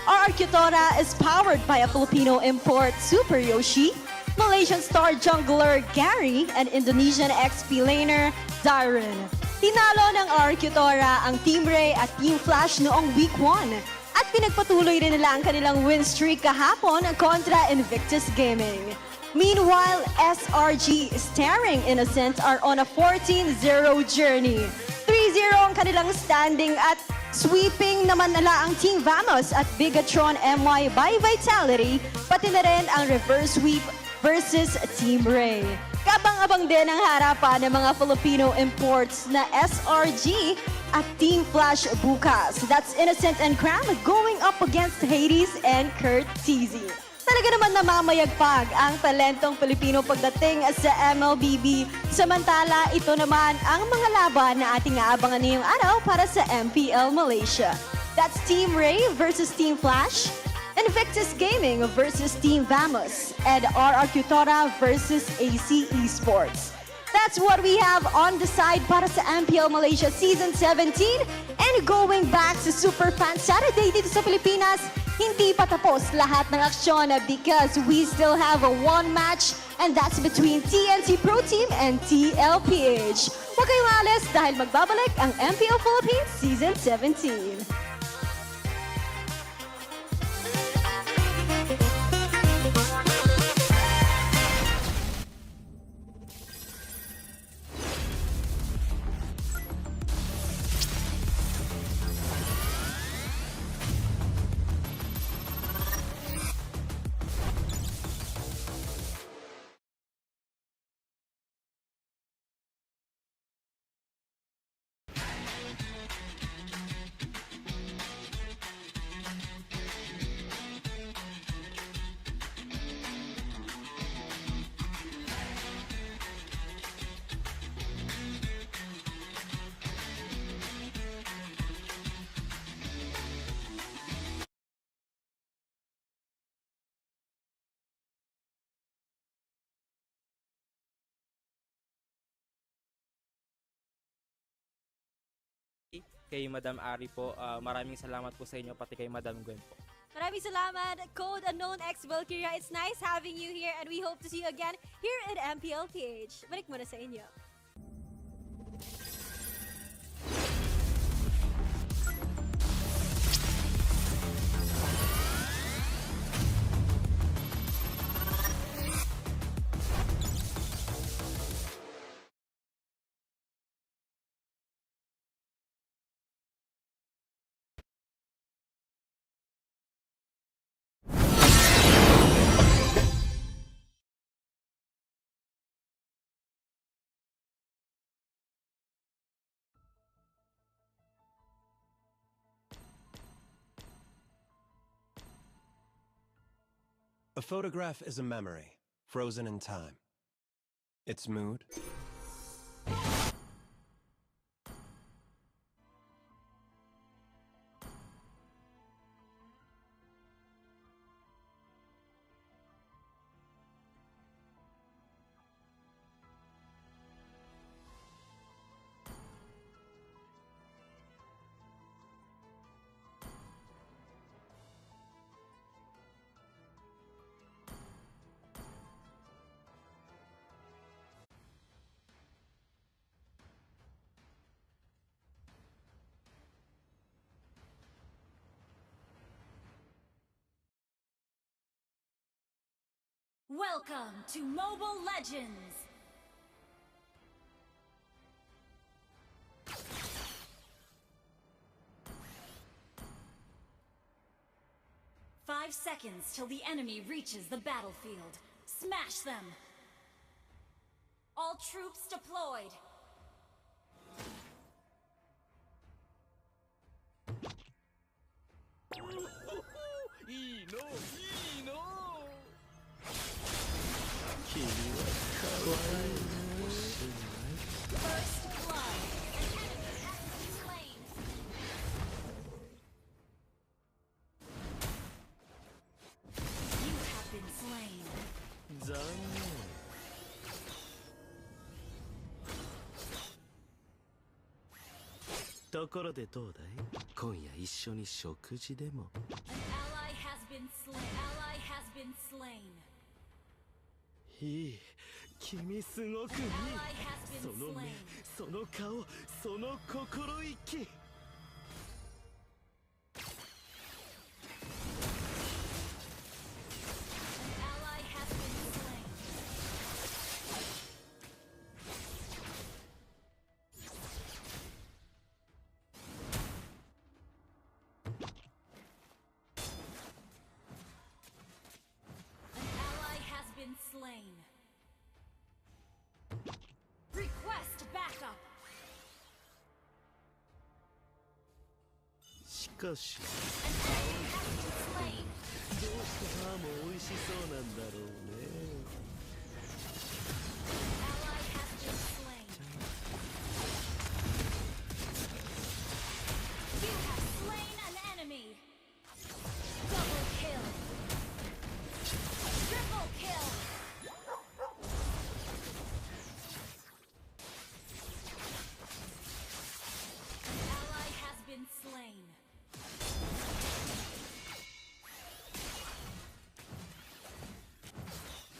M: RR Cutora is powered by a Filipino import, Super Yoshi, Malaysian star jungler Gary, and Indonesian XP laner Darren. Tinalo ng RR Cutora ang Team Ray at Team Flash noong week 1. At pinagpatuloy rin nila ang kanilang win streak kahapon kontra Invictus Gaming. Meanwhile, SRG, Staring Innocent are on a 14-0 journey. 3-0 ang kanilang standing at sweeping naman nila ang Team Vamos at Bigatron MY by Vitality, pati na rin ang reverse sweep versus Team Ray. Kabang-abang din ang harapan ng mga Filipino imports na SRG at Team Flash bukas. That's Innocent and Cram going up against Hades and Kurt TZ. Talaga naman namamayagpag ang talentong Pilipino pagdating sa MLBB. Samantala, ito naman ang mga laban na ating aabangan ngayong araw para sa MPL Malaysia. That's Team Ray versus Team Flash, Invictus Gaming versus Team Vamos, and RR Cutora versus AC Esports. That's what we have on the side para sa MPL Malaysia Season 17. And going back to Super Fan Saturday dito sa Pilipinas, hindi pa tapos lahat ng aksyon because we still have a one match, and that's between TNT Pro Team and TLPH. Huwag kayong alis dahil magbabalik ang MPL Philippines Season 17.
O: Kay Madam Ari po, maraming salamat po sa inyo, pati kay Madam Gwen po.
M: Maraming salamat, Code Unknown X Valkyria. It's nice having you here and we hope to see you again here at MPL Ph. Balik muna sa inyo.
P: A photograph is a memory, frozen in time. Its mood,
Q: Welcome to Mobile Legends! Five seconds till the enemy reaches the battlefield. Smash them! All troops deployed! First blood! An enemy has been slain! You have been slain.
R: 残念。ところでどうだい？今夜一緒に食事でも。
Q: An ally has been slain. Ally has been slain.
R: いい、君すごくいい。その目、その顔、その心意気。
Q: Slain. Request backup.
R: しかし、
Q: An enemy has been slain.
R: どうして歯も美味しそうなんだろうね。
Q: Ally has been slain. You have slain an enemy. Double kill. Triple kill. Been slain.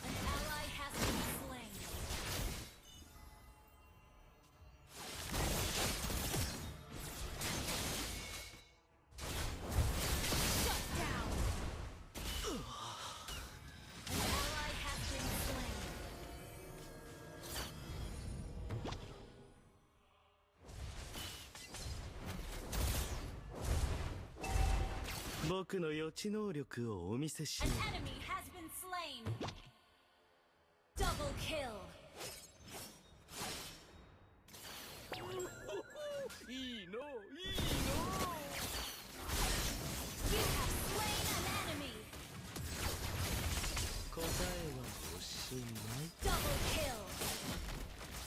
Q: An ally has been slain. Shut down. An ally has been slain.
R: 僕の予知能力をお見せしよう。
Q: An enemy has been slain. Double kill.
R: いいの、いいの。
Q: You have slain an enemy.
R: 答えは欲しいない。
Q: Double kill.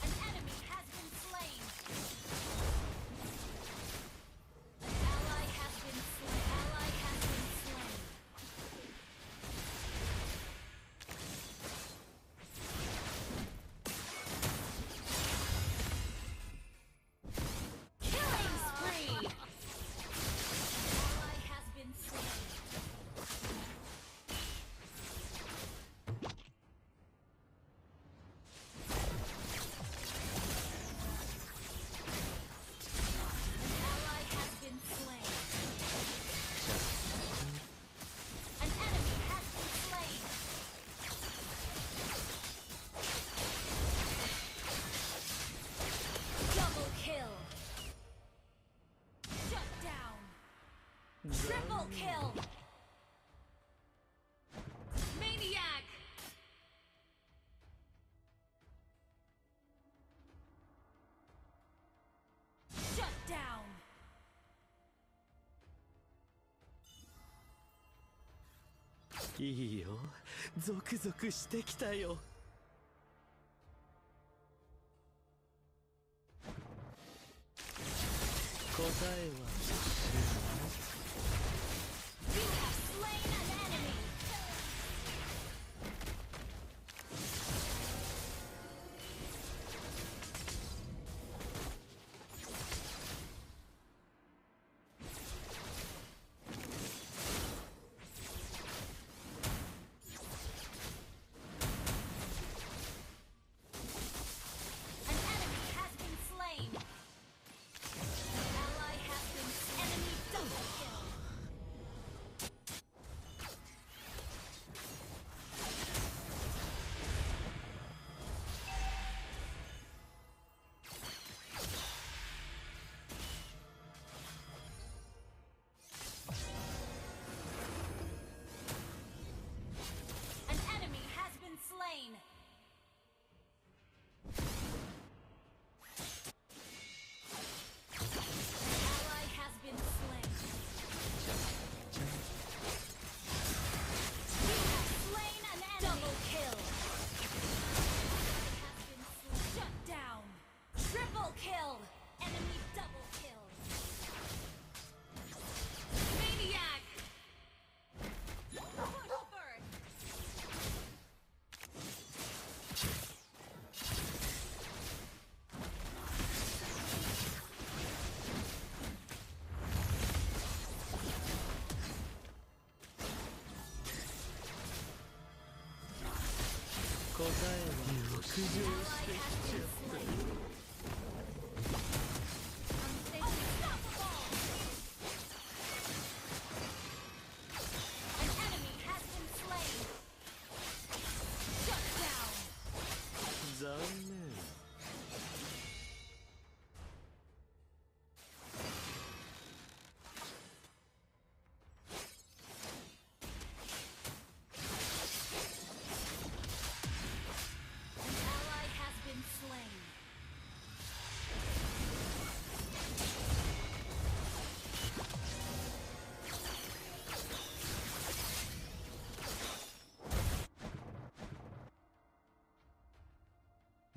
Q: An enemy has been slain. An ally has been slain. Ally has been slain. Killing spree. Ally has been slain. Triple kill! Maniac! Shut down!
R: いいよ、ゾクゾクしてきたよ。答えは 答えは北上してきちゃった。残念。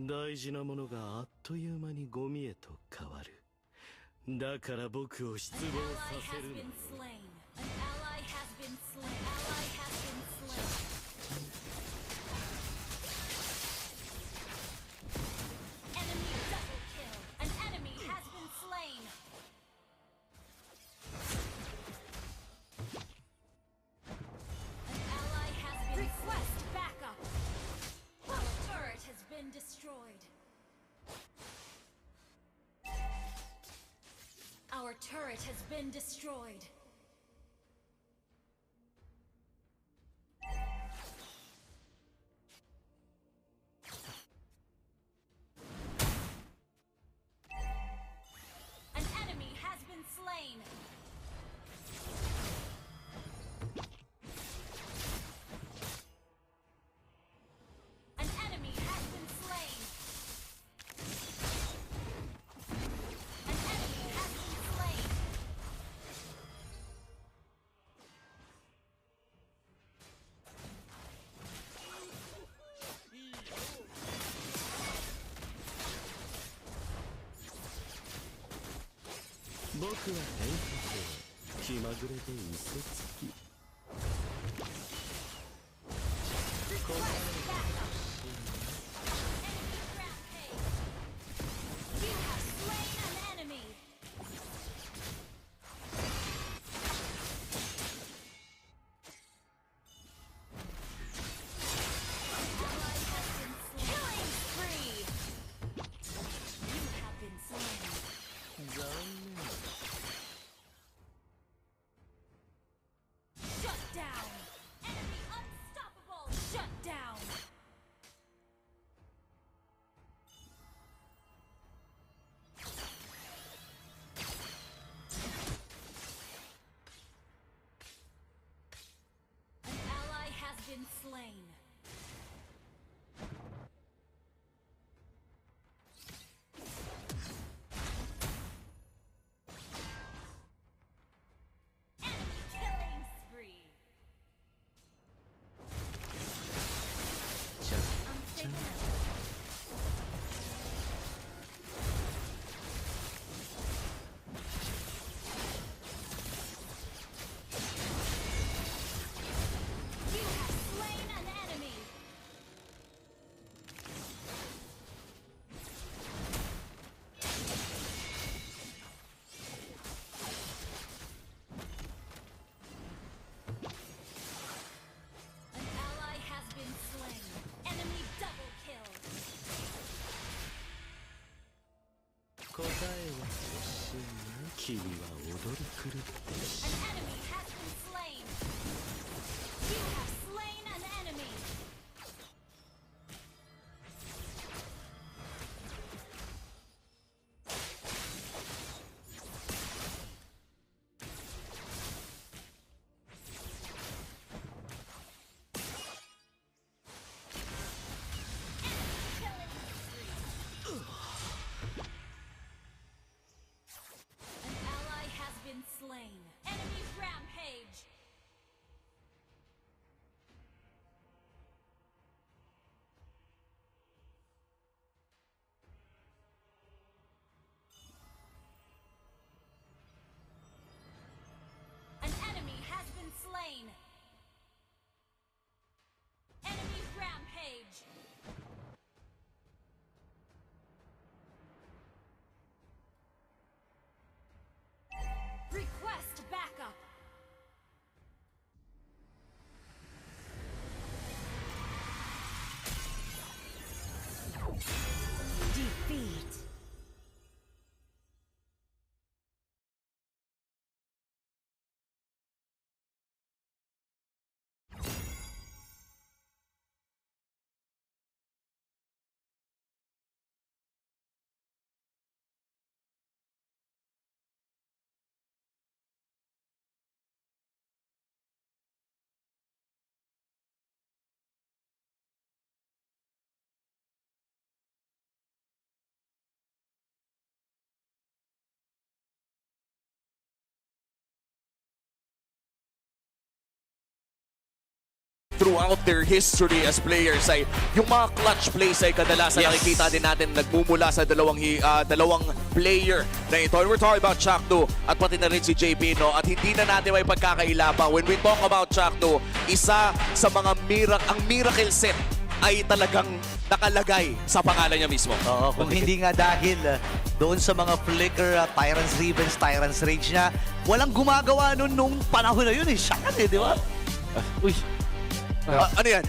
R: 大事なものがあっという間にゴミへと変わる。だから僕を失望させるのよ。
Q: Our turret has been destroyed. An enemy has been slain. An enemy has been slain.
R: 僕は変化性、気まぐれで嘘つき。
Q: Been slain.
R: 君は踊り狂って
Q: An enemy has been slain. You have slain an enemy. An ally has been slain. Enemy rampage. An enemy has been slain. Enemy rampage. Request backup. Defeat.
C: Throughout their history as players ay yung mga clutch plays ay kadalasan nakikita din natin nagmumula sa dalawang player na ito. And we're talking about Chakno at pati na rin si JP, no? At hindi na natin may pagkakailapa. When we talk about Chakno, isa sa mga miracle set ay talagang nakalagay sa pangalan niya mismo.
E: Oo, kung hindi nga dahil doon sa mga flicker, Tyrant's Revenge, Tyrant's Rage niya, walang gumagawa nun nung panahon na yun eh. Siya kan eh, di ba?
G: Uy.
C: Ano yan?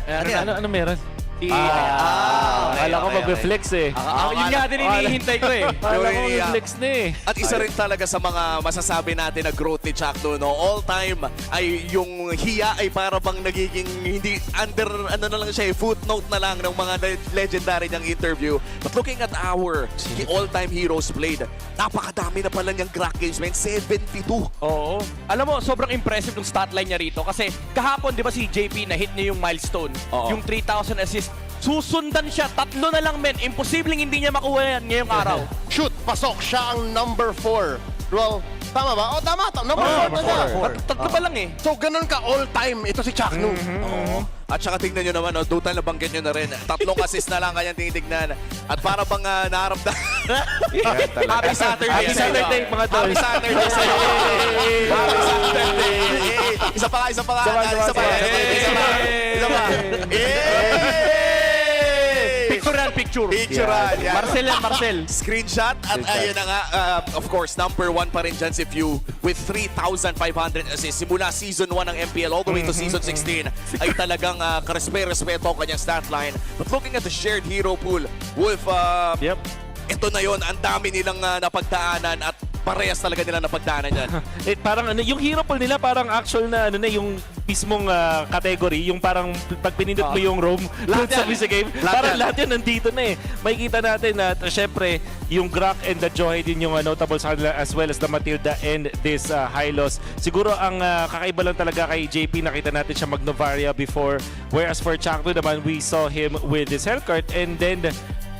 G: Ano meron? Akala ko mag-reflex eh.
F: Yun nga din hinihintay ko eh.
G: Akala ko mag-reflex na eh.
C: At isa rin talaga sa mga masasabi natin na growth ni Chakno, no? All time ay yung hiya ay para bang nagiging hindi under, ano na lang siya, footnote na lang ng mga legendary niyang interview. But looking at our all-time heroes played, napakadami na pala niyang crack games, man. 72.
F: Oo. Alam mo, sobrang impressive ng stat line niya rito. Kasi kahapon, di ba si JP na hit niya yung milestone, yung 3,000 assists. Susundan siya, 3 na lang, men. Imposibleng hindi niya makuha yan ngayong araw.
A: Shoot, pasok. Siya ang number 4. Well, tama ba? Oh, tama. Number 4 na siya.
F: Tatlo pa lang eh.
A: So, ganun ka all-time. Ito si Chakno.
C: Oo. At saka tingnan nyo naman, no, total na banggit nyo na rin. 3 assist na lang kanyang tinitignan. At para bang naharap na. Happy Saturday.
G: Happy Saturday, mga tol.
C: Happy Saturday sa'yo. Happy Saturday. Isa pa. Isa pa. Picturean.
F: Marcel.
C: Screenshot. At ayun na nga, of course, number 1 pa rin dyan si Few with 3,500 assists. Simula season 1 ng MPL all the way to season 16 ay talagang karespeto ang kanyang stat line. But looking at the shared hero pool, Wolf, ito na yon, ang dami nilang napagdaanan at parehas talaga nila napagdaanan yan.
G: Parang yung hero pool nila parang actual na yung mismong category, yung parang pag pinindot mo yung roam sa music game, parang lahat yan nandito na eh. Makikita natin na syempre yung Grak and the Joy din yung notable sa kanila as well as the Matilda and this Hylos. Siguro ang kakaiba lang talaga kay JP, nakita natin siya mag-Novaria before, whereas for Chakno naman we saw him with his Hellcart, and then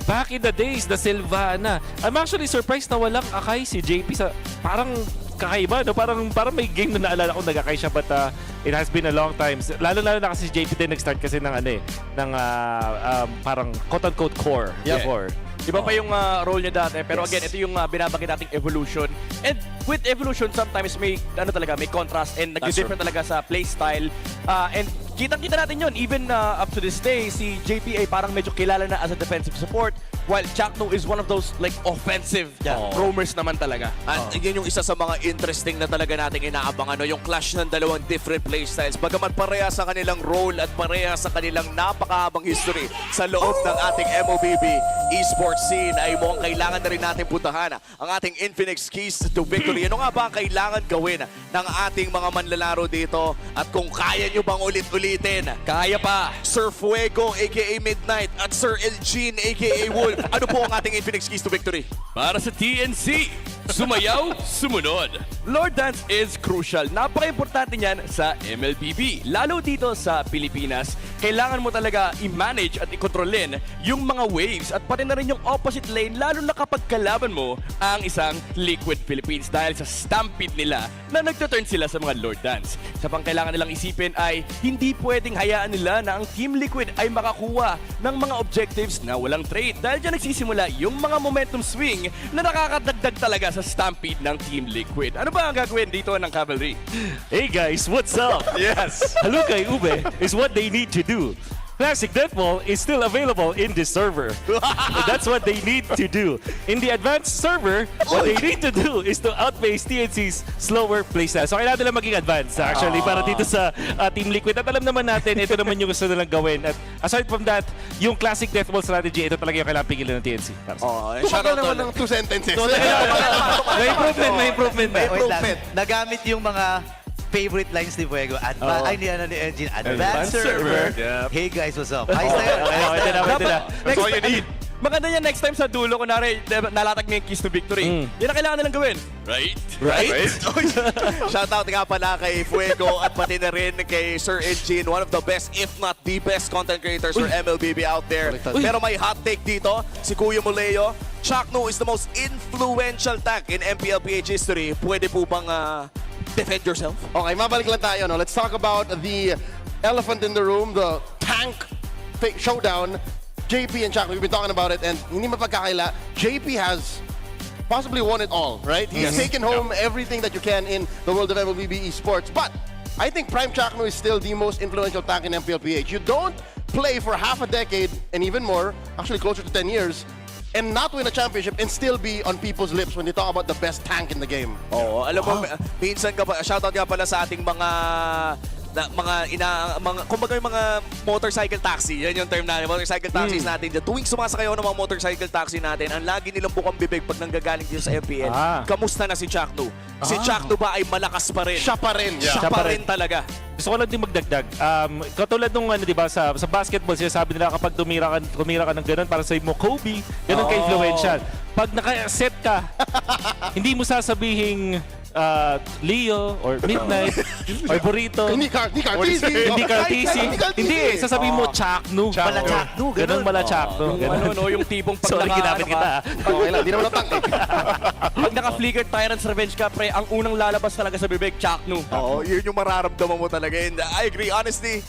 G: back in the days, the Sylvana. I'm actually surprised na walang Akai si JP sa parang kakaiba, no? Parang may game na naalala ko nag-Akai siya, but it has been a long time. Lalo na kasi si JP din nag-start kasi ng parang quote-unquote core. Core.
F: Iba pa yung role niya dati, pero again, ito yung binabagay nating evolution. And with evolution, sometimes may contrast and nag-different talaga sa playstyle. And kitang-kita natin yun, even up to this day, si JP ay parang medyo kilala na as a defensive support. while Chakno is one of those like offensive roamers naman talaga.
C: At yun yung isa sa mga interesting na talaga nating inaabangan, yung clash ng dalawang different playstyles. Bagamat pareha sa kanilang role at pareha sa kanilang napakahabang history sa loob ng ating MOBB esports scene, ay mukhang kailangan na rin natin puntahan ang ating Infinix Keys to Victory. Ano nga ba ang kailangan gawin ng ating mga manlalaro dito? At kung kaya nyo bang ulit-ulitin?
F: Kaya pa!
C: Sir Fuego aka Midnight at Sir Elgin aka Wolf. Ano po ang ating Infinix Keys to Victory?
F: Para sa TNC, sumayaw, sumunod. Lord Dance is crucial. Napaka-importante niyan sa MLBB. Lalo dito sa Pilipinas, kailangan mo talaga i-manage at i-kontrolin yung mga waves at pati na rin yung opposite lane, lalo na kapag kalaban mo ang isang Liquid Philippines dahil sa stampede nila na nagtuturn sila sa mga Lord Dance. Sa pang kailangan nilang isipin ay hindi pwedeng hayaan nila na ang Team Liquid ay makakuha ng mga objectives na walang trade dahil dyan nagsisimula yung mga momentum swing na nakakadagdag talaga sa stampede ng Team Liquid. Ano ba ang gagawin dito ng Cavalry?
G: Hey guys, what's up?
C: Yes.
G: Halukay Ube is what they need to do. Classic Deathball is still available in this server. That's what they need to do. In the advanced server, what they need to do is to outpace TNC's slower playstyle. So kailangan nila maging advanced actually para dito sa Team Liquid. At alam naman natin, ito naman yung gusto nilang gawin. At aside from that, yung classic Deathball strategy, ito talaga yung kailangan pigilan ng TNC.
A: Tumagal naman ng 2 sentences.
G: May improvement.
E: Wait lang. Nagamit yung mga favorite lines ni Fuego. Ay, ni Engine. Advanced server.
D: Yep.
E: Hey guys, what's up? Ayos na yun.
D: That's all you need.
F: Maganda yan next time sa dulo, kunwari, nalatag mo yung keys to victory. Yan ang kailangan nilang gawin. Right?
C: Shoutout nga pala kay Fuego at pati na rin kay Sir Engine, one of the best, if not the best content creators for MLBB out there. Pero may hot take dito, si Kuya Muleo. Chakno is the most influential tank in MPL Ph history. Pwede po bang defend yourself?
A: Okay, mabalik lang tayo. No? Let's talk about the elephant in the room, the tank showdown. JP and Chakno, we've been talking about it, and hindi mapagkakaila, JP has possibly won it all, right? He's taken home everything that you can in the world of MLBB esports. But I think Prime Chakno is still the most influential tank in MPL Ph. You don't play for half a decade and even more, actually closer to 10 years, and not win a championship and still be on people's lips when they talk about the best tank in the game.
C: Oo, alam mo, minsan ka pa, shoutout nga pala sa ating mga kumbaga yung mga motorcycle taxi, yan yung term natin, motorcycle taxis natin. Tuwing sumasakayaw ng mga motorcycle taxi natin, ang lagi nilang bukang bibig pag nanggagaling dito sa MPL, kamusta na si Chakno? Si Chakno ba ay malakas pa rin?
A: Siya pa rin.
C: Siya pa rin talaga.
G: Gusto ko lang din magdagdag. Katulad nung di ba sa basketball, sinasabi nila kapag tumira ka ng ganun para sa mo Kobe, ganun ka-influential. Pag naka-set ka, hindi mo sasabihin Leo or Midnight or Burrito.
A: Hindi Cartesi.
G: Hindi, sasabihin mo Chakno.
E: Mala Chakno.
G: Ganun mala Chakno.
F: Yung tipong pag
G: Sorry, ginamit kita.
A: Okay lang, di naman natang.
F: Pag naka-flickered Tyrant's Revenge ka, pre, ang unang lalabas talaga sa bibig, Chakno.
C: Oo, yun yung mararamdaman mo talaga. And I agree, honestly,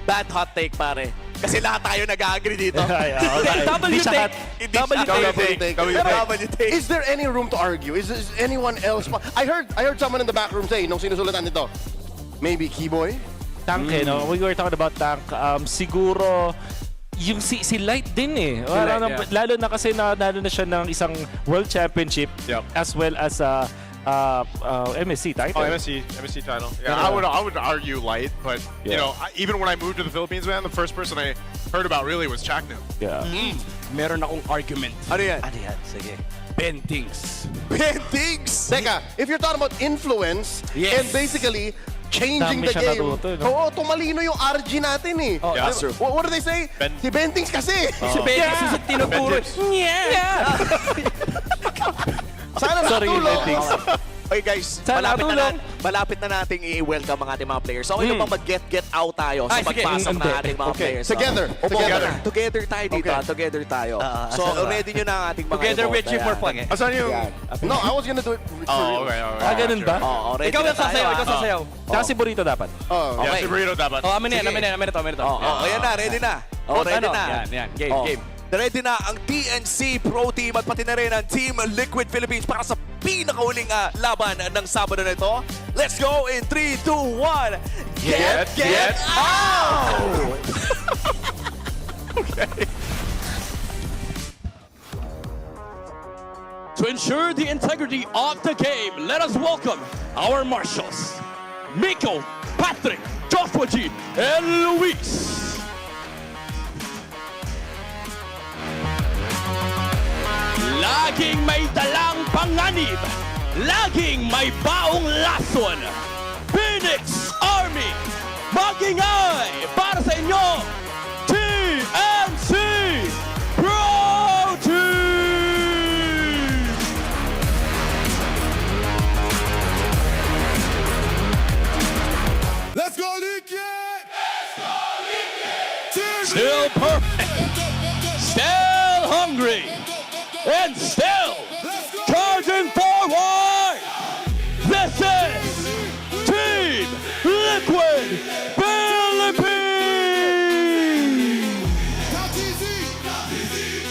C: bad hot take pare. Kasi lahat tayo nag-agree dito.
F: Double take.
A: Is there any room to argue? Is anyone else? I heard someone in the back room say, nung sinusulatan nito, maybe Keyboy?
G: Tank no? We were talking about tank. Siguro, yung si Light din eh. Lalo na kasi nanalo na siya ng isang World Championship as well as MSC title.
D: Oh, MSC title. Yeah, I would argue Light, but you know, even when I moved to the Philippines, man, the first person I heard about really was Chakno.
G: Yeah.
F: Meron akong argument.
C: Ano yan?
E: Sige.
F: Bentings.
A: Teka, if you're talking about influence and basically changing
G: Dami
A: the
G: siya
A: game.
G: natuto, no?
A: Oo, tumalino yung RG natin eh.
D: Yeah, that's true.
A: What do they say? Si Bentings kasi.
F: Si Bentings yung tinuturo.
A: Sana nakatulong.
C: Okay guys,
G: Sana
C: malapit na nating i-welcome ang ating mga players. So, okay na bang mag-get out tayo sa pagpasok ng ating mga players? Together tayo dito. Together tayo. So, ready nyo na ang ating mga
F: Together with you for fun.
D: Asan yung...
A: No, I was gonna do it.
D: Oh, okay.
G: Ganun ba?
C: Ready
F: Ikaw
C: na
F: yung sasayaw, ikaw sasayaw.
G: Tsaka si Burrito dapat.
D: Yeah, si Burrito dapat.
F: Amin to.
C: Ayan na, ready na. Ready na.
F: Yan. Game.
C: Ready na ang TNC Pro Team at pati na rin ang Team Liquid Philippines para sa pinakauling laban ng Sabado na ito. Let's go in 3, 2, 1. Get out!
D: Okay.
F: To ensure the integrity of the game, let us welcome our marshals, Miko, Patrick, Joshua G, and Luis. Laging may dalang panganib, laging may baong lason. Phoenix Army, magingay para sa inyo, TNC Pro Team!
N: Let's go, Lincoln!
F: Still perfect, still hungry, and still charging forward! This is Team Liquid Philippines!
N: Count easy!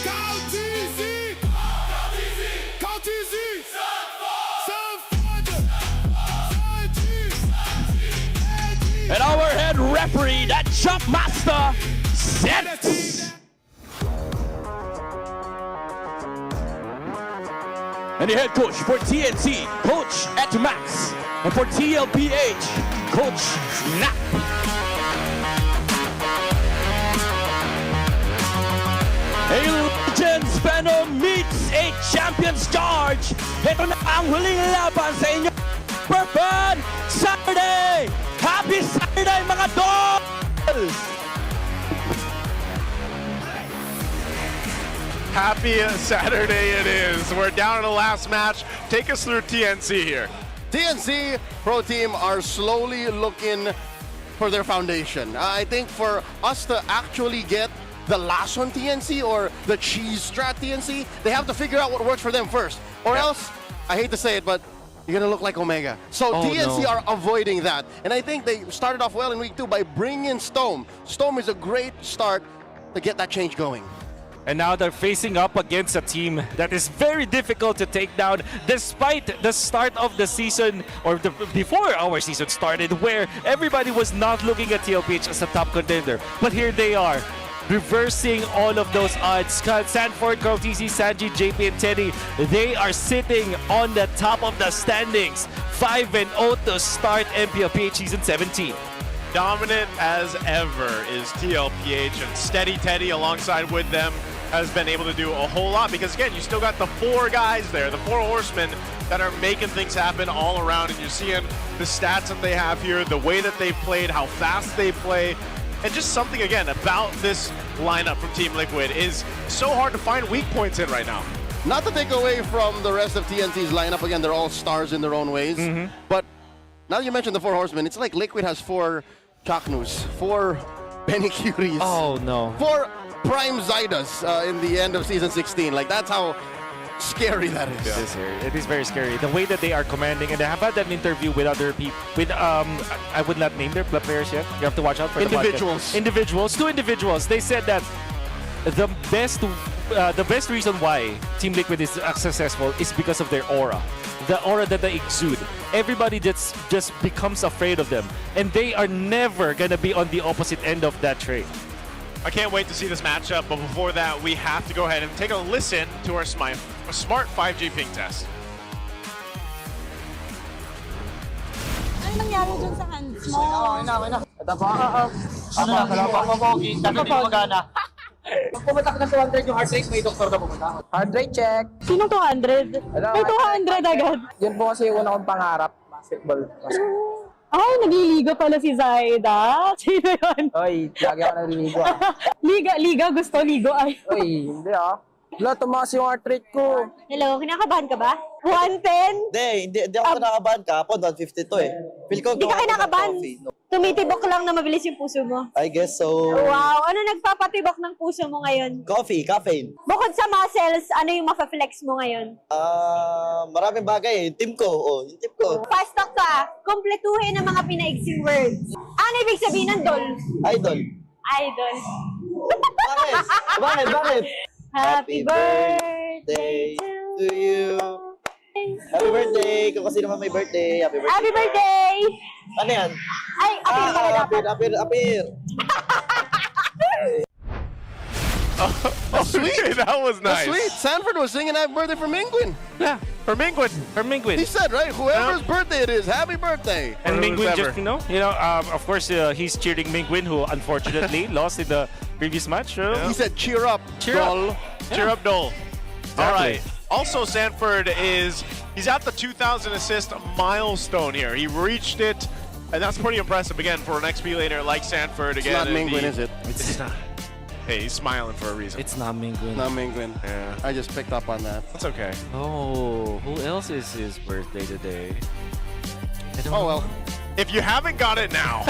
N: Count easy! Count easy!
F: And our head referee, that jump master, sets! And the head coach for TNC, Coach Max. And for TLPH, Coach Snap. A Legends Venom meets a Champion's Charge. Ito na ang huling laban sa inyo. Super Fun Saturday! Happy Saturday, mga dolls!
D: Happy Saturday it is. We're down to the last match. Take us through TNC here.
A: TNC Pro Team are slowly looking for their foundation. I think for us to actually get the last on TNC or the cheese strat TNC, they have to figure out what works for them first. Or else, I hate to say it, but you're gonna look like Omega. So TNC are avoiding that. And I think they started off well in week 2 by bringing in Stome. Stome is a great start to get that change going.
G: And now they're facing up against a team that is very difficult to take down despite the start of the season or before our season started where everybody was not looking at TLPH as a top contender. But here they are, reversing all of those odds. Sanford, Carl TC, Sanji, JP, and Teddy, they are sitting on the top of the standings. 5-0 to start MPL Ph Season 17.
D: Dominant as ever is TLPH, and Steady Teddy alongside with them has been able to do a whole lot because, again, you still got the 4 guys there, the 4 horsemen that are making things happen all around, and you're seeing the stats that they have here, the way that they've played, how fast they play, and just something, again, about this lineup from Team Liquid is so hard to find weak points in right now.
A: Not to take away from the rest of TNC's lineup, again, they're all stars in their own ways, but now that you mentioned the 4 horsemen, it's like Liquid has 4 Chaknus, 4 Benny Curies.
G: Oh, no.
A: 4 Prime Zydas in the end of Season 16. Like, that's how scary that is.
G: It is scary. It is very scary. The way that they are commanding, and I have had an interview with other people, with, I would not name their players yet. You have to watch out for
A: individuals.
G: Individuals. 2 individuals. They said that the best reason why Team Liquid is successful is because of their aura. The aura that they exude. Everybody just becomes afraid of them. And they are never going to be on the opposite end of that trait.
D: I can't wait to see this matchup, but before that, we have to go ahead and take a listen to our smart 5G ping test.
M: Ano nangyari dun sa hands mo?
S: Okay na. Ito po. Ano na, kalapapogi. Kami di magana. Pag pumatak ng 200 yung heart rate, may doktor na pumunta. Heart rate check.
B: Sinong 200? May 200 agad.
S: Yun po kasi yung una kong pangarap. Basketball.
B: Ay, nagliliga pala si Zaida. Sino yun?
S: Oy, lagi ako naliligo
B: Liga, gusto ligo ay.
S: Oy, hindi Wala, tumaas yung heart rate ko.
M: Hello, kinakabahan ka ba? 110?
E: Hindi ako kinakabahan. Kahapon, 152 eh. Feel ko
M: Hindi ka kinakabahan. Tumitibok lang na mabilis yung puso mo.
E: I guess so.
M: Wow, ano nagpapatibok ng puso mo ngayon?
E: Caffeine.
M: Bukod sa muscles, ano yung mafa-flex mo ngayon?
E: Maraming bagay eh. Yung team ko.
M: Fast talk ka. Kumpletuhin ang mga pinaigsing words. Ano ibig sabihin ng dol?
E: Idol. Bakit?
M: Happy birthday
E: to you. Happy birthday! Kung kasi naman may birthday. Happy birthday!
M: Happy birthday!
E: Ano yan?
M: Ay, apir pala dapat.
E: Apir.
A: Sweet.
D: That was nice.
A: That's sweet. Sanford was singing happy birthday for Mingwin.
G: Yeah, for Mingwin.
A: He said, right? Whoever's birthday it is, happy birthday.
G: And Mingwin
D: Whoever.
G: just, of course, he's cheering Mingwin, who unfortunately lost in the previous match.
A: He said, cheer up,
G: Cheer
A: Dol.
G: up.
D: Cheer up, Dole. All right. Also, Sanford he's at the 2,000 assist milestone here. He reached it, and that's pretty impressive, again, for an XP laner like Sanford.
A: It's
D: Again,
A: not Mingwin, is it?
G: It's not.
D: Hey, he's smiling for a reason.
G: It's not Mingwin.
A: Not Mingwin.
D: Yeah.
A: I just picked up on that.
D: That's okay.
G: Oh, who else is his birthday today?
A: Oh, well.
D: If you haven't got it now,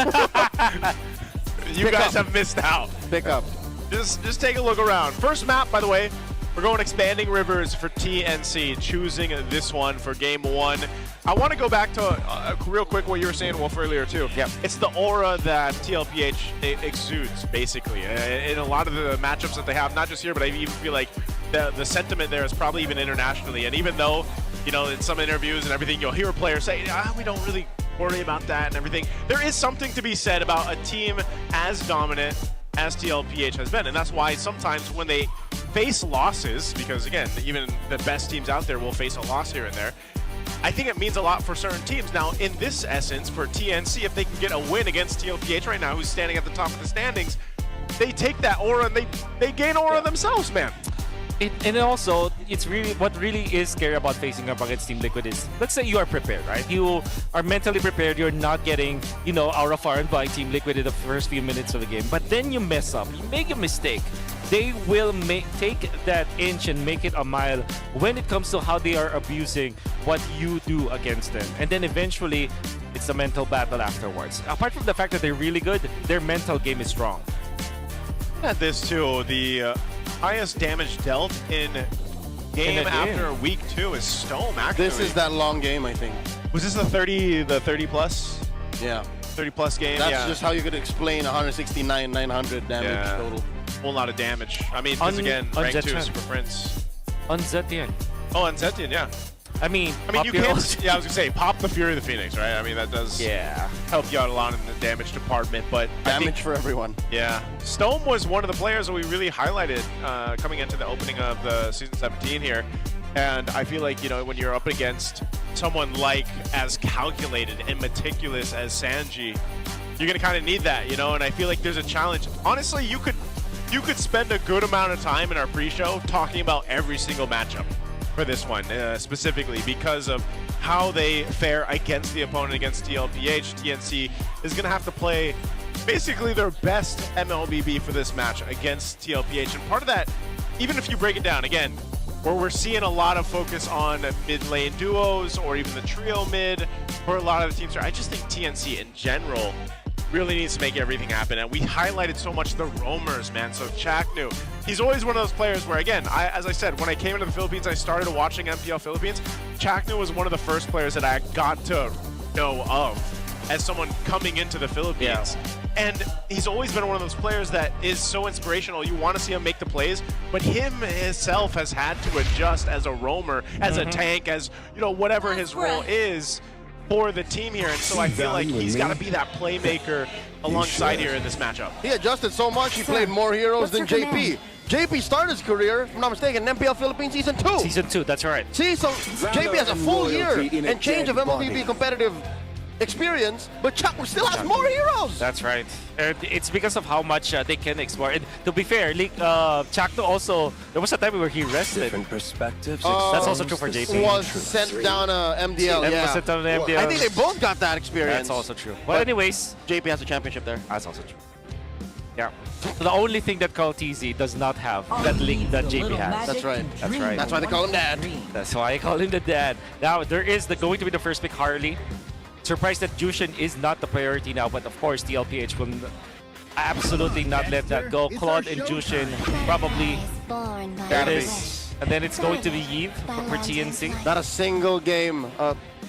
D: you guys have missed out.
A: Pick up.
D: Just take a look around. First map, by the way, we're going Expanding Rivers for TNC, choosing this one for game 1. I want to go back to real quick what you were saying, Wolf, earlier too.
G: Yeah.
D: It's the aura that TLPH exudes, basically, in a lot of the matchups that they have, not just here, but I even feel like the sentiment there is probably even internationally. And even though, in some interviews and everything, you'll hear players say, we don't really worry about that and everything. There is something to be said about a team as dominant as TLPH has been, and that's why sometimes when they face losses, because again, even the best teams out there will face a loss here and there, I think it means a lot for certain teams. Now, in this essence, for TNC, if they can get a win against TLPH right now, who's standing at the top of the standings, they take that aura and they gain aura themselves, man.
G: And also, it's really what really is scary about facing up against Team Liquid is, let's say you are prepared, right? You are mentally prepared. You're not getting, aura farmed by Team Liquid in the first few minutes of the game. But then you mess up. You make a mistake. They will take that inch and make it a mile when it comes to how they are abusing what you do against them. And then eventually, it's a mental battle afterwards. Apart from the fact that they're really good, their mental game is strong.
D: At this too, the highest damage dealt in game after week 2 is Stome, actually.
A: This is that long game, I think.
D: Was this the 30 plus?
A: Yeah.
D: 30 plus game?
A: That's just how you could explain 169, 900 damage total.
D: Whole lot of damage. I mean, because again, rank 2 Super Prince.
G: On Zetian.
D: Oh, on Zetian, yeah.
G: I mean,
D: you can't. Yeah, I was gonna say, pop the Fury of the Phoenix, right? I mean, that does help you out a lot in the damage department. But
A: damage for everyone.
D: Yeah, Stome was one of the players that we really highlighted coming into the opening of the season 17 here, and I feel like when you're up against someone like as calculated and meticulous as Sanji, you're gonna kind of need that, And I feel like there's a challenge. Honestly, you could spend a good amount of time in our pre-show talking about every single matchup for this one, specifically because of how they fare against the opponent, against TLPH. TNC is going to have to play basically their best MLBB for this match against TLPH. And part of that, even if you break it down, again, where we're seeing a lot of focus on mid-lane duos or even the trio mid for a lot of the teams here, I just think TNC in general really needs to make everything happen. And we highlighted so much the roamers, man. So Chaknu, he's always one of those players where, again, as I said, when I came into the Philippines, I started watching MPL Philippines. Chaknu was one of the first players that I got to know of as someone coming into the Philippines. And he's always been one of those players that is so inspirational. You want to see him make the plays, but him himself has had to adjust as a roamer, as a tank, as, whatever his role is for the team here, and so I feel like he's got to be that playmaker alongside here in this matchup.
A: He adjusted so much, he played more heroes than JP. JP started his career, if I'm not mistaken, in MPL Philippines Season 2.
G: Season 2, that's right.
A: See, so JP has a full year and change of MLBB competitive experience, but Chuck still has more heroes.
G: That's right. It's because of how much they can explore. And to be fair, Chakno also, there was a time where he rested.
P: Different perspectives.
G: That's also true for JP.
A: Was sent down MDL,
G: Was sent down MDL.
A: I think they both got that experience.
G: That's also true. Well, anyways,
A: JP has a championship there.
G: That's also true. Yeah. So the only thing that Call TZ does not have, that link that JP has.
A: That's right.
G: That's right.
A: That's why they call him Dad.
G: That's why I call him the Dad. Now, there is going to be the first pick, Harley. Surprised that Jushin is not the priority now, but of course TLPH will absolutely not let that go. Claude and Jushin probably. There it is. And then it's going to be Yves for TNC.
A: Not a single game.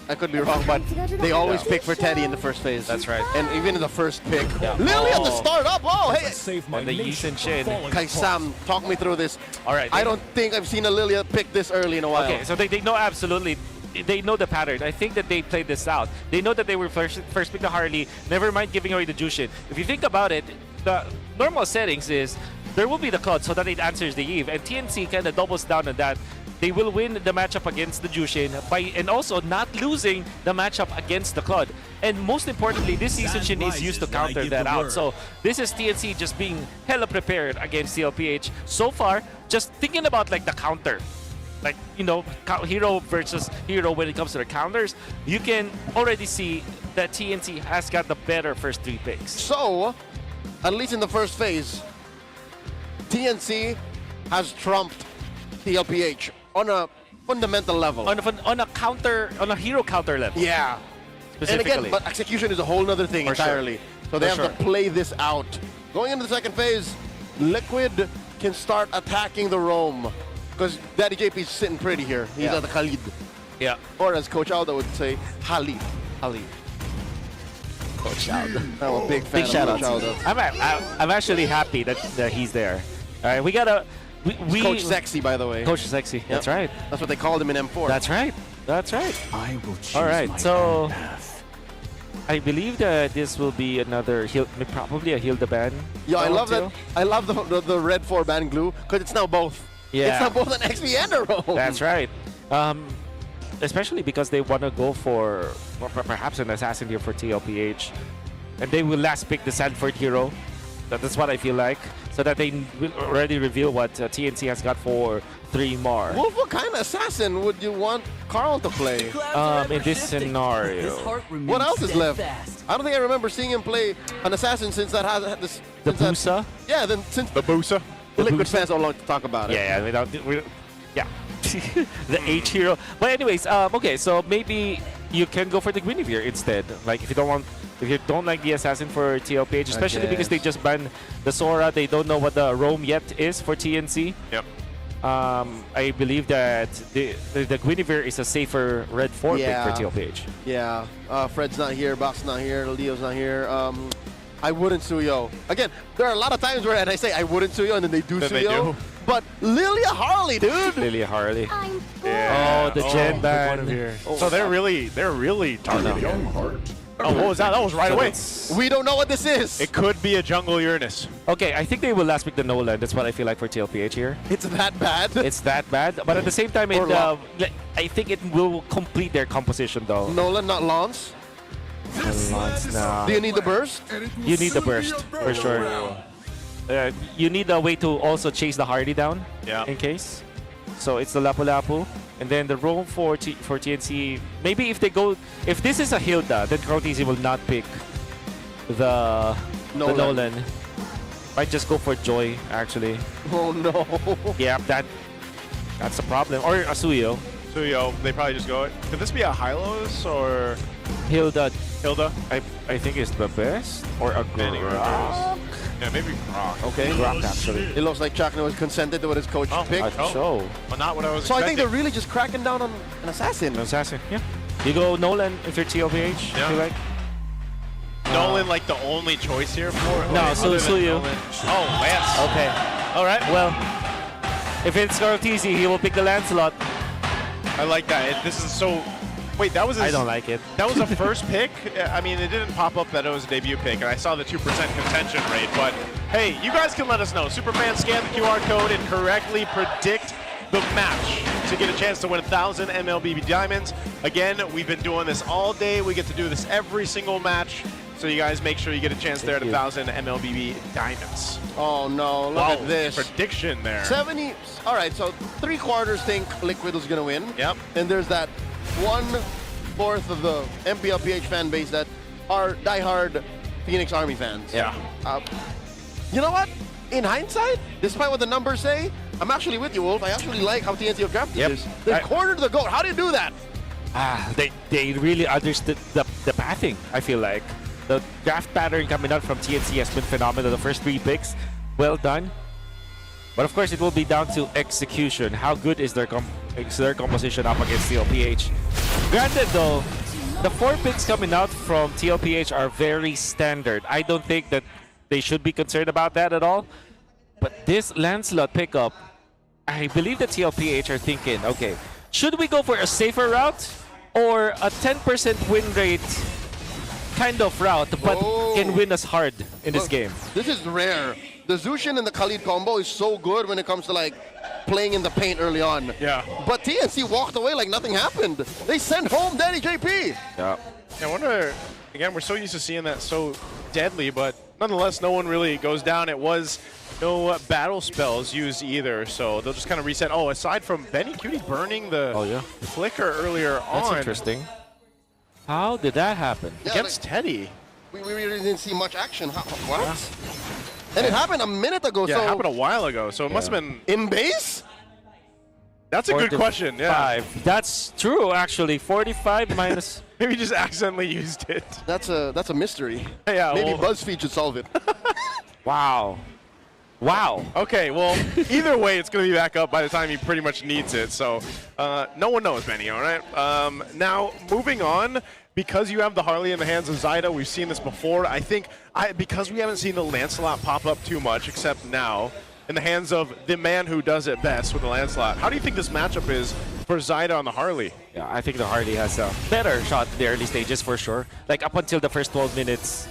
A: I could be wrong, but they always pick for Teddy in the first phase.
G: That's right.
A: And even in the first pick. Lily at the start up. Oh, hey.
G: And the Yves and Shin.
A: Kai Sam, talk me through this.
G: All right.
A: I don't think I've seen a Lilia pick this early in a while.
G: Okay, so they know absolutely. They know the pattern. I think that they played this out. They know that they were first pick the Harley, never mind giving away the Jushin. If you think about it, the normal settings is there will be the Cloud so that it answers the Eve. And TNC kind of doubles down on that. They will win the matchup against the Jushin and also not losing the matchup against the Cloud. And most importantly, this season Shin is used to counter that out. So this is TNC just being hella prepared against TLPH. So far, just thinking about like the counter. Like, you know, hero versus hero when it comes to the counters, you can already see that TNC has got the better first 3 picks.
A: So, at least in the first phase, TNC has trumped TLPH on a fundamental level.
G: On a hero counter level.
A: Yeah. And again, but execution is a whole other thing entirely. So they have to play this out. Going into the second phase, Liquid can start attacking the roam. Because Daddy JP is sitting pretty here. He's at the Khalid.
G: Yeah.
A: Or as Coach Aldo would say, Khalid.
G: Coach Aldo.
A: I'm a big fan of Coach Aldo.
G: I'm actually happy that he's there. All right, we gotta...
A: Coach Sexy, by the way.
G: Coach Sexy, that's right.
A: That's what they called him in M4.
G: That's right.
R: I will choose
G: All right,
R: my
G: so
R: own path.
G: I believe that this will be another probably a Hilda ban.
A: Yeah, I love that. I love the red 4 ban glue because it's now both.
G: Yeah.
A: It's now both an XP and a roam.
G: That's right. Especially because they want to go for perhaps an assassin here for TLPH. And they will last pick the Sanford hero. That's what I feel like. So that they will already reveal what TNC has got for 3 more.
A: Wolf, what kind of assassin would you want Carl to play?
G: In this scenario.
A: What else is left? I don't think I remember seeing him play an assassin since that has this.
G: The Busa?
A: Yeah, then since
D: the Busa.
A: The Liquid fans don't like to talk about it.
G: Yeah, the H hero. But anyways, okay, so maybe you can go for the Guinevere instead. Like if you don't like the assassin for TLPH, especially because they just banned the Sora, they don't know what the roam yet is for TNC.
D: Yep.
G: I believe that the Guinevere is a safer red 4 pick for TLPH.
A: Yeah, Fred's not here, Box not here, Leo's not here. I wouldn't Suyo. Again, there are a lot of times where I say I wouldn't Suyo and then they do Suyo. But Lilia Harley, dude.
G: Lilia Harley. Yeah. Oh, the Gen ban.
D: So they're really targeting. Oh, what was that? That was right away.
A: We don't know what this is.
D: It could be a jungle Uranus.
G: Okay, I think they will last pick the Nolan. That's what I feel like for TLPH here.
A: It's that bad?
G: It's that bad. But at the same time, I think it will complete their composition though.
A: Nolan, not Lance?
G: No.
A: Do you need the burst?
G: You need the burst, for sure. You need a way to also chase the Hardy down in case. So it's the Lapu-Lapu. And then the roam for TNC. Maybe if this is a Hilda, then Crowd will not pick the Nolan. Might just go for Joy, actually.
A: Oh no.
G: Yeah, that's a problem. Or a Suyo.
D: They probably just go. Could this be a Hylos or
G: Hilda?
D: I
G: think is the best. Or a Grok.
D: Yeah, maybe Grok.
A: Okay.
G: Grok, actually.
A: It looks like Chakna was consented to what his coach picked.
G: So.
D: Well, not what I was
A: So
D: expecting.
A: I think they're really just cracking down on an assassin.
G: Yeah. You go Nolan if you're TLPH.
D: Yeah.
G: You like?
D: Nolan like the only choice here for?
G: No, Suyu.
D: Oh, Lance.
G: Okay.
D: All right.
G: Well, if it's Cartesi, he will pick the Lancelot.
D: I like that. This is so... Wait, that was
G: I don't like it.
D: That was a first pick? I mean, it didn't pop up that it was a debut pick, and I saw the 2% contention rate, but hey, you guys can let us know. Superfans, scan the QR code and correctly predict the match to get a chance to win 1,000 MLBB Diamonds. Again, we've been doing this all day. We get to do this every single match. So you guys make sure you get a chance there at 1,000 MLBB Diamonds.
A: Oh no, look at this.
D: Prediction there.
A: 70, all right, so 3/4 think Liquid is gonna win.
D: Yep.
A: And there's that 1/4 of the MPL Ph fan base that are diehard Phoenix Army fans.
D: Yeah.
A: You know what? In hindsight, despite what the numbers say, I'm actually with you, Wolf. I actually like how TNC have drafted this. They cornered the GOAT. How do you do that?
G: They really understood the pathing, I feel like. The draft pattern coming out from TNC has been phenomenal. The first 3 picks, well done. But of course, it will be down to execution. How good is their composition up against TLPH? Granted, though, the 4 picks coming out from TLPH are very standard. I don't think that they should be concerned about that at all. But this Lancelot pickup, I believe that TLPH are thinking, okay, should we go for a safer route or a 10% win rate kind of route, but can win us hard in this game?
A: This is rare. the Zushin and the Khalid combo is so good when it comes to like playing in the paint early on.
D: Yeah.
A: But TNC walked away like nothing happened. They sent home Danny JP.
D: Yeah. I wonder, again, we're so used to seeing that so deadly, but nonetheless, no one really goes down. It was no battle spells used either, so they'll just kind of reset. Oh, aside from Benny Cutie burning the flicker earlier
G: That's
D: on.
G: interesting. How did that happen?
A: Yeah,
D: Against Teddy.
A: We really didn't see much action. What? Yeah. And it happened a minute ago.
D: Yeah,
A: so
D: it happened a while ago, so it must have been
A: in base?
D: That's a good question, yeah.
G: That's true, actually. 45 minus...
D: Maybe just accidentally used it.
A: That's a mystery.
D: Yeah,
A: maybe
D: well,
A: BuzzFeed should solve it.
G: Wow. Wow.
D: Okay, well, either way, it's going to be back up by the time he pretty much needs it. So no one knows, Benny, all right? Now, moving on, because you have the Harley in the hands of Zyda, we've seen this before. I think because we haven't seen the Lancelot pop up too much, except now, in the hands of the man who does it best with the Lancelot. How do you think this matchup is for Zyda on the Harley?
G: Yeah, I think the Harley has a better shot in the early stages for sure. Like up until the first 12 minutes,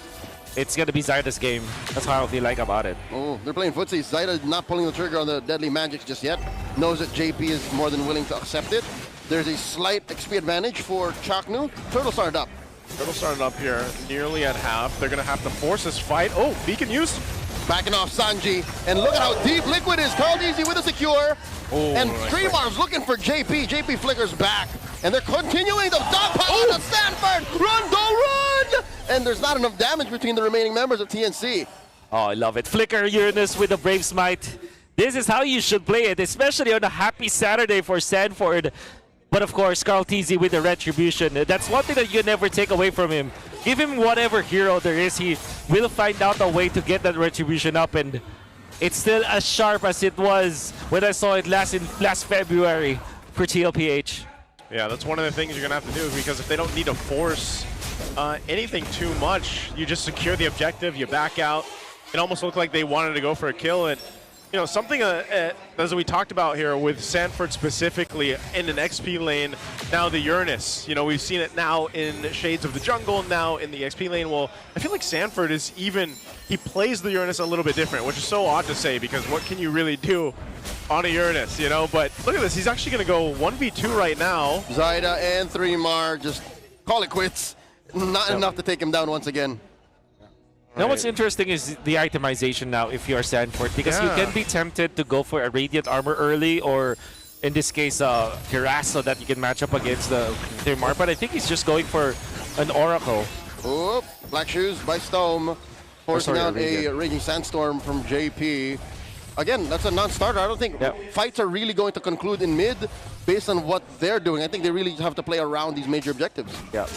G: it's going to be Zyda's game. That's how I feel like about it.
A: Oh, they're playing footsie. Zyda not pulling the trigger on the Deadly Magics just yet. Knows that JP is more than willing to accept it. There's a slight XP advantage for Chaknu. Turtle started up.
D: Turtle started up here nearly at half. They're going to have to force this fight. Oh, beacon used.
A: Backing off Sanji. And look at how deep Liquid is. Carl Easy with a secure.
D: Oh,
A: and Dreamar's looking for JP. JP flickers back. And they're continuing the dog pile on Stanford. Run, go run! And there's not enough damage between the remaining members of TNC.
G: Oh, I love it. Flicker Uranus with the Brave Smite. This is how you should play it, especially on a happy Saturday for Stanford. But of course, Carl TZ with the Retribution. That's one thing that you can never take away from him. Give him whatever hero there is, he will find out a way to get that Retribution up, and it's still as sharp as it was when I saw it last February for TLPH.
D: Yeah, that's one of the things you're going to have to do, because if they don't need to force anything too much, you just secure the objective, you back out. It almost looked like they wanted to go for a kill, and you know, something as we talked about here with Sanford specifically in an XP lane, now the Uranus. You know, we've seen it now in Shades of the Jungle, now in the XP lane. Well, I feel like Sanford is he plays the Uranus a little bit different, which is so odd to say, because what can you really do on a Uranus, you know? But look at this, he's actually going to go 1v2 right now.
A: Zyda and 3mar just call it quits. Not enough to take him down once again.
G: Now what's interesting is the itemization now if you're Sanford, because you can be tempted to go for a Radiant Armor early, or in this case, Harass, so that you can match up against the Thermar, but I think he's just going for an Oracle.
A: Oh, Black Shoes by Stome, forcing out a Raging Sandstorm from JP. Again, that's a non-starter. I don't think fights are really going to conclude in mid based on what they're doing. I think they really have to play around these major objectives.
G: Yeah.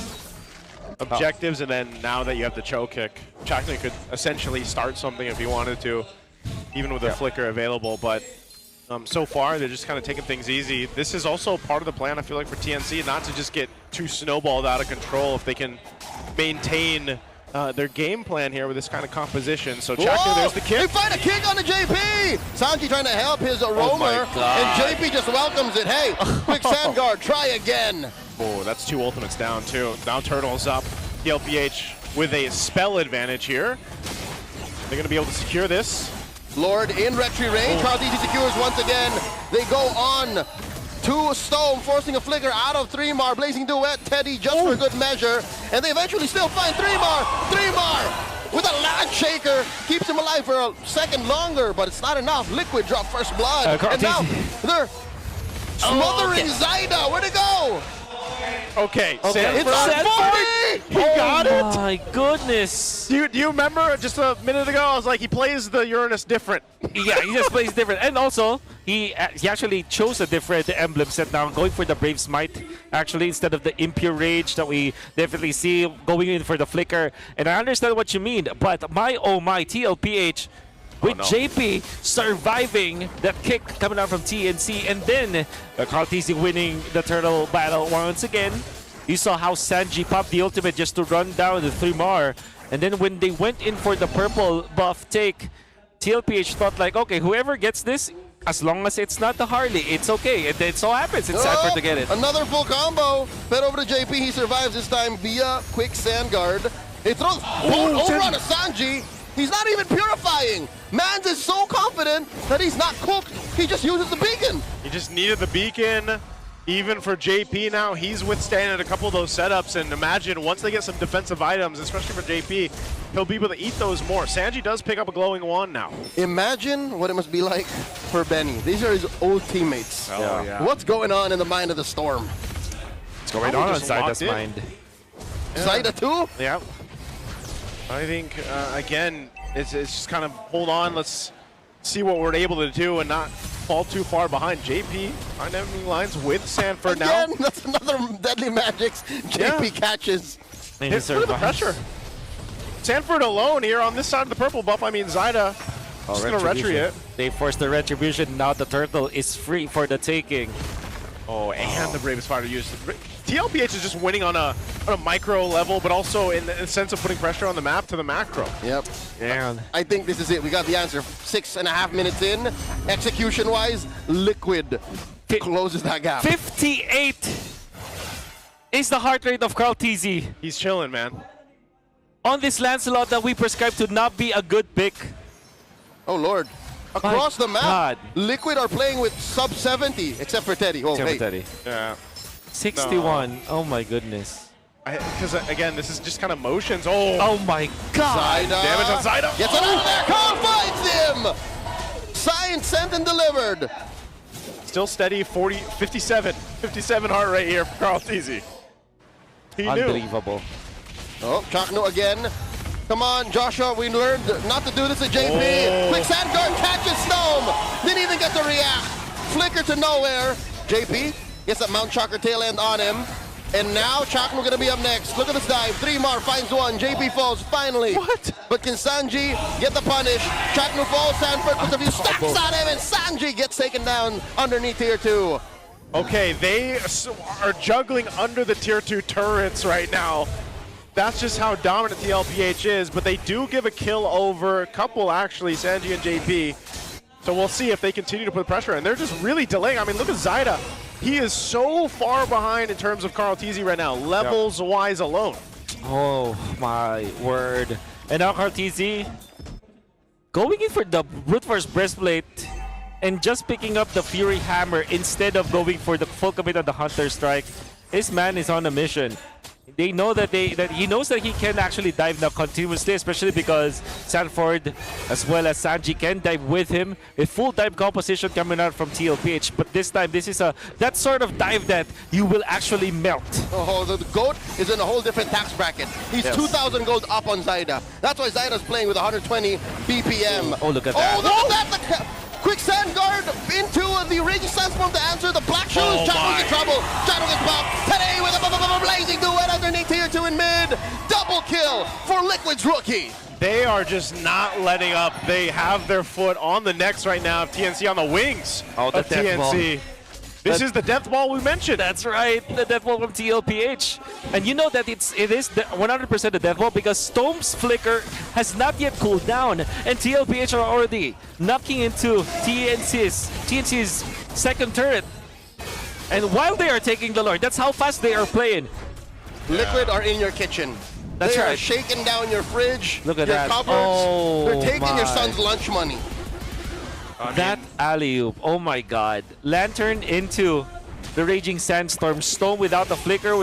D: Objectives, and then now that you have the choke kick, Chakney could essentially start something if he wanted to, even with a flicker available. But so far, they're just kind of taking things easy. This is also part of the plan, I feel like, for TNC, not to just get too snowballed out of control if they can maintain their game plan here with this kind of composition. So Chakney, there's the kick.
A: They find a kick on the JP! Sanji trying to help his roamer, and JP just welcomes it. Hey, quick Sandguard, try again.
D: Oh, that's 2 ultimates down, too. Now Turtle's up. TLPH with a spell advantage here. They're going to be able to secure this.
A: Lord in retry range. Carl DC secures once again. They go on to Stone, forcing a flicker out of 3mar. Blazing Duet, Teddy just for good measure. And they eventually still find 3mar. 3mar with a land shaker. Keeps him alive for a second longer, but it's not enough. Liquid drop first blood. And now they're smothering Zyda. Where'd it go?
D: Okay,
A: Sanford. It's
D: He got it!
G: Oh my goodness!
D: Do you remember just a minute ago, I was like, he plays the Uranus different.
G: Yeah, he just plays different. And also, he actually chose a different emblem set now, going for the Brave Smite, actually, instead of the Impure Rage that we definitely see, going in for the Flicker. And I understand what you mean, but my oh my, TLPH, with JP surviving that kick coming out from TNC, and then Carl TC winning the Turtle battle once again. You saw how Sanji popped the ultimate just to run down the 3mar, and then when they went in for the purple buff take, TLPH thought like, okay, whoever gets this, as long as it's not the Harley, it's okay. And then it so happens it's Sanford to get it.
A: Another full combo. Fed over to JP, he survives this time via quick Sandguard. He throws overrun to Sanji. He's not even purifying. Mans is so confident that he's not cooked. He just uses the beacon.
D: He just needed the beacon. Even for JP now, he's withstanding a couple of those setups, and imagine once they get some defensive items, especially for JP, he'll be able to eat those more. Sanji does pick up a glowing wand now.
A: Imagine what it must be like for Benny. These are his old teammates.
D: Oh, yeah.
A: What's going on in the mind of the Storm?
G: What's going on inside his mind?
A: Zaida too?
D: Yeah. I think, again, it's just kind of hold on, let's see what we're able to do and not fall too far behind. JP on enemy lines with Sanford now.
A: Again, that's another deadly magics JP catches.
D: Hits for the pressure. Sanford alone here on this side of the purple buff. I mean, Zaida just gonna retry it.
G: They forced the retribution. Now the turtle is free for the taking.
D: Oh, and the Bravest Fighter used TLPH is just winning on a micro level, but also in the sense of putting pressure on the map to the macro.
A: Yep.
D: And
A: I think this is it. We got the answer. 6.5 minutes in. Execution-wise, Liquid closes that gap.
G: 58 is the heart rate of Carl TZ.
D: He's chilling, man.
G: On this Lancelot that we prescribe to not be a good pick.
A: Oh, Lord. Across the map,
G: God.
A: Liquid are playing with sub 70, except for Teddy. Oh,
G: Except
A: hey.
G: for Teddy.
D: Yeah.
G: 61.
D: No.
G: Oh my goodness.
D: Because again, this is just kind of motions. Oh,
G: Oh my God.
A: Zaida.
D: damage on Zaida.
A: Gets it out there. Carl finds him. Science sent and delivered.
D: Still steady, 57 heart rate here for Carl TZ. He knew.
G: Unbelievable.
A: Oh, Chakno again. Come on, Joshua, we learned not to do this at JP.
D: Oh.
A: Quicksand guard catches Stone. Didn't even get to react. Flicker to nowhere. JP gets that Mount Chakra tail end on him. And now Chakno gonna be up next. Look at this dive. 3 more, finds one. JP falls finally.
D: What?
A: But can Sanji get the punish? Chakno falls, Sanford puts a few stacks on him, and Sanji gets taken down underneath tier 2.
D: Okay, they are juggling under the tier 2 turrets right now. That's just how dominant TLPH is, but they do give a kill over a couple, actually, Sanji and JP. So we'll see if they continue to put pressure, and they're just really delaying. I mean, look at Zaida. He is so far behind in terms of Carl TZ right now, levels-wise alone.
G: Oh my word. And now Carl TZ going in for the brute force breastplate and just picking up the Fury Hammer instead of going for the full commit on the Hunter Strike. This man is on a mission. They know that he knows that he can actually dive now continuously, especially because Sanford as well as Sanji can dive with him. A full dive composition coming out from TLPH, but this time this is that sort of dive that you will actually melt.
A: Oh, the GOAT is in a whole different tax bracket. He's 2,000 gold up on Zaida. That's why Zaida's playing with 120 BPM.
G: Oh, look at that.
A: Oh, look at that! Quicksand guard into the Raging Sandstorm to answer the black shoes.
D: Oh
A: Chadwick in trouble. Chadwick is popped. Today with a blazing duet underneath tier 2 in mid. Double kill for Liquid's rookie.
D: They are just not letting up. They have their foot on the necks right now of TNC, on the wings
G: of
D: TNC. This is the death ball we mentioned.
G: That's right, the death ball from TLPH. And you know that it is 100% the death ball because Storm's flicker has not yet cooled down, and TLPH are already knocking into TNC's second turret. And while they are taking the Lord, that's how fast they are playing.
A: Liquid are in your kitchen.
G: That's
A: they
G: right.
A: are shaking down your fridge,
G: Look at
A: your
G: that.
A: cupboards.
G: Oh,
A: they're taking your
G: my.
A: son's lunch money.
G: That alley-oop, oh my God. Lantern into the Raging Sandstorm. Stone without the flicker,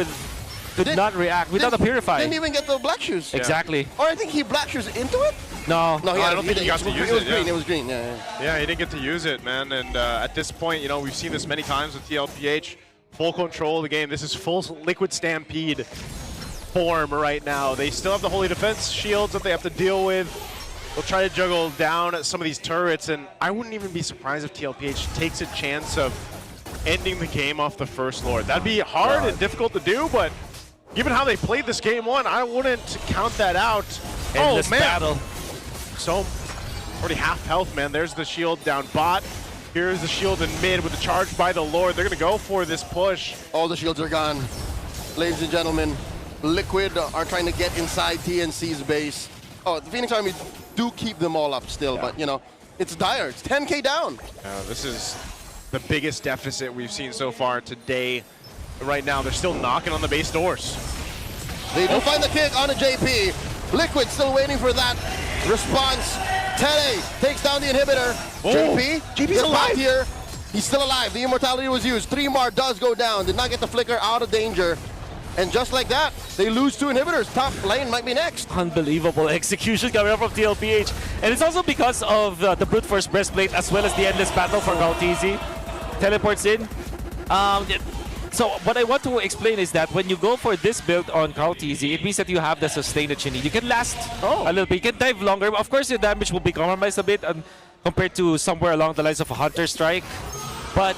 G: could not react, without the Purify.
A: Didn't even get the black shoes.
G: Exactly.
A: Or I think he black shoes into it?
G: No.
A: No,
D: I don't think he got to use it.
A: It was green, it was green.
D: Yeah, he didn't get to use it, man. And at this point, you know, we've seen this many times with TLPH. Full control of the game. This is full Liquid Stampede form right now. They still have the Holy Defense shields that they have to deal with. They'll try to juggle down at some of these turrets, and I wouldn't even be surprised if TLPH takes a chance of ending the game off the first Lord. That'd be hard and difficult to do, but given how they played this game one, I wouldn't count that out.
G: Endless
D: oh, man.
G: battle.
D: So, already half health, man. There's the shield down bot. Here's the shield in mid with the charge by the Lord. They're going to go for this push.
A: All the shields are gone. Ladies and gentlemen, Liquid are trying to get inside TNC's base. Oh, the Phoenix Army do keep them all up still, but, you know, it's dire. It's 10K down.
D: This is the biggest deficit we've seen so far today. Right now, they're still knocking on the base doors.
A: They do find the kick on a JP. Liquid still waiting for that response. Tele takes down the inhibitor. JP's
C: JP's alive
A: here. He's still alive. The immortality was used. 3-mar does go down. Did not get the flicker out of danger. And just like that, they lose 2 inhibitors. Top lane might be next.
G: Unbelievable execution coming up from TLPH. And it's also because of the brute force breastplate as well as the endless battle for Gautizi. Teleports in. So what I want to explain is that when you go for this build on Gautizi, it means that you have the sustain that you need. You can last a little bit. You can dive longer. Of course, your damage will be compromised a bit compared to somewhere along the lines of a Hunter Strike. But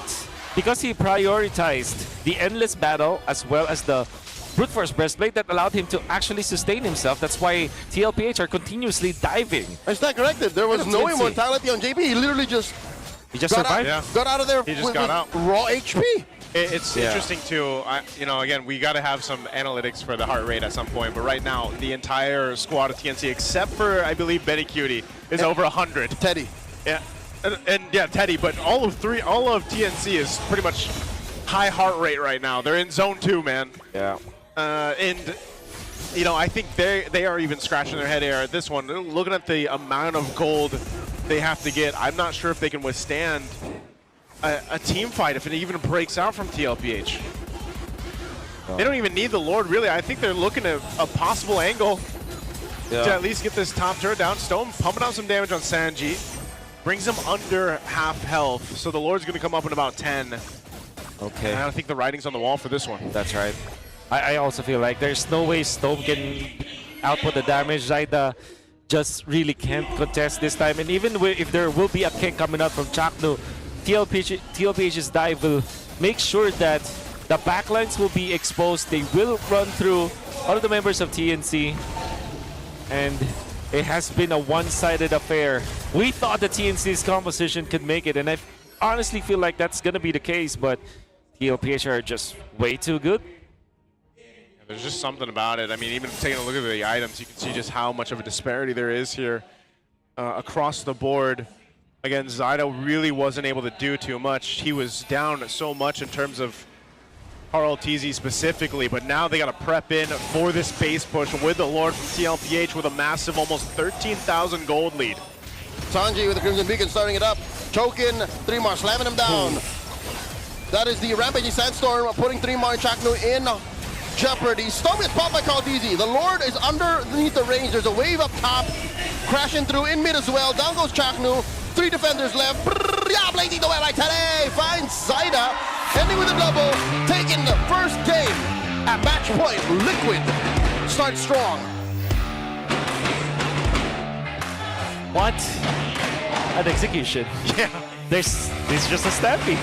G: because he prioritized the endless battle as well as the brute force breastplate, that allowed him to actually sustain himself. That's why TLPH are continuously diving.
A: I stand corrected. There was no immortality on JP. He literally just
G: survived.
A: Got out of there.
D: He just got out.
A: Raw HP.
D: It's interesting too. Again, we got to have some analytics for the heart rate at some point. But right now, the entire squad of TNC, except for I believe Betty Cutie, is over 100.
A: Teddy.
D: Yeah, and yeah, Teddy. But all of TNC is pretty much high heart rate right now. They're in zone 2, man.
G: Yeah.
D: And I think they are even scratching their head here at this one. Looking at the amount of gold they have to get, I'm not sure if they can withstand a team fight if it even breaks out from TLPH. They don't even need the Lord, really. I think they're looking at a possible angle to at least get this top turret down. Stone pumping out some damage on Sanji. Brings him under half health. So the Lord's going to come up in about 10.
G: Okay.
D: And I think the writing's on the wall for this one.
G: That's right. I also feel like there's no way Stone can output the damage. Zaida just really can't contest this time. And even if there will be a kick coming out from Chaknu, TLPH's dive will make sure that the backlines will be exposed. They will run through all of the members of TNC. And it has been a one-sided affair. We thought the TNC's composition could make it, and I honestly feel like that's going to be the case, but TLPH are just way too good.
D: There's just something about it. I mean, even taking a look at the items, you can see just how much of a disparity there is here across the board. Again, Zaida really wasn't able to do too much. He was down so much in terms of Carl TZ specifically, but now they got to prep in for this base push with the Lord from TLPH with a massive almost 13,000 gold lead.
A: Sanji with the Crimson Beacon starting it up. Chokin, 3-mar slamming him down. That is the Rampaging Sandstorm putting 3-mar and Chaknu in jeopardy. Storm gets popped by Kaldizi. The Lord is underneath the range. There's a wave up top. Crashing through in mid as well. Down goes Chaknu. 3 defenders left. Yeah, blazing the way like today. Finds Zaida. Ending with a double. Taking the first game at match point. Liquid starts strong.
G: What an execution.
D: Yeah.
G: It's just a stampede.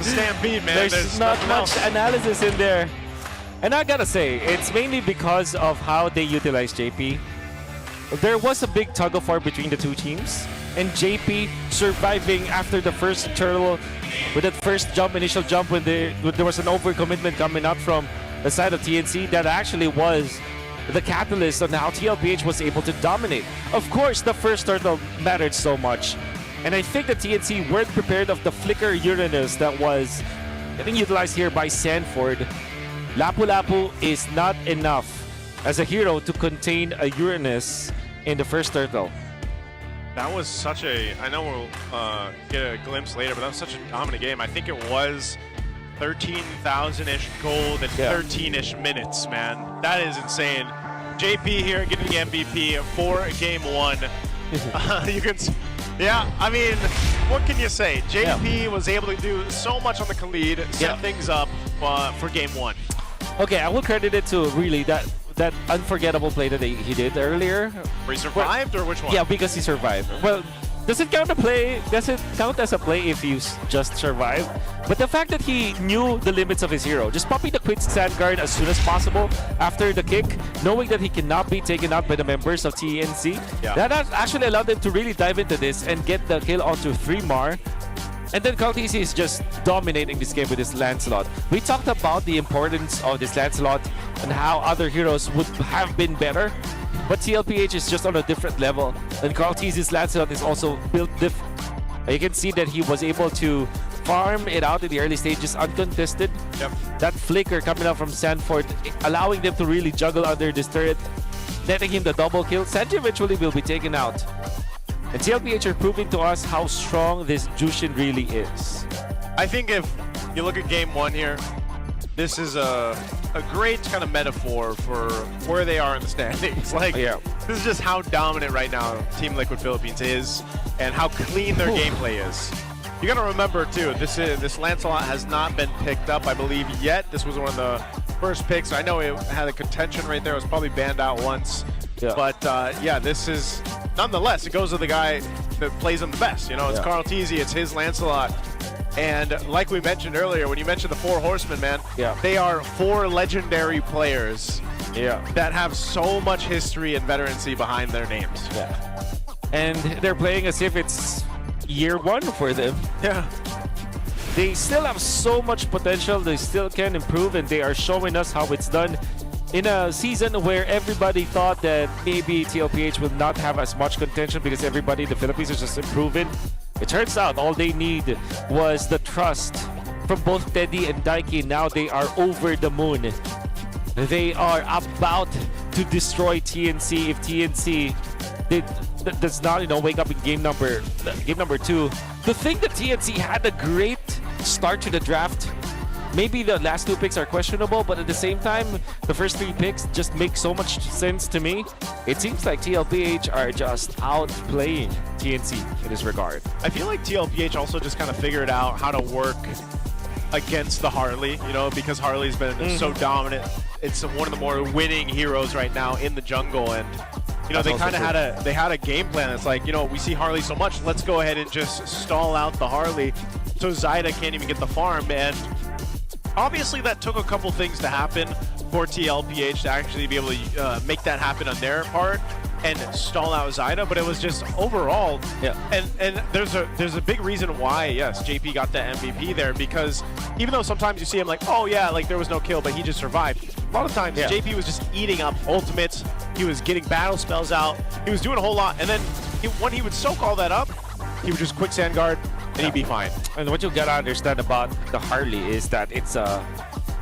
D: Stampede, man.
G: There's not much analysis in there. And I gotta say, it's mainly because of how they utilize JP. There was a big tug of war between the two teams, and JP surviving after the first turtle with that first initial jump when there was an overcommitment coming up from the side of TNC that actually was the catalyst on how TLPH was able to dominate. Of course, the first turtle mattered so much, and I think the TNC weren't prepared of the flicker Uranus that was getting utilized here by Sanford. Lapu-Lapu is not enough as a hero to contain a Uranus in the first turtle.
D: That was such a, I know we'll get a glimpse later, but that was such a dominant game. I think it was 13,000-ish gold and 13-ish minutes, man. That is insane. JP here getting the MVP for game 1. You can, yeah, I mean, what can you say? JP was able to do so much on the Khalid, set things up for game 1.
G: Okay, I will credit it to really that unforgettable play that he did earlier.
D: Where he survived, or which one?
G: Yeah, because he survived. Well, does it count a play? Does it count as a play if you just survive? But the fact that he knew the limits of his hero, just popping the quick stand guard as soon as possible after the kick, knowing that he cannot be taken out by the members of TNC, that actually allowed them to really dive into this and get the kill onto 3-mar. And then Kaltisi is just dominating this game with his Lancelot. We talked about the importance of this Lancelot and how other heroes would have been better, but TLPH is just on a different level. And Kaltisi's Lancelot is also built different. You can see that he was able to farm it out in the early stages uncontested. That flicker coming out from Sanford, allowing them to really juggle under this turret. netting him the double kill. Sanji eventually will be taken out. And TLPH are proving to us how strong this Jushin really is.
D: I think if you look at game 1 here, this is a great kind of metaphor for where they are in the standings. Like, this is just how dominant right now Team Liquid Philippines is and how clean their gameplay is. You got to remember too, this Lancelot has not been picked up, I believe, yet. This was one of the first picks. I know it had a contention right there. It was probably banned out once.
G: Yeah.
D: But yeah, this is, nonetheless, it goes to the guy that plays him the best. You know, it's Carl Teasy, it's his Lancelot. And like we mentioned earlier, when you mentioned the 4 horsemen, man, they are 4 legendary players that have so much history and veterancy behind their names.
G: And they're playing as if it's year 1 for them. They still have so much potential. They still can improve, and they are showing us how it's done in a season where everybody thought that maybe TLPH will not have as much contention because everybody in the Philippines is just improving. It turns out all they need was the trust from both Teddy and Daiki. Now they are over the moon. They are about to destroy TNC if TNC does not, wake up in game number 2. To think that TNC had a great start to the draft. Maybe the last 2 picks are questionable, but at the same time, the first 3 picks just make so much sense to me. It seems like TLPH are just outplaying TNC in this regard.
D: I feel like TLPH also just kind of figured out how to work against the Harley, because Harley's been so dominant. It's one of the more winning heroes right now in the jungle, and they kind of had a game plan. It's like, we see Harley so much, let's go ahead and just stall out the Harley so Zyda can't even get the farm. And obviously that took a couple things to happen for TLPH to actually be able to make that happen on their part and stall out Zyda, but it was just overall. And there's a big reason why, yes, JP got the MVP there, because even though sometimes you see him like, oh yeah, like there was no kill, but he just survived. A lot of times JP was just eating up ultimates. He was getting battle spells out. He was doing a whole lot. And then when he would soak all that up, he would just quick sand guard and he'd be fine.
G: And what you gotta understand about the Harley is that it's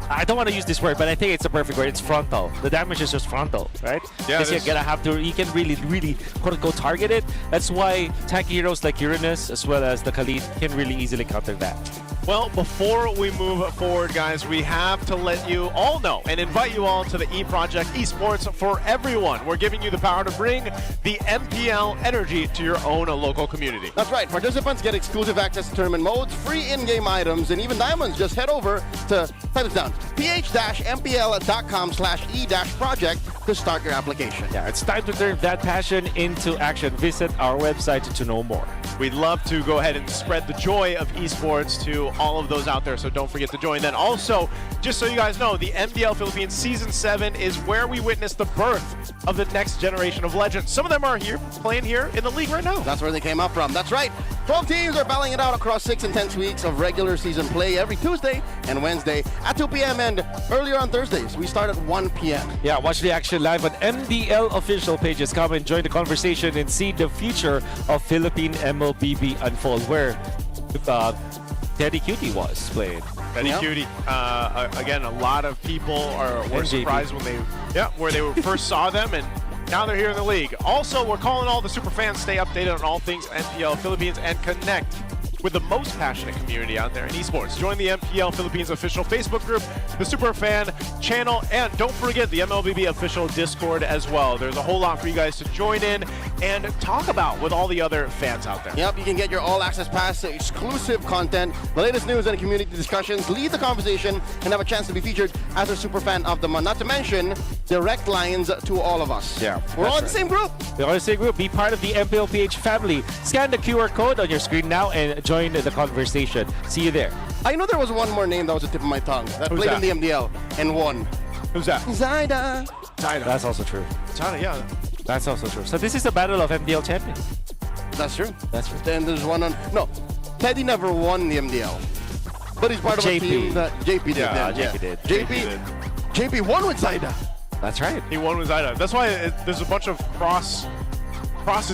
G: I don't want to use this word, but I think it's a perfect word. It's frontal. The damage is just frontal, right?
D: Yeah,
G: because you're gonna have to, you can really, quote-unquote, target it. That's why tanky heroes like Uranus, as well as the Khalid, can really easily counter that.
D: Well, before we move forward, guys, we have to let you all know and invite you all to the E-Project Esports for Everyone. We're giving you the power to bring the MPL energy to your own local community.
A: That's right. Participants get exclusive access to tournament modes, free in-game items, and even diamonds. Just head over to, type this down, ph-mpl.com/e-project to start your application.
G: Yeah, it's time to turn that passion into action. Visit our website to know more.
D: We'd love to go ahead and spread the joy of esports to all of those out there, so don't forget to join. Then also, just so you guys know, the MPL Philippines Season 7 is where we witness the birth of the next generation of legends. Some of them are here, playing here in the league right now.
A: That's where they came up from. That's right. 12 teams are battling it out across 6 intense weeks of regular season play every Tuesday and Wednesday at 2 p.m. and earlier on Thursdays. We start at 1 p.m.
G: Yeah, watch the action live on MPL official pages. Come and join the conversation and see the future of Philippine MLBB unfold, where Teddy Cutie was playing.
D: Teddy Cutie. Again, a lot of people were surprised when they first saw them, and now they're here in the league. Also, we're calling all the super fans, stay updated on all things MPL Philippines and connect with the most passionate community out there in esports. Join the MPL Philippines official Facebook group, the Superfan channel, and don't forget the MLBB official Discord as well. There's a whole lot for you guys to join in and talk about with all the other fans out there.
A: Yep, you can get your all-access pass, exclusive content, the latest news and community discussions, lead the conversation, and have a chance to be featured as a Superfan of the month. Not to mention, direct lines to all of us.
G: Yeah,
A: we're all in the same group.
G: We're all in the same group. Be part of the MPL Ph family. Scan the QR code on your screen now and join the conversation. See you there.
A: I know there was one more name that was at the tip of my tongue that
D: Who's
A: played
D: that?
A: in the MDL and won.
D: Who's that?
A: Zyda.
G: That's also true.
D: Zyda, yeah.
G: That's also true. So this is the battle of MDL champions.
A: That's true.
G: That's true.
A: Then there's one on... No, Teddy never won the MDL. But he's part of a team that JP did.
G: Yeah, JP did.
A: JP won with Zyda.
G: That's right.
D: He won with Zyda. That's why there's a bunch of crosses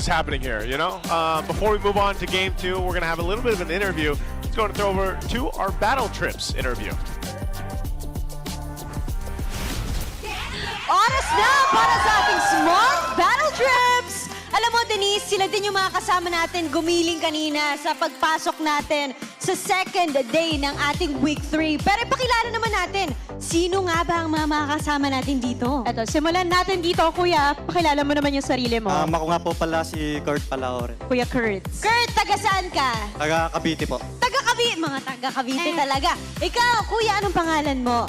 D: happening here, you know? Before we move on to game 2, we're going to have a little bit of an interview. Let's go and throw over to our Battle Trips interview.
M: Oras na para sa ating small Denise, sila din yung mga kasama natin gumiling kanina sa pagpasok natin sa second day ng ating week 3. Pero ipakilala naman natin, sino nga ba ang mga makakasama natin dito?
B: Eto, simulan natin dito, Kuya. Pakilala mo naman yung sarili mo.
T: Ako nga po pala si Kurt Palaore.
B: Kuya Kurt.
M: Kurt, taga saan ka?
T: Taga Cavite po.
M: Taga Cavite. Mga taga Cavite talaga. Ikaw, Kuya, anong pangalan mo?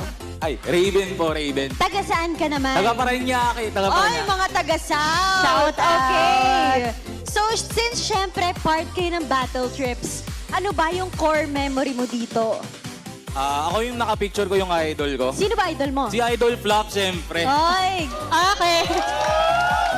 F: Ay, Raven po, Raven.
M: Taga saan ka naman?
F: Taga Parañaque, taga
M: Ay,
F: Parañaque.
M: mga taga-South.
B: Shout out.
M: Okay. So, since syempre part kayo ng battle trips, ano ba yung core memory mo dito?
F: Ako yung nakapicture ko yung idol ko.
M: Sino ba idol mo?
F: Si Idol Flop, siyempre.
M: Ay, okay.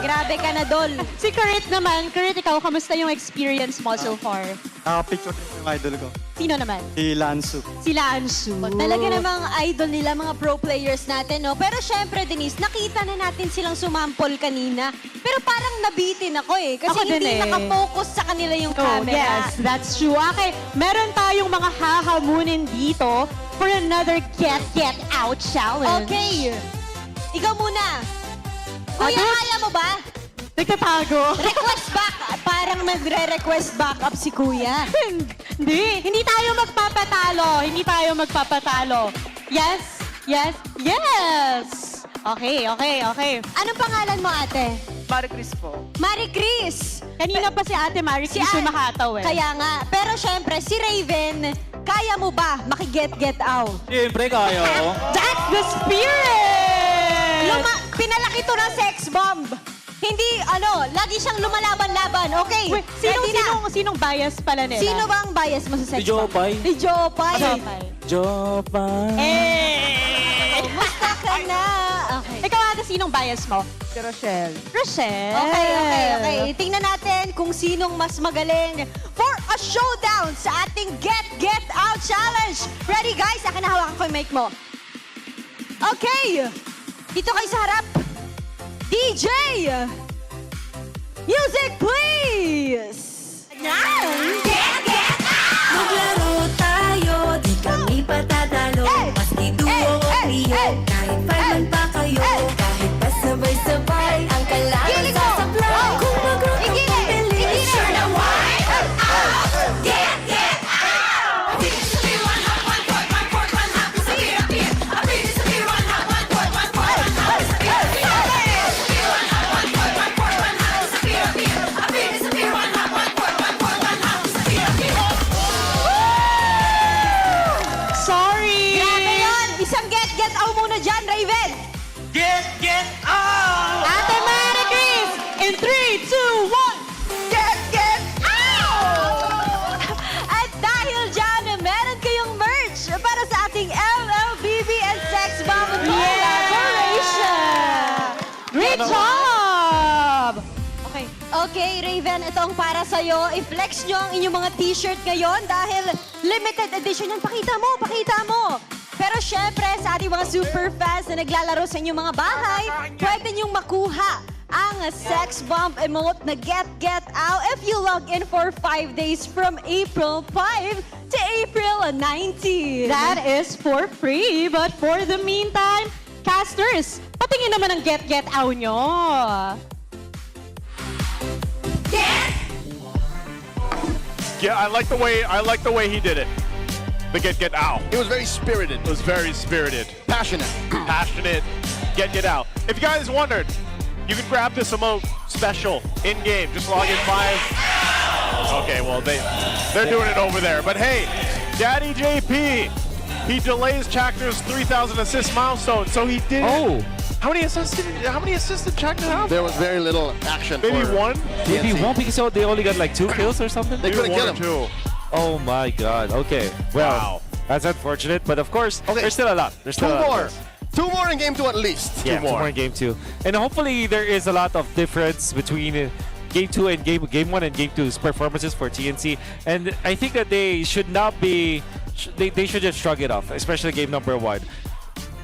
M: Grabe ka na, Dol.
B: Si Kurt naman. Kurt, ikaw, kamusta yung experience mo so far?
T: Nakapicture din yung idol ko.
B: Sino naman?
T: Si Lansu.
B: Sila Ansu.
M: Talaga namang idol nila, mga pro players natin, no? Pero syempre, Denise, nakita na natin silang sumampol kanina. Pero parang nabitin ako eh. Kasi
B: Ako din
M: hindi
B: eh.
M: nakafocus sa kanila yung
B: Oh,
M: camera.
B: yes, that's true. Okay, meron tayong mga hahamunin dito for another Get Out challenge.
M: Okay. Ikaw muna. Kuya, kaya mo ba?
B: Nagtatago.
M: Request back. Parang magre-request back up si Kuya.
B: Hindi tayo magpapatalo. Hindi tayo magpapatalo. Yes, yes, yes! Okay.
M: Anong pangalan mo, ate?
B: Marie Chris po.
M: Marie Chris.
B: Kanina pa si ate Marie Chris yung makataw eh.
M: Kaya nga. Pero syempre, si Raven, kaya mo ba maki-get out?
F: Siyempre, kaya ko.
B: That's the spirit!
M: Pinalaki to ng sex bomb. Hindi, lagi siyang lumalaban-laban. Okay,
B: Wait, sinong bias pala nila?
M: Sino ba ang bias mo sa sex
F: Si Jopay.
M: bomb? Si Jopay.
F: Jopay.
M: Musta ka na? Okay.
B: Ikaw ate, sinong bias mo? Si Rochelle. Rochelle?
M: Okay. Tingnan natin kung sinong mas magaling for a showdown sa ating Get Out Challenge. Ready, guys? Akin na hawakan ko yung mic mo. Okay. Dito kayo sa harap. DJ! Music, please!
Q: Maglaro tayo, di kami patatalo. Maski duo o trio, kahit five man pa kayo. Kahit pa sabay-sabay, ang kailangan sasablay. Kung mag-group ang pabilis, sure na why? Get out! Bilis sa beer, one hop, one port, one port, one hop. Sa beer, beer. Bilis sa beer, one hop, one port, one port, one hop. Sa beer, beer. Bilis sa beer, one hop, one port, one port, one hop. Sa beer, beer. Bilis sa beer, one hop, one port, one port, one hop. Sa beer, beer.
B: Sorry!
M: Grabe yun! Isang get out muna dyan, Raven!
F: Get out!
B: Ate Marie Chris! In 3, 2, 1!
M: Get out! At dahil dyan, meron kayong merch para sa ating LLBB and Sex Bomb collaboration!
B: Great job!
M: Okay. Okay, Raven, ito ang para sa'yo. I-flex nyo ang inyong mga t-shirt ngayon dahil limited edition yan. Pakita mo! Pero syempre, sa ating mga super fans na naglalaro sa inyong mga bahay, pwede nyong makuha ang sex bomb emote na Get Out if you log in for 5 days from April 5 to April 19.
B: That is for free. But for the meantime, casters, patingin naman ang Get Out nyo.
D: Yeah, I like the way he did it. The get out.
A: It was very spirited.
D: It was very spirited.
A: Passionate.
D: Passionate. Get out. If you guys wondered, you can grab this emote special in game. Just log in 5. Okay, well they're doing it over there. But hey, Daddy JP, he delays Chapter's 3,000 assist milestone. So he did.
G: Oh.
D: How many assists did Chapter have?
A: There was very little action.
D: Maybe
A: for
D: one.
G: Maybe
A: TNC.
G: one because they only got like 2 kills or something.
A: They couldn't kill him.
D: Two.
G: Oh my god. Okay. Well,
D: Wow.
G: that's unfortunate, but of course,
A: Okay.
G: there's still a lot. There's still
A: Two
G: a lot.
A: more. 2 more in game 2 at least.
G: Yeah,
D: Two
G: two
D: more.
G: more in game 2. And hopefully there is a lot of difference between game 2 and game 1 and game 2's performances for TNC. And I think that they should not be they should just shrug it off, especially game number 1.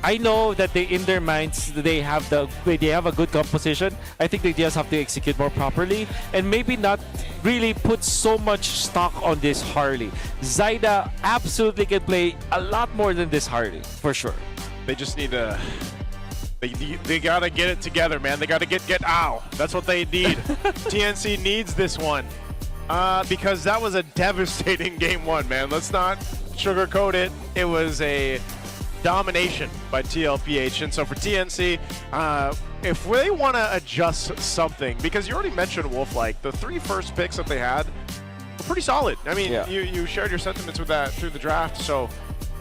G: I know that in their minds they have a good composition. I think they just have to execute more properly and maybe not really put so much stock on this Harley. Zyda absolutely can play a lot more than this Harley, for sure.
D: They just need to They gotta get it together, man. They gotta get ow. That's what they need. TNC needs this one. Because that was a devastating game one, man. Let's not sugarcoat it. It was a domination by TLPH. And so for TNC, if they want to adjust something, because you already mentioned Wolf, like the 3 first picks that they had were pretty solid. I mean, you shared your sentiments with that through the draft. So,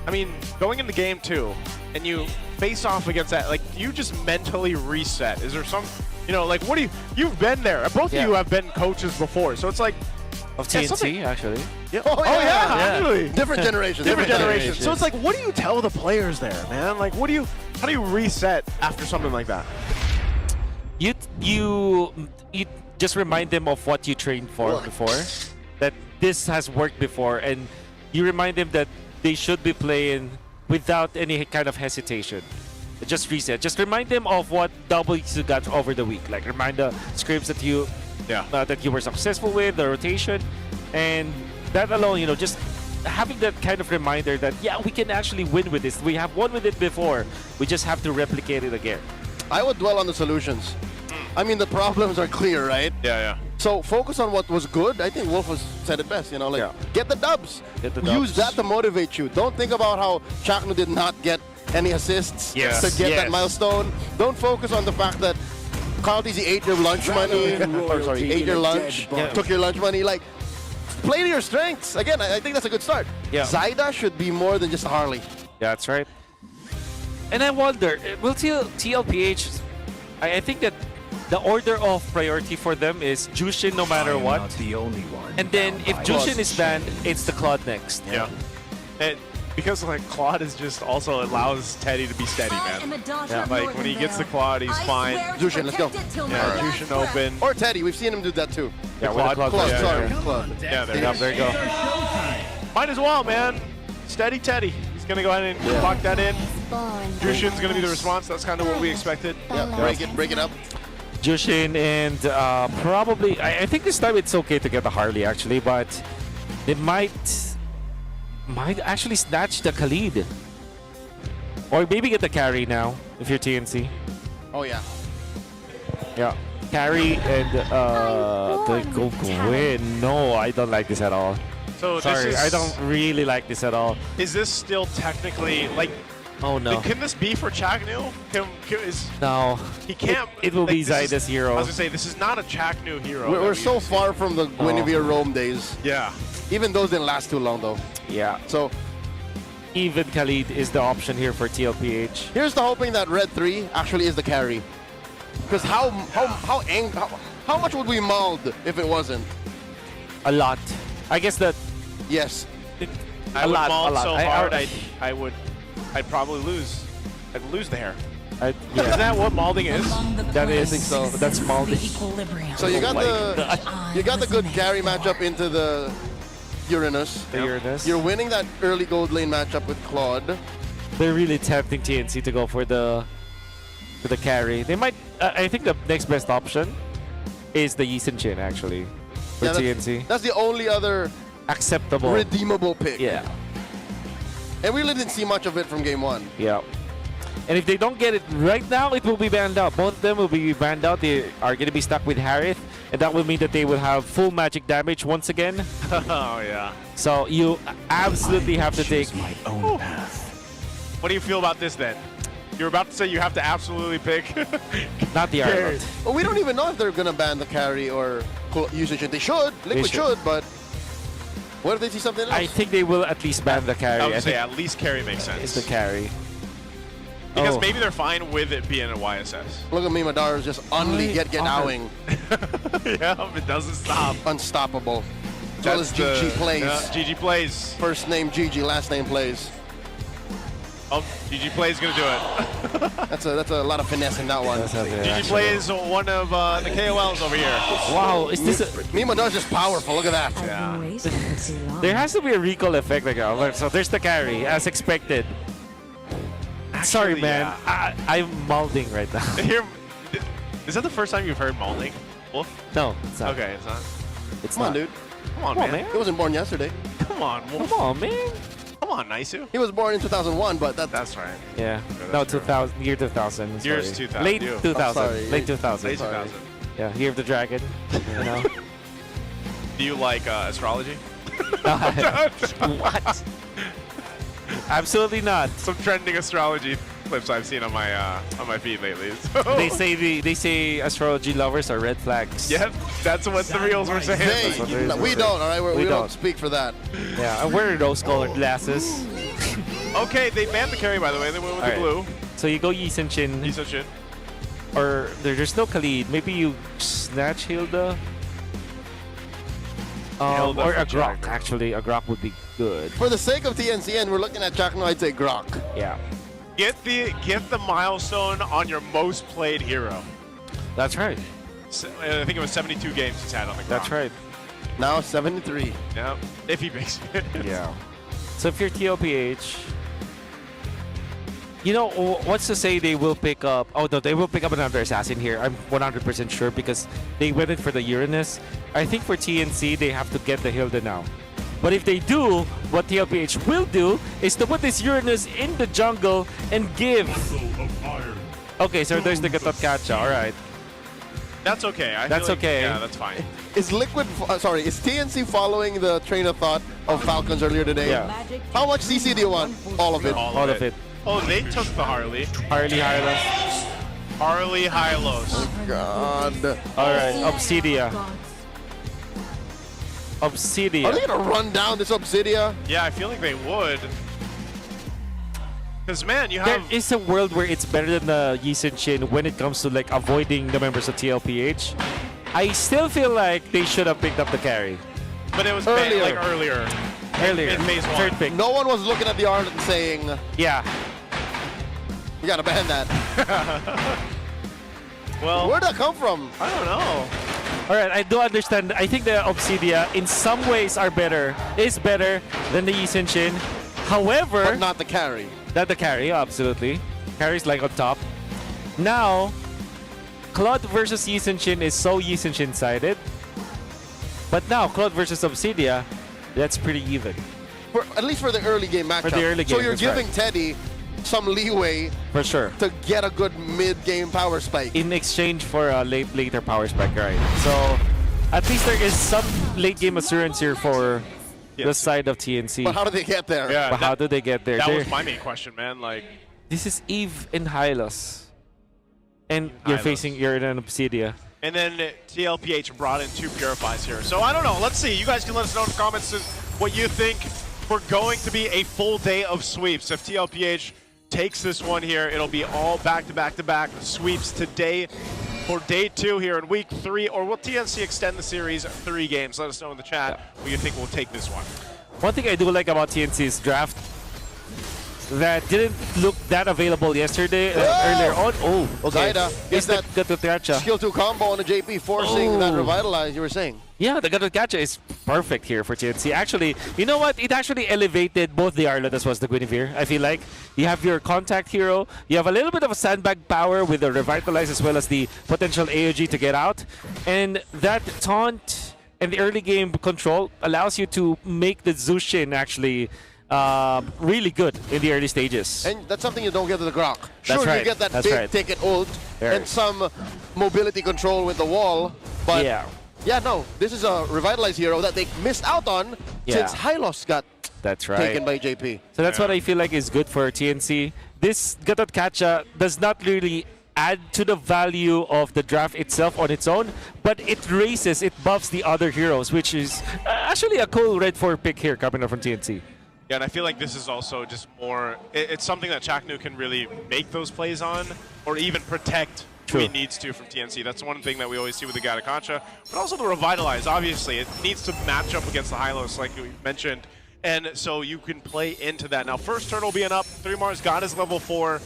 D: I mean, going into game 2 and you face off against that, like, you just mentally reset. Is there some, you know, like, what do you've been there. Both of you have been coaches before. So it's like,
G: of TNC, actually.
A: Yeah.
D: Oh, yeah, actually.
A: Different generations.
D: Different generations. So it's like, what do you tell the players there, man? Like, how do you reset after something like that?
G: You just remind them of what you trained for before, that this has worked before, and you remind them that they should be playing without any kind of hesitation. Just reset. Just remind them of what W's you got over the week. Like, remind the scripts that you that you were successful with, the rotation, and that alone, you know, just having that kind of reminder that, yeah, we can actually win with this. We have won with it before. We just have to replicate it again.
A: I would dwell on the solutions. I mean, the problems are clear, right?
D: Yeah.
A: So focus on what was good. I think Wolf has said it best, you know, like, get the dubs. Use that to motivate you. Don't think about how Chaknu did not get any assists to get that milestone. Don't focus on the fact that Kyle TZ ate your lunch money. Ate your lunch, took your lunch money. Like, play to your strengths. Again, I think that's a good start.
G: Yeah.
A: Zyda should be more than just a Harley.
G: Yeah, that's right. And I wonder, will TLPH, I think that the order of priority for them is Jushin no matter what.
P: Not the only one.
G: And then if Jushin is banned, it's the Claude next.
D: Yeah. And because like Claude is just also allows Teddy to be steady, man. Yeah. Like when he gets the Claude, he's fine.
A: Jushin, let's go.
D: Yeah, Jushin open.
A: Or Teddy, we've seen him do that too.
D: Yeah,
G: Claude.
A: Claude.
D: Yeah, there you go. Might as well, man. Steady Teddy. He's gonna go ahead and lock that in. Jushin's gonna be the response. That's kind of what we expected.
A: Yeah, break it up.
G: Jushin and probably, I think this time it's okay to get the Harley actually, but they might actually snatch the Khalid. Or maybe get the carry now, if you're TNC.
A: Oh, yeah.
G: Yeah. Carry and the go win. No, I don't like this at all.
D: So
G: sorry, I don't really like this at all.
D: Is this still technically like?
G: Oh no.
D: Can this be for Chaknu?
G: No.
D: He can't.
G: It will be Zyda's hero.
D: I was gonna say this is not a Chaknu hero.
A: We're so far from the Guinevere Rome days.
D: Yeah.
A: Even those didn't last too long though.
G: Yeah.
A: So
G: even Khalid is the option here for TLPH.
A: Here's the hoping that Red 3 actually is the carry. Because how much would we mauled if it wasn't?
G: A lot. I guess that.
A: Yes.
D: I would maul so hard. I'd probably lose. I'd lose the hair.
G: Yeah.
D: Is that what malding is?
G: That is. I think so. That's malding.
A: So you got the good carry matchup into the Uranus. You're winning that early gold lane matchup with Claude.
G: They're really tempting TNC to go for the carry. They might. I think the next best option is the Yi Sin Chin actually for TNC.
A: That's the only other
G: acceptable,
A: redeemable pick.
G: Yeah.
A: And we really didn't see much of it from game 1.
G: Yeah. And if they don't get it right now, it will be banned out. Both of them will be banned out. They are going to be stuck with Harith, and that will mean that they will have full magic damage once again.
D: Oh, yeah.
G: So you absolutely have to take
P: my own path.
D: What do you feel about this then? You're about to say you have to absolutely pick.
G: Not the Arnold.
A: Well, we don't even know if they're going to ban the carry or usage. They should. Liquid should, but what if they see something else?
G: I think they will at least ban the carry.
D: I would say at least carry makes sense.
G: It's the carry.
D: Because maybe they're fine with it being a YSS.
A: Look at me, Madara's just only get owing.
D: Yeah, it doesn't stop.
A: Unstoppable. As well as GG plays.
D: Yeah, GG plays.
A: First name GG, last name plays.
D: Oh, GG plays gonna do it.
A: That's a lot of finesse in that one.
D: GG plays one of the KOLs over here.
G: Wow, is this
A: me Madara's just powerful. Look at that.
G: Yeah. There has to be a recall effect like that. So there's the carry, as expected. Actually, sorry, man. Yeah. I'm malding right now.
D: Here, is that the first time you've heard malding, Wolf?
G: No, it's not.
D: Okay, it's not.
G: It's
A: Come on,
G: not.
A: dude.
D: Come on, man.
A: It wasn't born yesterday.
D: Come on, Wolf.
G: Come on, man.
D: Come on, Naisu.
A: He was born in 2001, but
D: That's right.
G: Yeah.
D: that's
G: No,
D: true.
G: 2000. Year 2000.
D: Year's
G: sorry.
D: 2000.
G: Late
D: You.
G: 2000.
A: sorry.
G: Late 2000.
D: Late 2000.
G: Yeah. Year of the Dragon. You know.
D: Do you like astrology?
G: What? Absolutely not.
D: Some trending astrology clips I've seen on my feed lately. So.
G: They say astrology lovers are red flags.
D: Yep, that's what the reels were saying.
A: we don't, all right? We don't speak for that.
G: Yeah, I'm wearing rose-colored glasses.
D: Okay, they banned the carry, by the way. They went with the blue.
G: So you go Yi Sun-shin.
D: Yi Sun-shin.
G: Or there's no Khalid. Maybe you snatch Hilda.
D: Hilda
G: Or
D: for
G: a Grok,
D: Jagger.
G: actually. A Grok would be good.
A: For the sake of TNCN, we're looking at Chakno, I'd say Grok.
G: Yeah.
D: Get the milestone on your most played hero.
G: That's right.
D: I think it was 72 games he's had on the ground.
G: That's right.
A: Now 73.
D: Yeah, if he makes it.
G: Yeah. So if you're TLPH, you know, what's to say they will pick up... Oh, no, they will pick up another assassin here. I'm 100% sure because they went in for the Uranus. I think for TNC, they have to get the Hilda now. But if they do, what TLPH will do is to put this Uranus in the jungle and give... Okay, so there's the Gatot-Kacha. All right.
D: That's okay.
G: That's okay.
D: Yeah, that's fine.
A: Is is TNC following the train of thought of Falcons earlier today?
G: Yeah.
A: How much CC do you want? All of it.
G: All of it.
D: Oh, they took the Harley.
G: Harley Hylos.
D: Harley Hylos.
A: God.
G: All right, Obsidia. Obsidia.
A: Are they going to run down this Obsidia?
D: Yeah, I feel like they would. Because, man, you
G: There
D: have...
G: is a world where it's better than the Yi Sun-shin when it comes to like avoiding the members of TLPH. I still feel like they should have picked up the carry.
D: But it was
A: Earlier.
D: earlier.
G: Earlier.
D: In phase one.
G: Third pick.
A: No one was looking at the art and saying,
G: Yeah.
A: you got to ban that.
D: Well,
A: Where'd that come from?
D: I don't know.
G: All right, I do understand. I think the Obsidia in some ways is better than the Yi Sun-shin. However,
A: But not the carry.
G: not the carry, absolutely. Carry's like on top. Now, Claude versus Yi Sun-shin is so Yi Sun-shin sided. But now, Claude versus Obsidia, that's pretty even.
A: At least for the early game matchup.
G: the early
A: So
G: game,
A: you're
G: that's
A: giving
G: right.
A: Teddy some leeway
G: For sure.
A: to get a good mid-game power spike.
G: In exchange for a later power spike, right? So, at least there is some late game assurance here for the side of TNC.
A: But how do they get there?
D: Yeah,
G: But how do they get there?
D: That
G: They're-
D: was my main question, man. Like,
G: This is Eve and Hylos. And you're in an Obsidia.
D: and then TLPH brought in 2 Purifies here. So I don't know. Let's see. You guys can let us know in the comments what you think. We're going to be a full day of sweeps. If TLPH takes this one here, it'll be all back-to-back-to-back sweeps today for day 2 here in week 3. Or will TNC extend the series 3 games? Let us know in the chat what you think will take this one.
G: One thing I do like about TNC's draft that didn't look that available yesterday, earlier on. Oh, okay.
A: Zaida
G: It's
A: gets
G: the
A: that
G: Gatot-Kacha.
A: skill 2 combo on the JP, forcing that revitalize you were saying.
G: Yeah, the Gatot-Kacha is perfect here for TNC. Actually, you know what? It actually elevated both the Arlott as well as the Guinevere. I feel like you have your contact hero. You have a little bit of a sandbag power with the revitalize as well as the potential AOG to get out. And that taunt and the early game control allows you to make the Zushin actually really good in the early stages.
A: And that's something you don't get with the Grok.
G: That's
A: Sure,
G: right.
A: you get that
G: That's
A: big
G: right.
A: ticket ult
G: Very.
A: and some mobility control with the wall, but
G: yeah,
A: no, this is a revitalized hero that they missed out on since Hylos got
G: that's right.
A: taken by JP.
G: So that's what I feel like is good for TNC. This Gatot-Kacha does not really add to the value of the draft itself on its own, but it raises, it buffs the other heroes, which is actually a cool red 4 pick here coming up from TNC.
D: Yeah, and I feel like this is also just more... It's something that Chaknu can really make those plays on, or even protect who he needs to from TNC. That's one thing that we always see with the Gatot-Kacha. But also the Revitalize, obviously. It needs to match up against the Hylos, like we mentioned. And so you can play into that. Now, first turtle being up, 3Mar's got his level 4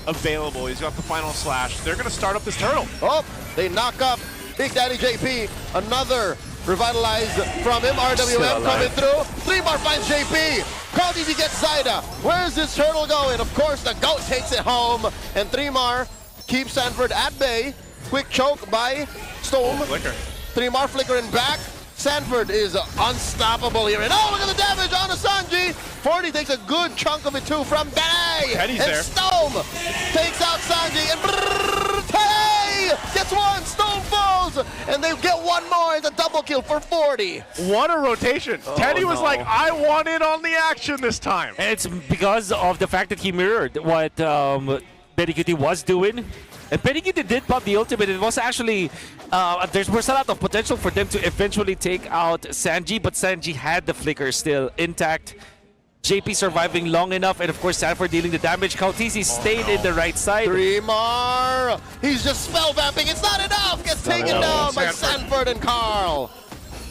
D: available. He's got the final slash. They're going to start up this turtle.
A: Oh, they knock up Big Daddy JP. Another revitalized from him. RWM coming through. 3Mar finds JP. Cody gets Zaida. Where's this turtle going? Of course, the GOAT takes it home. And 3Mar keeps Sanford at bay. Quick choke by Storm.
D: Flicker.
A: 3Mar flickering back. Sanford is unstoppable here. And oh, look at the damage on Sanji. 40 takes a good chunk of it too from Danai.
D: Penny's
A: and
D: there.
A: Stone takes out Sanji. And Tay gets one. Stone falls. And they get one more. It's a double kill for 40.
D: What a rotation. Teddy was like, I want in on the action this time.
G: And it's because of the fact that he mirrored what Benny was doing. And Benny did pop the ultimate. It was actually, there was a lot of potential for them to eventually take out Sanji, but Sanji had the flicker still intact. JP surviving long enough, and of course Sanford dealing the damage. Kautisi stayed in the right side.
A: Dreamar, he's just spell vamping. It's not enough. Gets taken down by Sanford and Carl.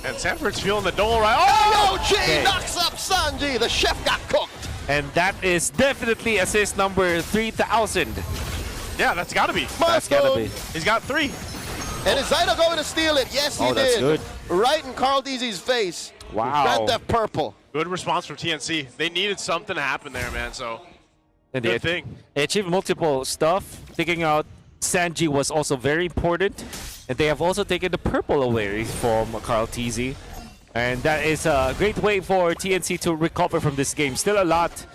D: And Sanford's feeling the dole right.
A: Oh, G knocks up Sanji. The chef got cooked.
G: And that is definitely assist number 3,000.
D: Yeah, that's got to be.
G: That's got to be.
D: He's got 3.
A: And is Zyda going to steal it? Yes, he
G: that's
A: did.
G: Good.
A: Right in Carl Deasy's face.
G: Wow.
A: Red Death purple.
D: Good response from TNC. They needed something to happen there, man. So,
G: And
D: good thing.
G: They achieved multiple stuff. Taking out Sanji was also very important. And they have also taken the purple away from Carl TZ. And that is a great way for TNC to recover from this game. Still a lot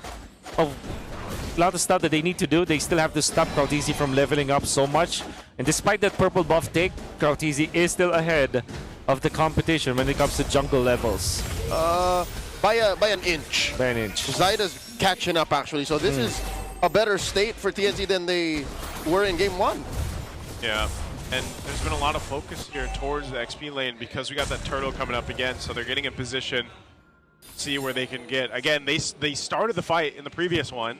G: of stuff that they need to do. They still have to stop Krautisi from leveling up so much. And despite that purple buff take, Krautisi is still ahead of the competition when it comes to jungle levels.
A: By an inch.
G: By an inch.
A: Zyda's catching up actually. So this is a better state for TNC than they were in game 1.
D: Yeah. And there's been a lot of focus here towards the XP lane because we got that turtle coming up again. So they're getting in position, see where they can get. Again, they started the fight in the previous one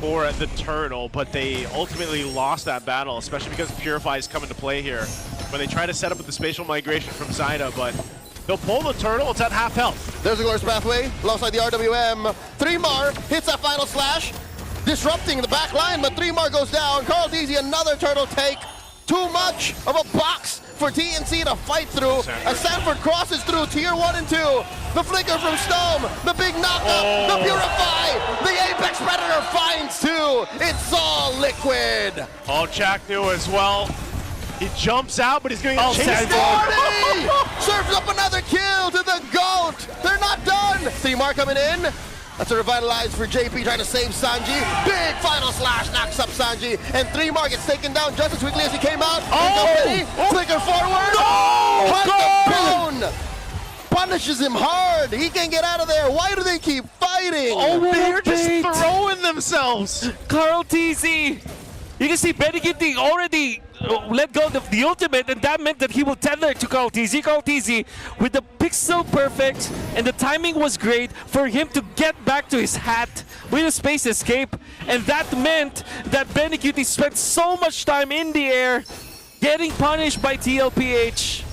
D: for the turtle, but they ultimately lost that battle, especially because Purify is coming to play here. When they try to set up with the spatial migration from Zyda, but they'll pull the turtle, it's at half health.
A: There's a Glorious Pathway alongside the RWM. 3mar hits that final slash, disrupting the back line, but 3mar goes down. Carl Deasy, another turtle take. Too much of a box for TNC to fight through. As Sanford crosses through tier 1 and 2. The flicker from Stone, the big knockup, the Purify, the Apex Predator finds 2. It's all Liquid.
D: Oh, Jack knew as well. He jumps out, but he's going to get chased.
A: Serves up another kill to the GOAT. They're not done. 3mar coming in. That's a revitalize for JP trying to save Sanji. Big final slash knocks up Sanji. And 3mar gets taken down just as quickly as he came out. Flicker forward. Hunt the bone. Punishes him hard. He can't get out of there. Why do they keep fighting?
G: Oh,
D: they're just throwing themselves.
G: Carl TZ. You can see Benny Kitty already let go of the ultimate, and that meant that he will tether to Carl TZ. Carl TZ with the pixel perfect, and the timing was great for him to get back to his hat with a space escape, and that meant that Benny Kitty spent so much time in the air getting punished by TLPH.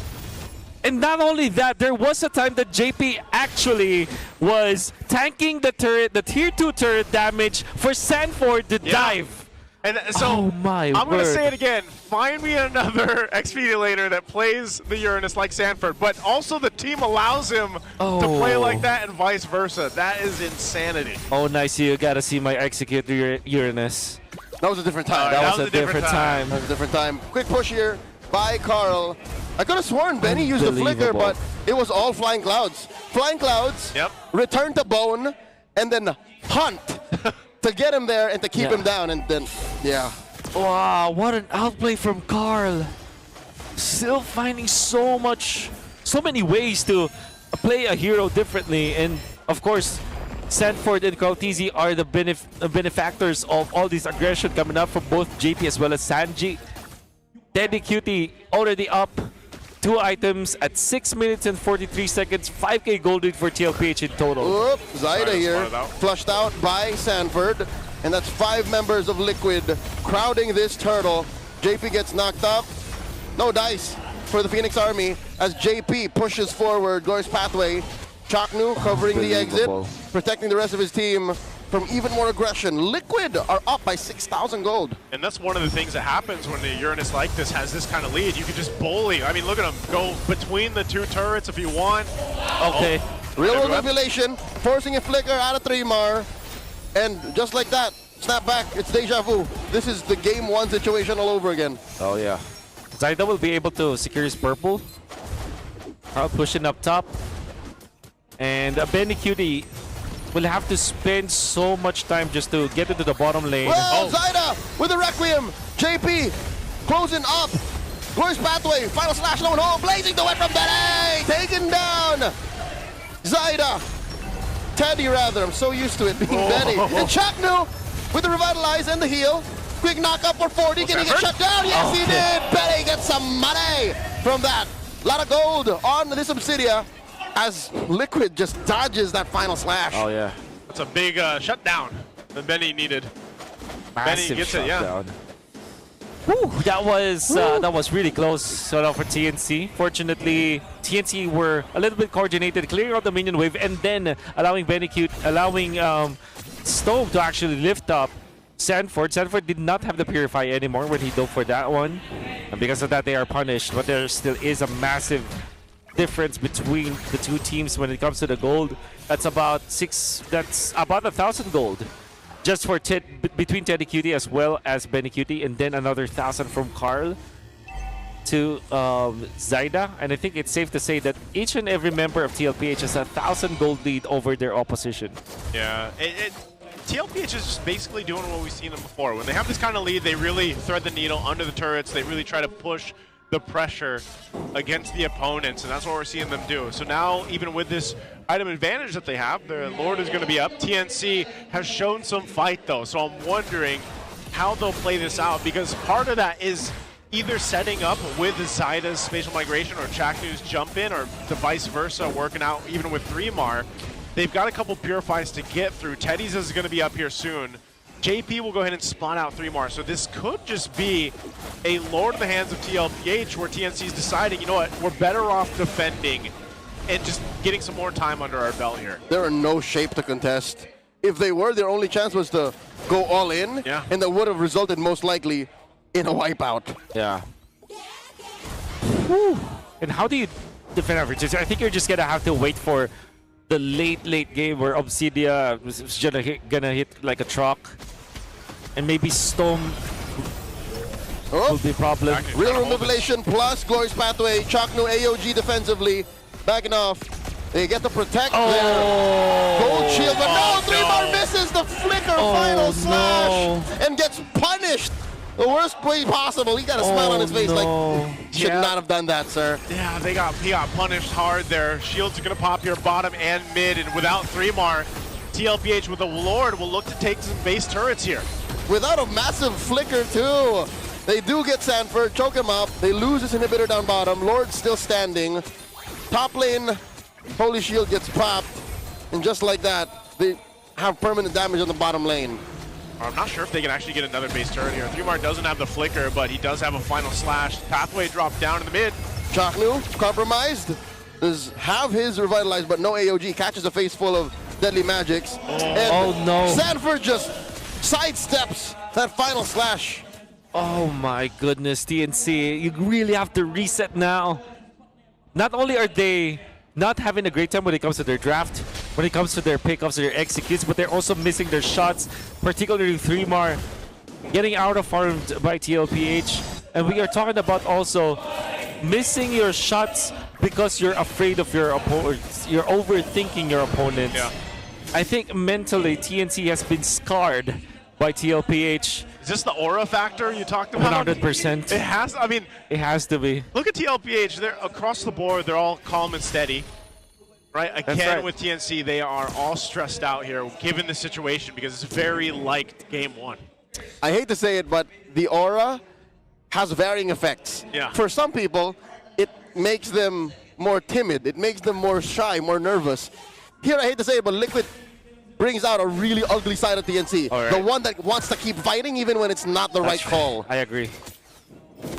G: And not only that, there was a time that JP actually was tanking the turret, the tier 2 turret damage for Sanford to dive.
D: And so,
G: I'm
D: going to say it again. Find me another XP laner that plays the Uranus like Sanford, but also the team allows him to play like that and vice versa. That is insanity.
G: Oh, nice. You got to see my execute Uranus.
A: That was a different time.
G: That was a different time.
A: That was a different time. Quick push here by Carl. I could have sworn Benny used the flicker, but it was all Flying Clouds. Flying Clouds, return to Bone, and then Hunt to get him there and to keep him down, and then,
G: Wow, what an outplay from Carl. Still finding so many ways to play a hero differently. And of course, Sanford and Krautisi are the benefactors of all this aggression coming up from both JP as well as Sanji. Teddy Cutie already up 2 items at 6 minutes and 43 seconds. 5k gold lead for TLPH in total.
A: Zyda here, flushed out by Sanford. And that's 5 members of Liquid crowding this turtle. JP gets knocked up. No dice for the Phoenix Army as JP pushes forward. Glorious Pathway. Chaknu covering the exit, protecting the rest of his team from even more aggression. Liquid are up by 6,000 gold.
D: And that's one of the things that happens when the Uranus like this has this kind of lead. You can just bully. I mean, look at him go between the 2 turrets if you want.
G: Okay.
A: Real world manipulation, forcing a flicker out of 3mar. And just like that, snap back, it's deja vu. This is the game 1 situation all over again.
G: Oh yeah. Zyda will be able to secure his purple. Carl pushing up top. And Benny Cutie will have to spend so much time just to get into the bottom lane.
A: Well, Zaida with the Requiem. JP closing up. Glorious Pathway. Final slash low and hole. Blazing the way from Benny. Taken down. Zaida. Teddy, rather. I'm so used to it being Benny. And Chaknu with the Revitalize and the heal. Quick knockup for 40. Can he get shut down? Yes, he did. Benny gets some money from that. A lot of gold on this Obsidia as Liquid just dodges that final slash.
G: Oh, yeah.
D: That's a big shutdown that Benny needed.
G: Massive
D: Benny gets it, yeah.
G: shutdown. Whew, that was really close for TNC. Fortunately, TNC were a little bit coordinated, clearing out the minion wave, and then allowing Stove to actually lift up Sanford. Sanford did not have the Purify anymore when he dove for that one, and because of that, they are punished. But there still is a massive difference between the two teams when it comes to the gold. That's about 1,000 gold. Just for between Teddy Cutie as well as Benny Cutie, and then another 1,000 from Carl to Zaida. And I think it's safe to say that each and every member of TLPH has 1,000 gold lead over their opposition.
D: Yeah, TLPH is just basically doing what we've seen them before. When they have this kind of lead, they really thread the needle under the turrets. They really try to push the pressure against the opponents, and that's what we're seeing them do. So now, even with this item advantage that they have, their Lord is going to be up. TNC has shown some fight, though, so I'm wondering how they'll play this out, because part of that is either setting up with Zaida's spatial migration or Chaknu's jump in, or the vice versa, working out even with 3mar. They've got a couple Purifies to get through. Teddy's is going to be up here soon. JP will go ahead and spawn out 3mar, so this could just be a Lord of the hands of TLPH, where TNC is deciding, you know what, we're better off defending and just getting some more time under our belt here.
A: They're in no shape to contest. If they were, their only chance was to go all in, and that would have resulted most likely in a wipeout.
G: Yeah. Whew. And how do you defend averages? I think you're just gonna have to wait for the late game where Obsidia is gonna hit like a truck, and maybe Storm will be a problem.
A: Real Revelation plus Glorious Pathway. Chaknu AOG defensively. Backing off. They get to protect their gold shield, but no, 3mar misses the flicker final slash and gets punished. The worst way possible. He got a smile on his face like, should not have done that, sir.
D: Yeah, he got punished hard there. Shields are going to pop here bottom and mid, and without 3mar, TLPH with the Lord will look to take some base turrets here.
A: Without a massive flicker, too. They do get Sanford, choke him up. They lose his inhibitor down bottom. Lord still standing. Top lane, Holy Shield gets popped. And just like that, they have permanent damage on the bottom lane.
D: I'm not sure if they can actually get another base turret here. 3mar doesn't have the flicker, but he does have a final slash. Pathway dropped down in the mid.
A: Chaknu, compromised. Does have his revitalized, but no AOG. Catches a face full of deadly magics. And Sanford just sidesteps that final slash.
G: Oh my goodness, TNC. You really have to reset now. Not only are they not having a great time when it comes to their draft, when it comes to their pickups or their executes, but they're also missing their shots, particularly 3mar getting out of farmed by TLPH. And we are talking about also missing your shots because you're afraid of your opponent. You're overthinking your opponents.
D: Yeah.
G: I think mentally TNC has been scarred by TLPH.
D: Is this the aura factor you talked about?
G: 100%.
D: It has, I mean,
G: it has to be.
D: Look at TLPH, they're across the board, they're all calm and steady. Right, again with TNC, they are all stressed out here given the situation because it's very like game one.
A: I hate to say it, but the aura has varying effects.
D: Yeah.
A: For some people, it makes them more timid. It makes them more shy, more nervous. Here, I hate to say it, but Liquid brings out a really ugly side of TNC.
D: Right.
A: The one that wants to keep fighting even when it's not the right call.
G: I agree.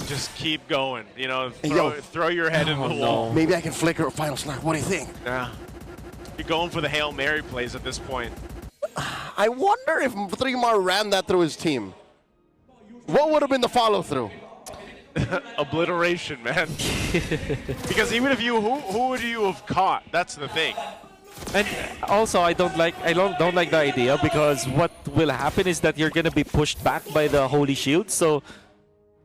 D: Just keep going, you know, throw your head in the wall.
A: Maybe I can flicker a final snap. What do you think?
D: Yeah. You're going for the Hail Mary plays at this point.
A: I wonder if 3mar ran that through his team. What would have been the follow-through?
D: Obliteration, man. Because even if you, who would you have caught? That's the thing.
G: And also, I don't like the idea because what will happen is that you're gonna be pushed back by the Holy Shield. So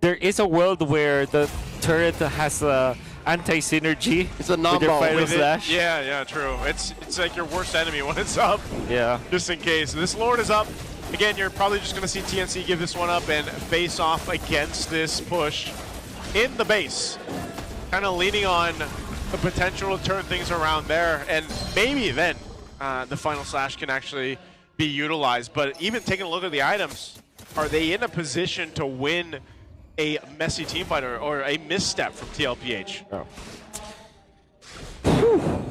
G: there is a world where the turret has anti-synergy.
A: It's a
G: with your
A: non-ball.
G: final
D: With it-
G: slash.
D: Yeah, true. It's like your worst enemy when it's up.
G: Yeah.
D: Just in case. This Lord is up. Again, you're probably just going to see TNC give this one up and face off against this push in the base. Kind of leaning on the potential to turn things around there. And maybe then the final slash can actually be utilized. But even taking a look at the items, are they in a position to win a messy team fight or a misstep from TLPH?
G: Oh.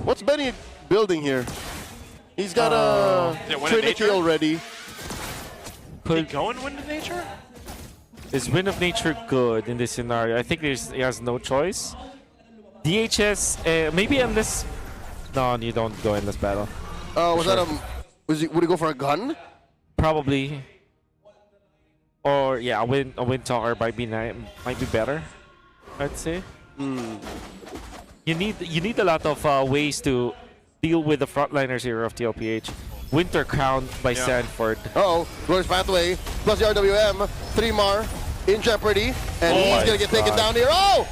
A: What's Benny building here? He's got a
D: Wind of
A: Trinity
D: Nature?
A: already.
D: He going Wind of Nature?
G: Is Wind of Nature good in this scenario? I think he has no choice. DHS, maybe unless... No, you don't go in this battle.
A: Was that would he go for a gun?
G: Probably. Or yeah, a wind talker might be better, I'd say. You need a lot of ways to deal with the frontliners here of TLPH. Winter Crown by Sanford.
A: Uh-oh, Glorious Pathway plus the RWM. 3-mar in jeopardy, and he's gonna get taken down here. Oh!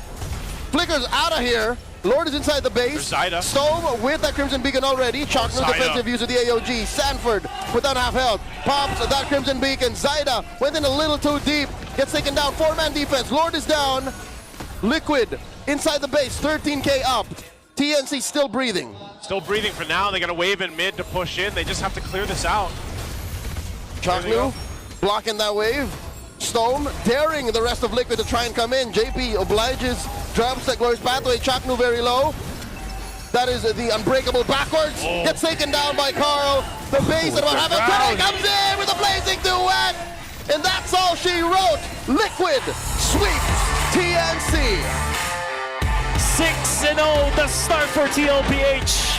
A: Flicker's out of here. Lord is inside the base. Stone with that Crimson Beacon already. Chakra defensive use of the AOG. Sanford without half health. Pops that Crimson Beacon. Zaida went in a little too deep. Gets taken down. 4-man defense. Lord is down. Liquid inside the base. 13K up. TNC still breathing.
D: Still breathing for now. They got a wave in mid to push in. They just have to clear this out.
A: Chaknu blocking that wave. Stone daring the rest of Liquid to try and come in. JP obliges, drops that Glorious Pathway. Chaknu very low. That is the unbreakable backwards. Gets taken down by Carl. The base at about half a turn comes in with a blazing duet. And that's all she wrote. Liquid sweeps TNC.
G: 6-0, the start for TLPH.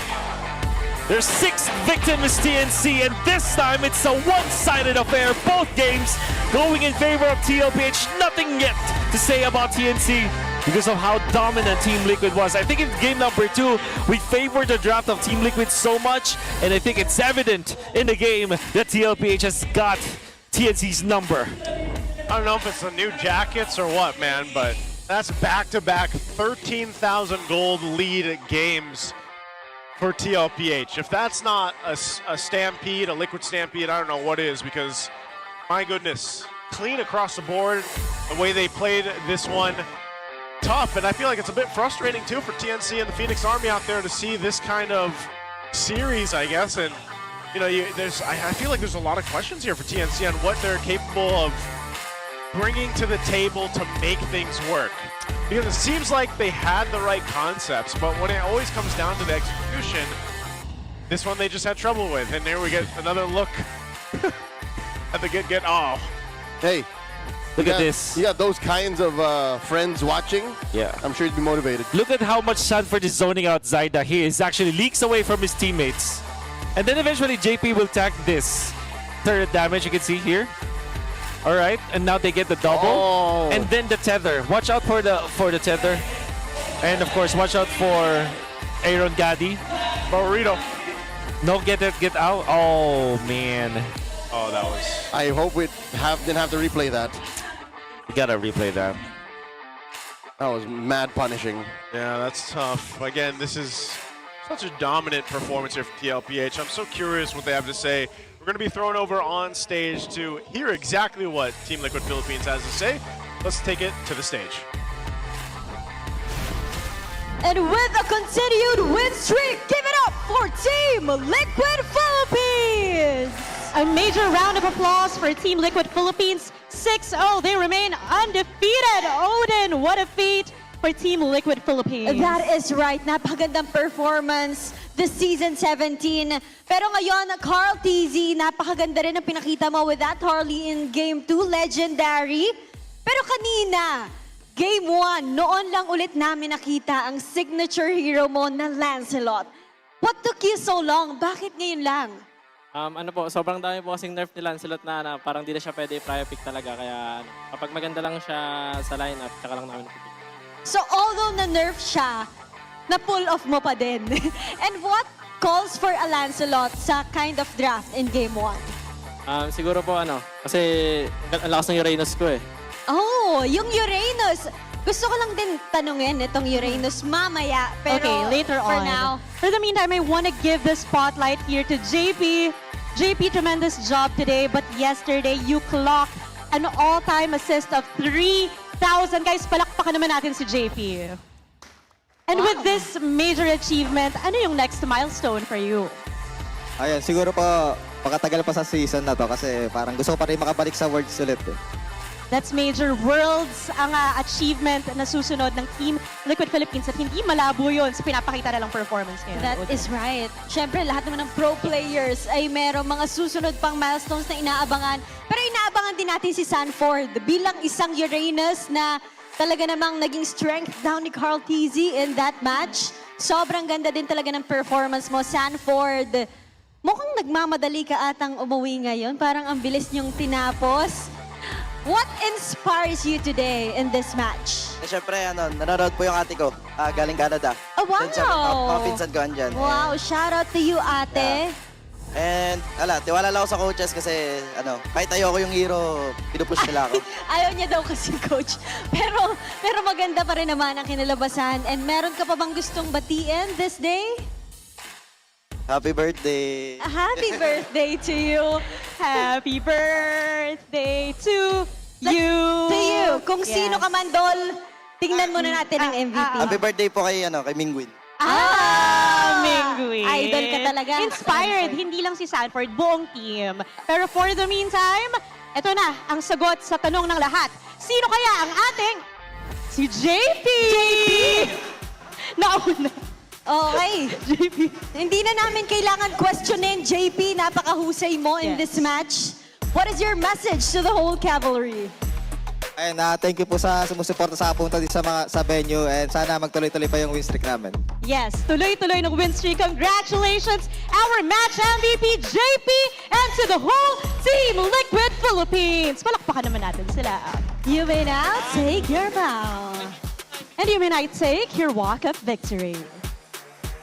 G: Their 6th victim is TNC, and this time it's a one-sided affair. Both games going in favor of TLPH. Nothing yet to say about TNC because of how dominant Team Liquid was. I think in game number 2, we favored the draft of Team Liquid so much, and I think it's evident in the game that TLPH has got TNC's number.
D: I don't know if it's the new jackets or what, man, but that's back-to-back 13,000 gold lead games for TLPH. If that's not a stampede, a liquid stampede, I don't know what is, because my goodness, clean across the board, the way they played this one, tough. And I feel like it's a bit frustrating too for TNC and the Phoenix Army out there to see this kind of series, I guess. And you know, I feel like there's a lot of questions here for TNC on what they're capable of bringing to the table to make things work. Because it seems like they had the right concepts, but when it always comes down to the execution, this one they just had trouble with. And there we get another look at the get. Oh.
A: Hey,
G: look at this.
A: You got those kinds of friends watching.
G: Yeah.
A: I'm sure you'd be motivated.
G: Look at how much Sanford is zoning out Zaida. He is actually leaks away from his teammates. And then eventually JP will tag this. Third damage you can see here. All right, and now they get the double, and then the tether. Watch out for the tether, and of course watch out for Aaron Gaddy.
D: Burrito.
G: No, get out. Oh man.
D: Oh, that was.
A: I hope we didn't have to replay that.
G: We gotta replay that.
A: That was mad punishing.
D: Yeah, that's tough. Again, this is such a dominant performance here for TLPH. I'm so curious what they have to say. We're going to be thrown over on stage to hear exactly what Team Liquid Philippines has to say. Let's take it to the stage.
M: And with a continued win streak, give it up for Team Liquid Philippines!
B: A major round of applause for Team Liquid Philippines. 6-0, they remain undefeated. Odin, what a feat for Team Liquid Philippines.
M: That is right. Napakagandang performance this season 17. Pero ngayon, Carl TZ, napakaganda rin ang pinakita mo with that Harley in Game 2, legendary. Pero kanina, Game 1, noon lang ulit namin nakita ang signature hero mo na Lancelot. What took you so long? Bakit ngayon lang?
O: Ano po, sobrang dami po kasing nerf ni Lancelot na parang di na siya pwede prior pick talaga. Kaya kapag maganda lang siya sa lineup, tsaka lang namin napipick.
M: So although na-nerf siya, na-pull off mo pa din. And what calls for a Lancelot sa kind of draft in Game 1?
O: Siguro po kasi ang lakas ng Uranus ko eh.
M: Oh, yung Uranus. Gusto ko lang din tanungin itong Uranus mamaya. Pero
B: Okay, later
M: for
B: on.
M: now,
B: For the meantime, I want to give the spotlight here to JP. JP, tremendous job today, but yesterday you clocked an all-time assist of 3,000. Guys, palakpakan naman natin si JP. And with this major achievement, ano yung next milestone for you?
U: Ayun, siguro po, pakatagal pa sa season na to kasi parang gusto ko pa rin makabalik sa Worlds ulit.
B: That's major worlds ang achievement na susunod ng Team Liquid Philippines at hindi malabo yun sa pinapakita na lang performance ngayon.
M: that is right. Siyempre, lahat naman ng pro players ay merong mga susunod pang milestones na inaabangan. Pero inaabangan din natin si Sanford bilang isang Uranus na talaga namang naging strength down ni Carl TZ in that match. Sobrang ganda din talaga ng performance mo, Sanford. Mukhang nagmamadali ka atang umuwi ngayon. Parang ang bilis niyong tinapos. What inspires you today in this match?
U: Siyempre, nanonood po yung ate ko, galing Canada.
M: Oh, wow!
U: Dun sa mga pinsan ko andyan.
M: Wow, shout out to you, ate.
U: And, tiwala lang ako sa coaches kasi, kahit ayoko yung hero, pinupush nila ako.
M: Ayaw niya daw kasi, coach. Pero maganda pa rin naman ang kinalabasan. And meron ka pa bang gustong batiin this day?
U: Happy birthday!
B: Happy birthday to you. Happy birthday to you.
M: To you. Kung sino ka man, Dol, tingnan muna natin ang MVP.
U: Happy birthday po kay Mingwin.
B: Mingwin.
M: Idol ka talaga.
B: Inspired, hindi lang si Sanford, buong team. Pero for the meantime, eto na ang sagot sa tanong ng lahat. Sino kaya ang ating si JP? Nauna.
M: Okay. JP. Hindi na namin kailangan questionin, JP. Napakahusay mo in this match. What is your message to the whole cavalry?
U: And thank you po sa sumusuporta sa punta dito sa venue and sana magtuloy-tuloy pa yung win streak namin.
B: Yes, tuloy-tuloy ng win streak. Congratulations, our match MVP, JP, and to the whole Team Liquid Philippines. Palakpakan naman natin sila.
M: You may now take your bow.
B: And you may now take your walk of victory.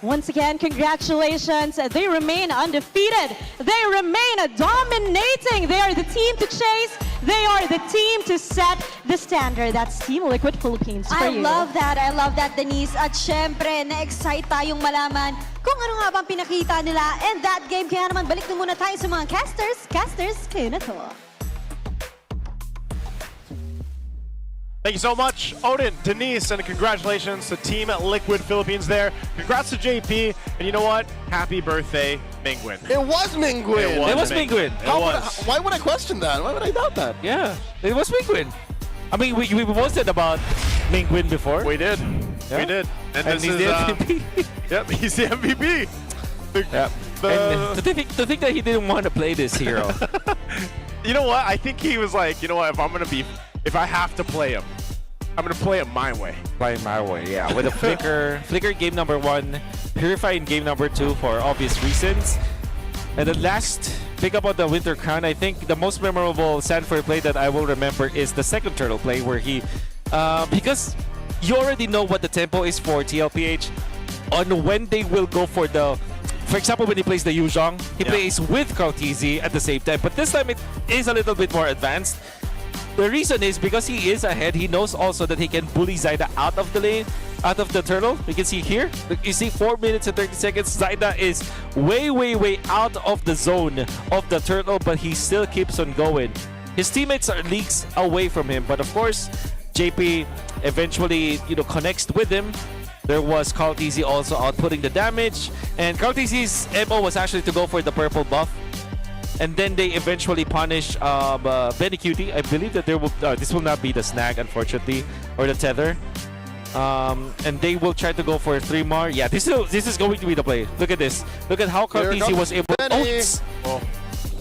B: Once again, congratulations. They remain undefeated. They remain dominating. They are the team to chase. They are the team to set the standard. That's Team Liquid Philippines for you.
M: I love that, Denise. At syempre, na-excite tayong malaman kung ano nga bang pinakita nila in that game. Kaya naman, balik na muna tayo sa mga casters. Casters, kayo na to.
D: Thank you so much, Odin, Denise, and congratulations to Team Liquid Philippines there. Congrats to JP, and you know what? Happy birthday, Mingwin.
A: It was Mingwin.
D: It was Mingwin.
A: Why would I question that? Why would I doubt that?
G: Yeah, it was Mingwin. I mean, we posted about Mingwin before.
D: We did.
G: Yeah.
D: We did.
G: And he's the MVP.
D: Yep, he's the MVP.
G: Yeah. And to think that he didn't want to play this hero.
D: You know what? I think he was like, you know what? If I have to play him, I'm gonna play it my way.
G: Play my way, yeah. With a Flicker game number 1, Purify in game number 2 for obvious reasons. And the last pick up on the Winter Crown, I think the most memorable Sanford play that I will remember is the second turtle play where he, because you already know what the tempo is for TLPH on when they will go for the, for example, when he plays the Yuzhong, he plays with Kautizi at the same time. But this time it is a little bit more advanced. The reason is because he is ahead. He knows also that he can bully Zaida out of the lane, out of the turtle. We can see here. You see 4 minutes and 30 seconds. Zaida is way out of the zone of the turtle, but he still keeps on going. His teammates are leagues away from him, but of course, JP eventually, connects with him. There was Carl TZ also outputting the damage, and Carl TZ's MO was actually to go for the purple buff. And then they eventually punish Benny Cutie. I believe that this will not be the snag, unfortunately, or the tether. And they will try to go for 3 more. Yeah, this is going to be the play. Look at this. Look at how Cartesi was able.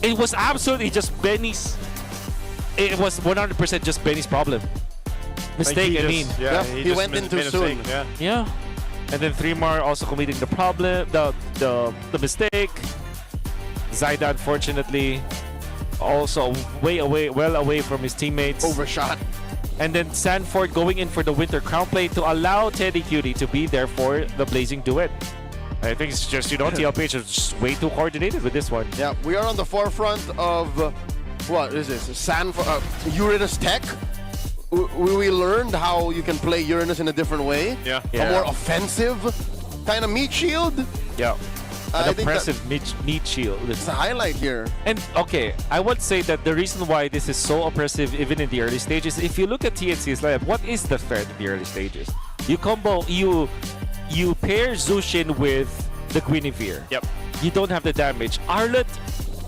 G: It was absolutely just Benny's. It was 100% just Benny's problem. Mistake, I mean.
A: Yeah, he went in too soon.
G: Yeah. And then 3 more also committing the problem, the mistake. Zaida, unfortunately, also well away from his teammates.
A: Overshot.
G: And then Sanford going in for the Winter Crown play to allow Teddy Cutie to be there for the Blazing Duet. I think it's just, TLPH is just way too coordinated with this one.
A: Yeah, we are on the forefront of, what is this? Uranus Tech? we learned how you can play Uranus in a different way.
D: Yeah.
A: A more offensive kind of meat shield.
G: Yeah.
A: I
G: An
A: think
G: oppressive meat shield.
A: It's a highlight here.
G: And okay, I would say that the reason why this is so oppressive even in the early stages, if you look at TNC's lineup, what is the threat in the early stages? You pair Zushin with the Guinevere.
D: Yep.
G: You don't have the damage. Arlott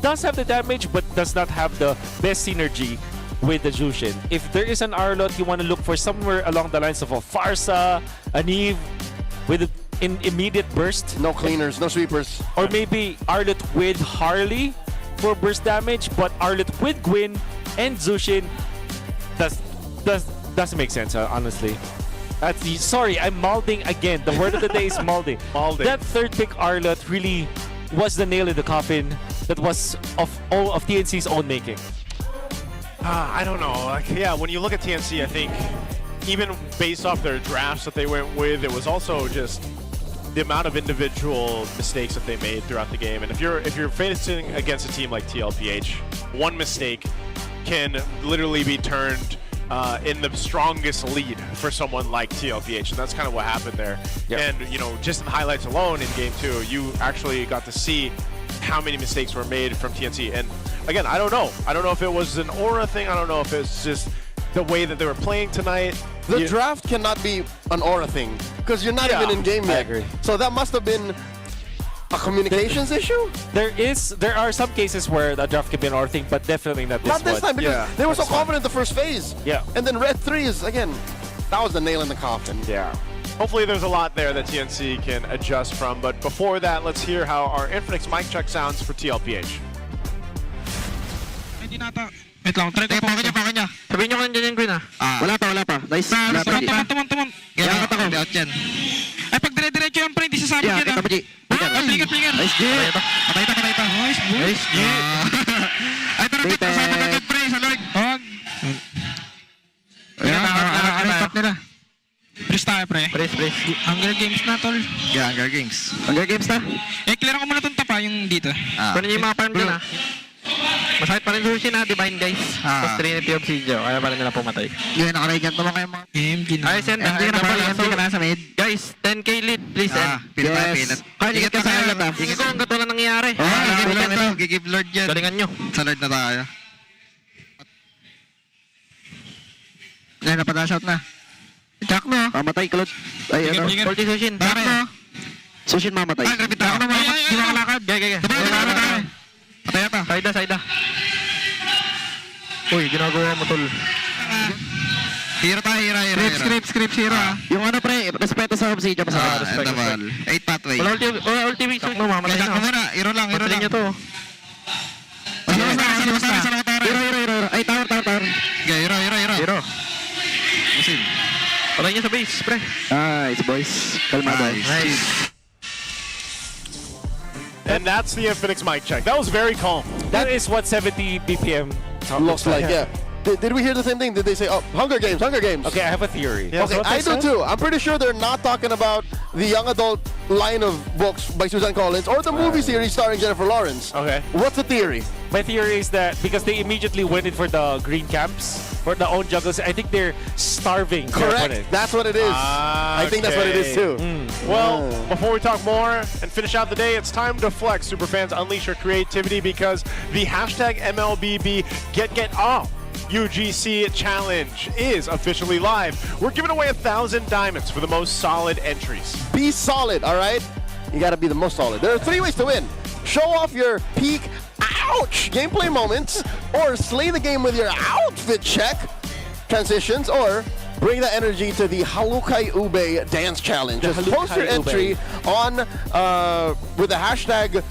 G: does have the damage but does not have the best synergy with the Zushin. If there is an Arlott, you want to look for somewhere along the lines of a Farsa, an Eve with in immediate burst.
A: No cleaners, no sweepers.
G: Or maybe Arlott with Harley for burst damage, but Arlott with Gwyn and Zushin doesn't make sense, honestly. Sorry, I'm malding again. The word of the day is malding.
D: Malding.
G: That third pick Arlott really was the nail in the coffin that was of TNC's own making.
D: I don't know. Like, yeah, when you look at TNC, I think even based off their drafts that they went with, it was also just the amount of individual mistakes that they made throughout the game. And if you're facing against a team like TLPH, one mistake can literally be turned in the strongest lead for someone like TLPH, and that's kind of what happened there.
G: Yep.
D: And you know, just in the highlights alone in Game 2, you actually got to see how many mistakes were made from TNC. And again, I don't know. I don't know if it was an aura thing. I don't know if it's just the way that they were playing tonight.
A: The draft cannot be an aura thing because you're not even in game yet.
G: I agree.
A: So that must have been a communications issue.
G: There are some cases where the draft can be an aura thing, but definitely not this one.
A: Not this time because they were so confident the first phase.
G: Yeah.
A: And then Red 3 is again, that was the nail in the coffin.
G: Yeah.
D: Hopefully there's a lot there that TNC can adjust from. But before that, let's hear how our Infinix mic check sounds for TLPH.
N: Hindi nata. Wait lang, try ko po. Pakanya. Sabihin nyo kung nandiyan yung green ha.
E: Wala pa. Nice.
N: Tumon. Ganyan ka tako. Out yan. Ay, pag dire-diretso yung pre, hindi sasabit yan ha. Flicker.
E: Nice, G.
N: Patay ta. Nice, G. Ay, tara, sabit agad pre, sa Lord. Huwag. Ayan, top nila. Press tayo, pre.
E: Press.
N: Hunger Games na, tol.
E: Yeah, Hunger Games na?
N: Clear ko muna itong tapa, yung dito.
E: Kunin yung mga farm dyan ha.
N: Masakit pa rin Sushi na, Divine guys. Tapos Trinity Obsidio, kaya pala nila pumatay.
E: Yun, nakarigyan naman kayo mga...
N: MG na.
E: Ay, send. MG ka na sa mid.
N: Guys, 10k lead, please end.
E: Yes. Ingat ka sa Arlott ha.
N: Ingat ko ang gato na nangyayari.
E: Gigib Lord yan.
N: Galingan nyo.
E: Sa Lord na tayo. Yan, napadash out na. Jack mo. Mamatay, Claude. Ay, ano.
N: Forty Sushin.
E: Jack mo. Sushin mamatay.
N: Ay, grabit ako naman. Hindi na kalakad. Gaya. Patay na. Sayda. Uy, ginagawa mo, tol.
E: Hero tayo.
N: Script, hero ha.
E: Yung ano pre, respeto sa Obsidian pa sa
N: respect.
E: 8 pathway.
N: Wala ultimate Sushin. Mamatay na.
E: Muna, hero lang.
N: Patuloy nyo to.
E: Hero. Ay, tower.
N: Hero.
E: Masin.
N: Patay nyo sa base, pre.
E: Nice, boys. Kalmado.
N: Nice.
D: And that's the Infinix mic check. That was very calm.
G: That is what 70 BPM
A: looks like, yeah. Did we hear the same thing? Did they say, oh, Hunger Games?
G: Okay, I have a theory.
A: Yeah, okay, I do too. I'm pretty sure they're not talking about the young adult line of books by Susan Collins or the movie series starring Jennifer Lawrence.
G: Okay.
A: What's the theory?
G: My theory is that because they immediately went in for the green camps, for the own juggles, I think they're starving.
A: Correct. That's what it is. I think that's what it is too.
D: Well, before we talk more and finish out the day, it's time to flex. Superfans, unleash your creativity because the hashtag MLBB Get Off UGC challenge is officially live. We're giving away 1,000 diamonds for the most solid entries.
A: Be solid, all right? You gotta be the most solid. There are 3 ways to win. Show off your peak, ouch, gameplay moments, or slay the game with your outfit check, transitions, or bring the energy to the Halukay Ube dance challenge. Just post your entry on with the hashtag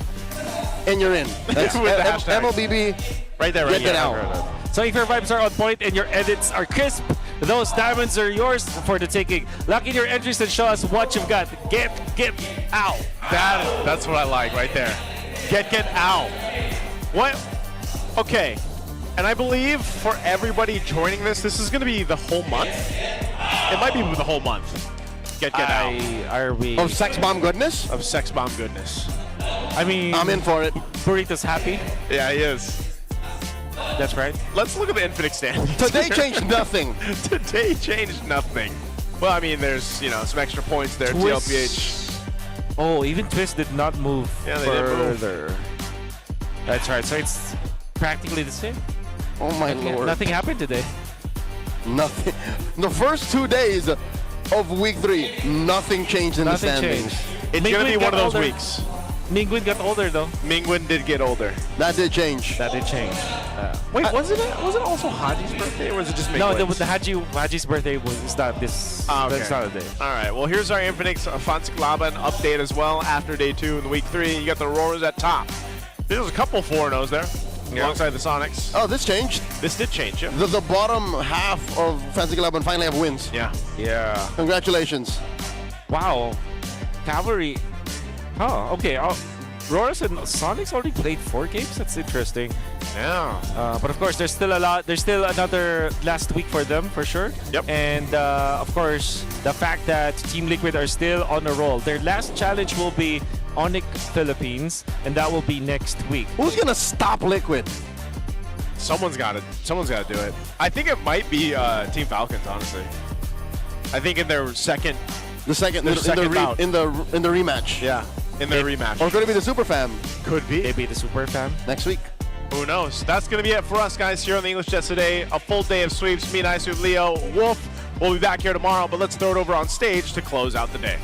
A: and you're in. That's
D: With the hashtag.
A: MLBB.
D: Right there,
A: Get it out.
G: So if your vibes are on point and your edits are crisp, those diamonds are yours for the taking. Lock in your entries and show us what you've got. Get out.
D: That's what I like right there. Get out. What? Okay. And I believe for everybody joining this is going to be the whole month. It might be the whole month. Get out.
G: Are we?
A: Of sex bomb goodness?
D: Of sex bomb goodness.
G: I mean,
A: I'm in for it.
G: Burrito's happy.
D: Yeah, he is.
G: That's right.
D: Let's look at the Infinix standings.
A: Today changed nothing.
D: Today changed nothing. Well, I mean, there's, you know, some extra points there. TLPH.
G: Oh, even TWIS did not move further. That's right. So it's practically the same.
A: Oh my lord.
G: Nothing happened today.
A: Nothing. The first 2 days of week 3, nothing changed in the standings.
D: It's going to be one of those weeks.
G: Mingwin got older though.
D: Mingwin did get older.
A: That did change.
G: That did change.
D: Wait, was it also Haji's birthday, or was it just Mingwin's?
G: No, the Haji's birthday was not this.
D: Okay.
G: That's not a day.
D: All right. Well, here's our Infinix Fansiklaban update as well. After day 2 in the week 3, you got the Auroras at top. There's a couple 4-0s there. Alongside the Sonics.
A: Oh, this changed.
D: This did change, yeah.
A: The bottom half of Fancy Club finally have wins.
D: Yeah. Yeah.
A: Congratulations.
G: Wow. Cavalry. Oh, okay. Auroras and Sonics already played 4 games. That's interesting.
D: Yeah.
G: But of course, there's still a lot. There's still another last week for them, for sure.
D: Yep.
G: And of course, the fact that Team Liquid are still on a roll. Their last challenge will be MPL Philippines, and that will be next week.
A: Who's gonna stop Liquid?
D: Someone's got to do it. I think it might be Team Falcons, honestly. I think in their second bout.
A: in the rematch.
D: Yeah, in their rematch.
A: Or could it be the Super Fam?
D: Could be.
G: Maybe the Super Fam
A: next week.
D: Who knows? That's going to be it for us, guys, here on the English Jets today. A full day of sweeps. Me and I, Leo, Wolf. We'll be back here tomorrow, but let's throw it over on stage to close out the day.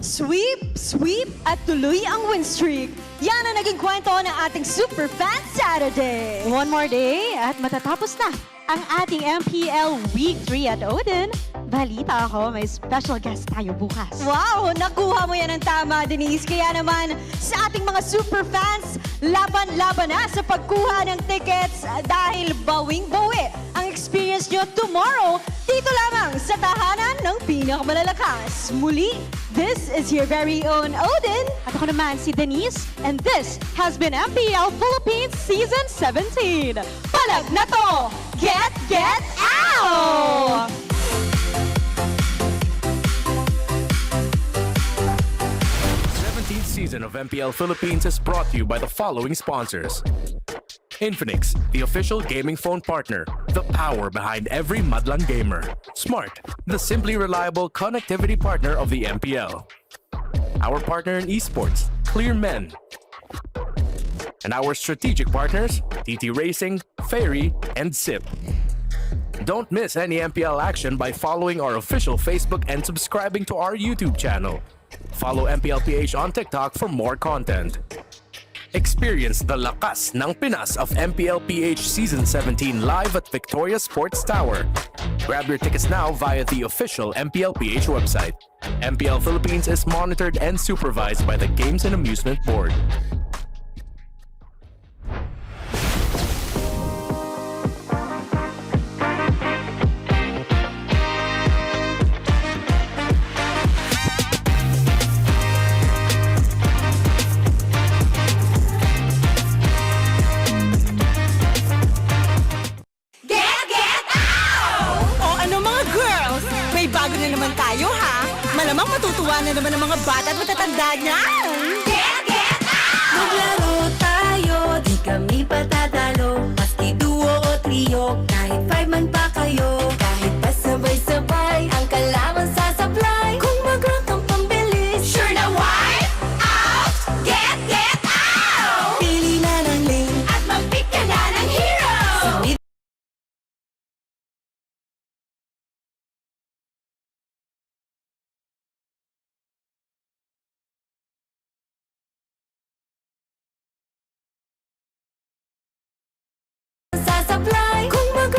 M: Sweep, sweep, at tuloy ang win streak. Yan ang naging kwento ng ating Super Fan Saturday. One more day at matatapos na ang ating MPL Week 3 at Odin. Balita ako, may special guest tayo bukas. Wow! Nakuha mo yan ng tama, Denise. Kaya naman, sa ating mga super fans, laban-laban na sa pagkuha ng tickets dahil bawing-bawi ang experience nyo tomorrow dito lamang sa tahanan ng pinakamalalakas. Muli, this is your very own Odin. At ako naman si Denise. And this has been MPL Philippines Season 17. Palag na to! Get out!
I: 17th season of MPL Philippines is brought to you by the following sponsors. Infinix, the official gaming phone partner, the power behind every Madlang gamer. Smart, the simply reliable connectivity partner of the MPL. Our partner in esports, Clear Men. And our strategic partners, TT Racing, Ferry, and SIP. Don't miss any MPL action by following our official Facebook and subscribing to our YouTube channel. Follow MPL Ph on TikTok for more content. Experience the lakas ng Pinas of MPL Ph Season 17 live at Victoria Sports Tower. Grab your tickets now via the official MPL Ph website. MPL Philippines is monitored and supervised by the Games and Amusement Board.
V: Bago na naman tayo, ha? Malamang matutuwa na naman ang mga bata at matatanda niyan! Get out!
Q: Maglaro tayo, di kami patatalo. Maski duo o trio, kahit 5 man pa kayo. Kahit pa sabay-sabay, ang kalaban sasablay. Kung mag-rank ang pambilis, sure na wipe out! Get out! Pili na ng lane at mag-pick ka na ng hero! Sasablay.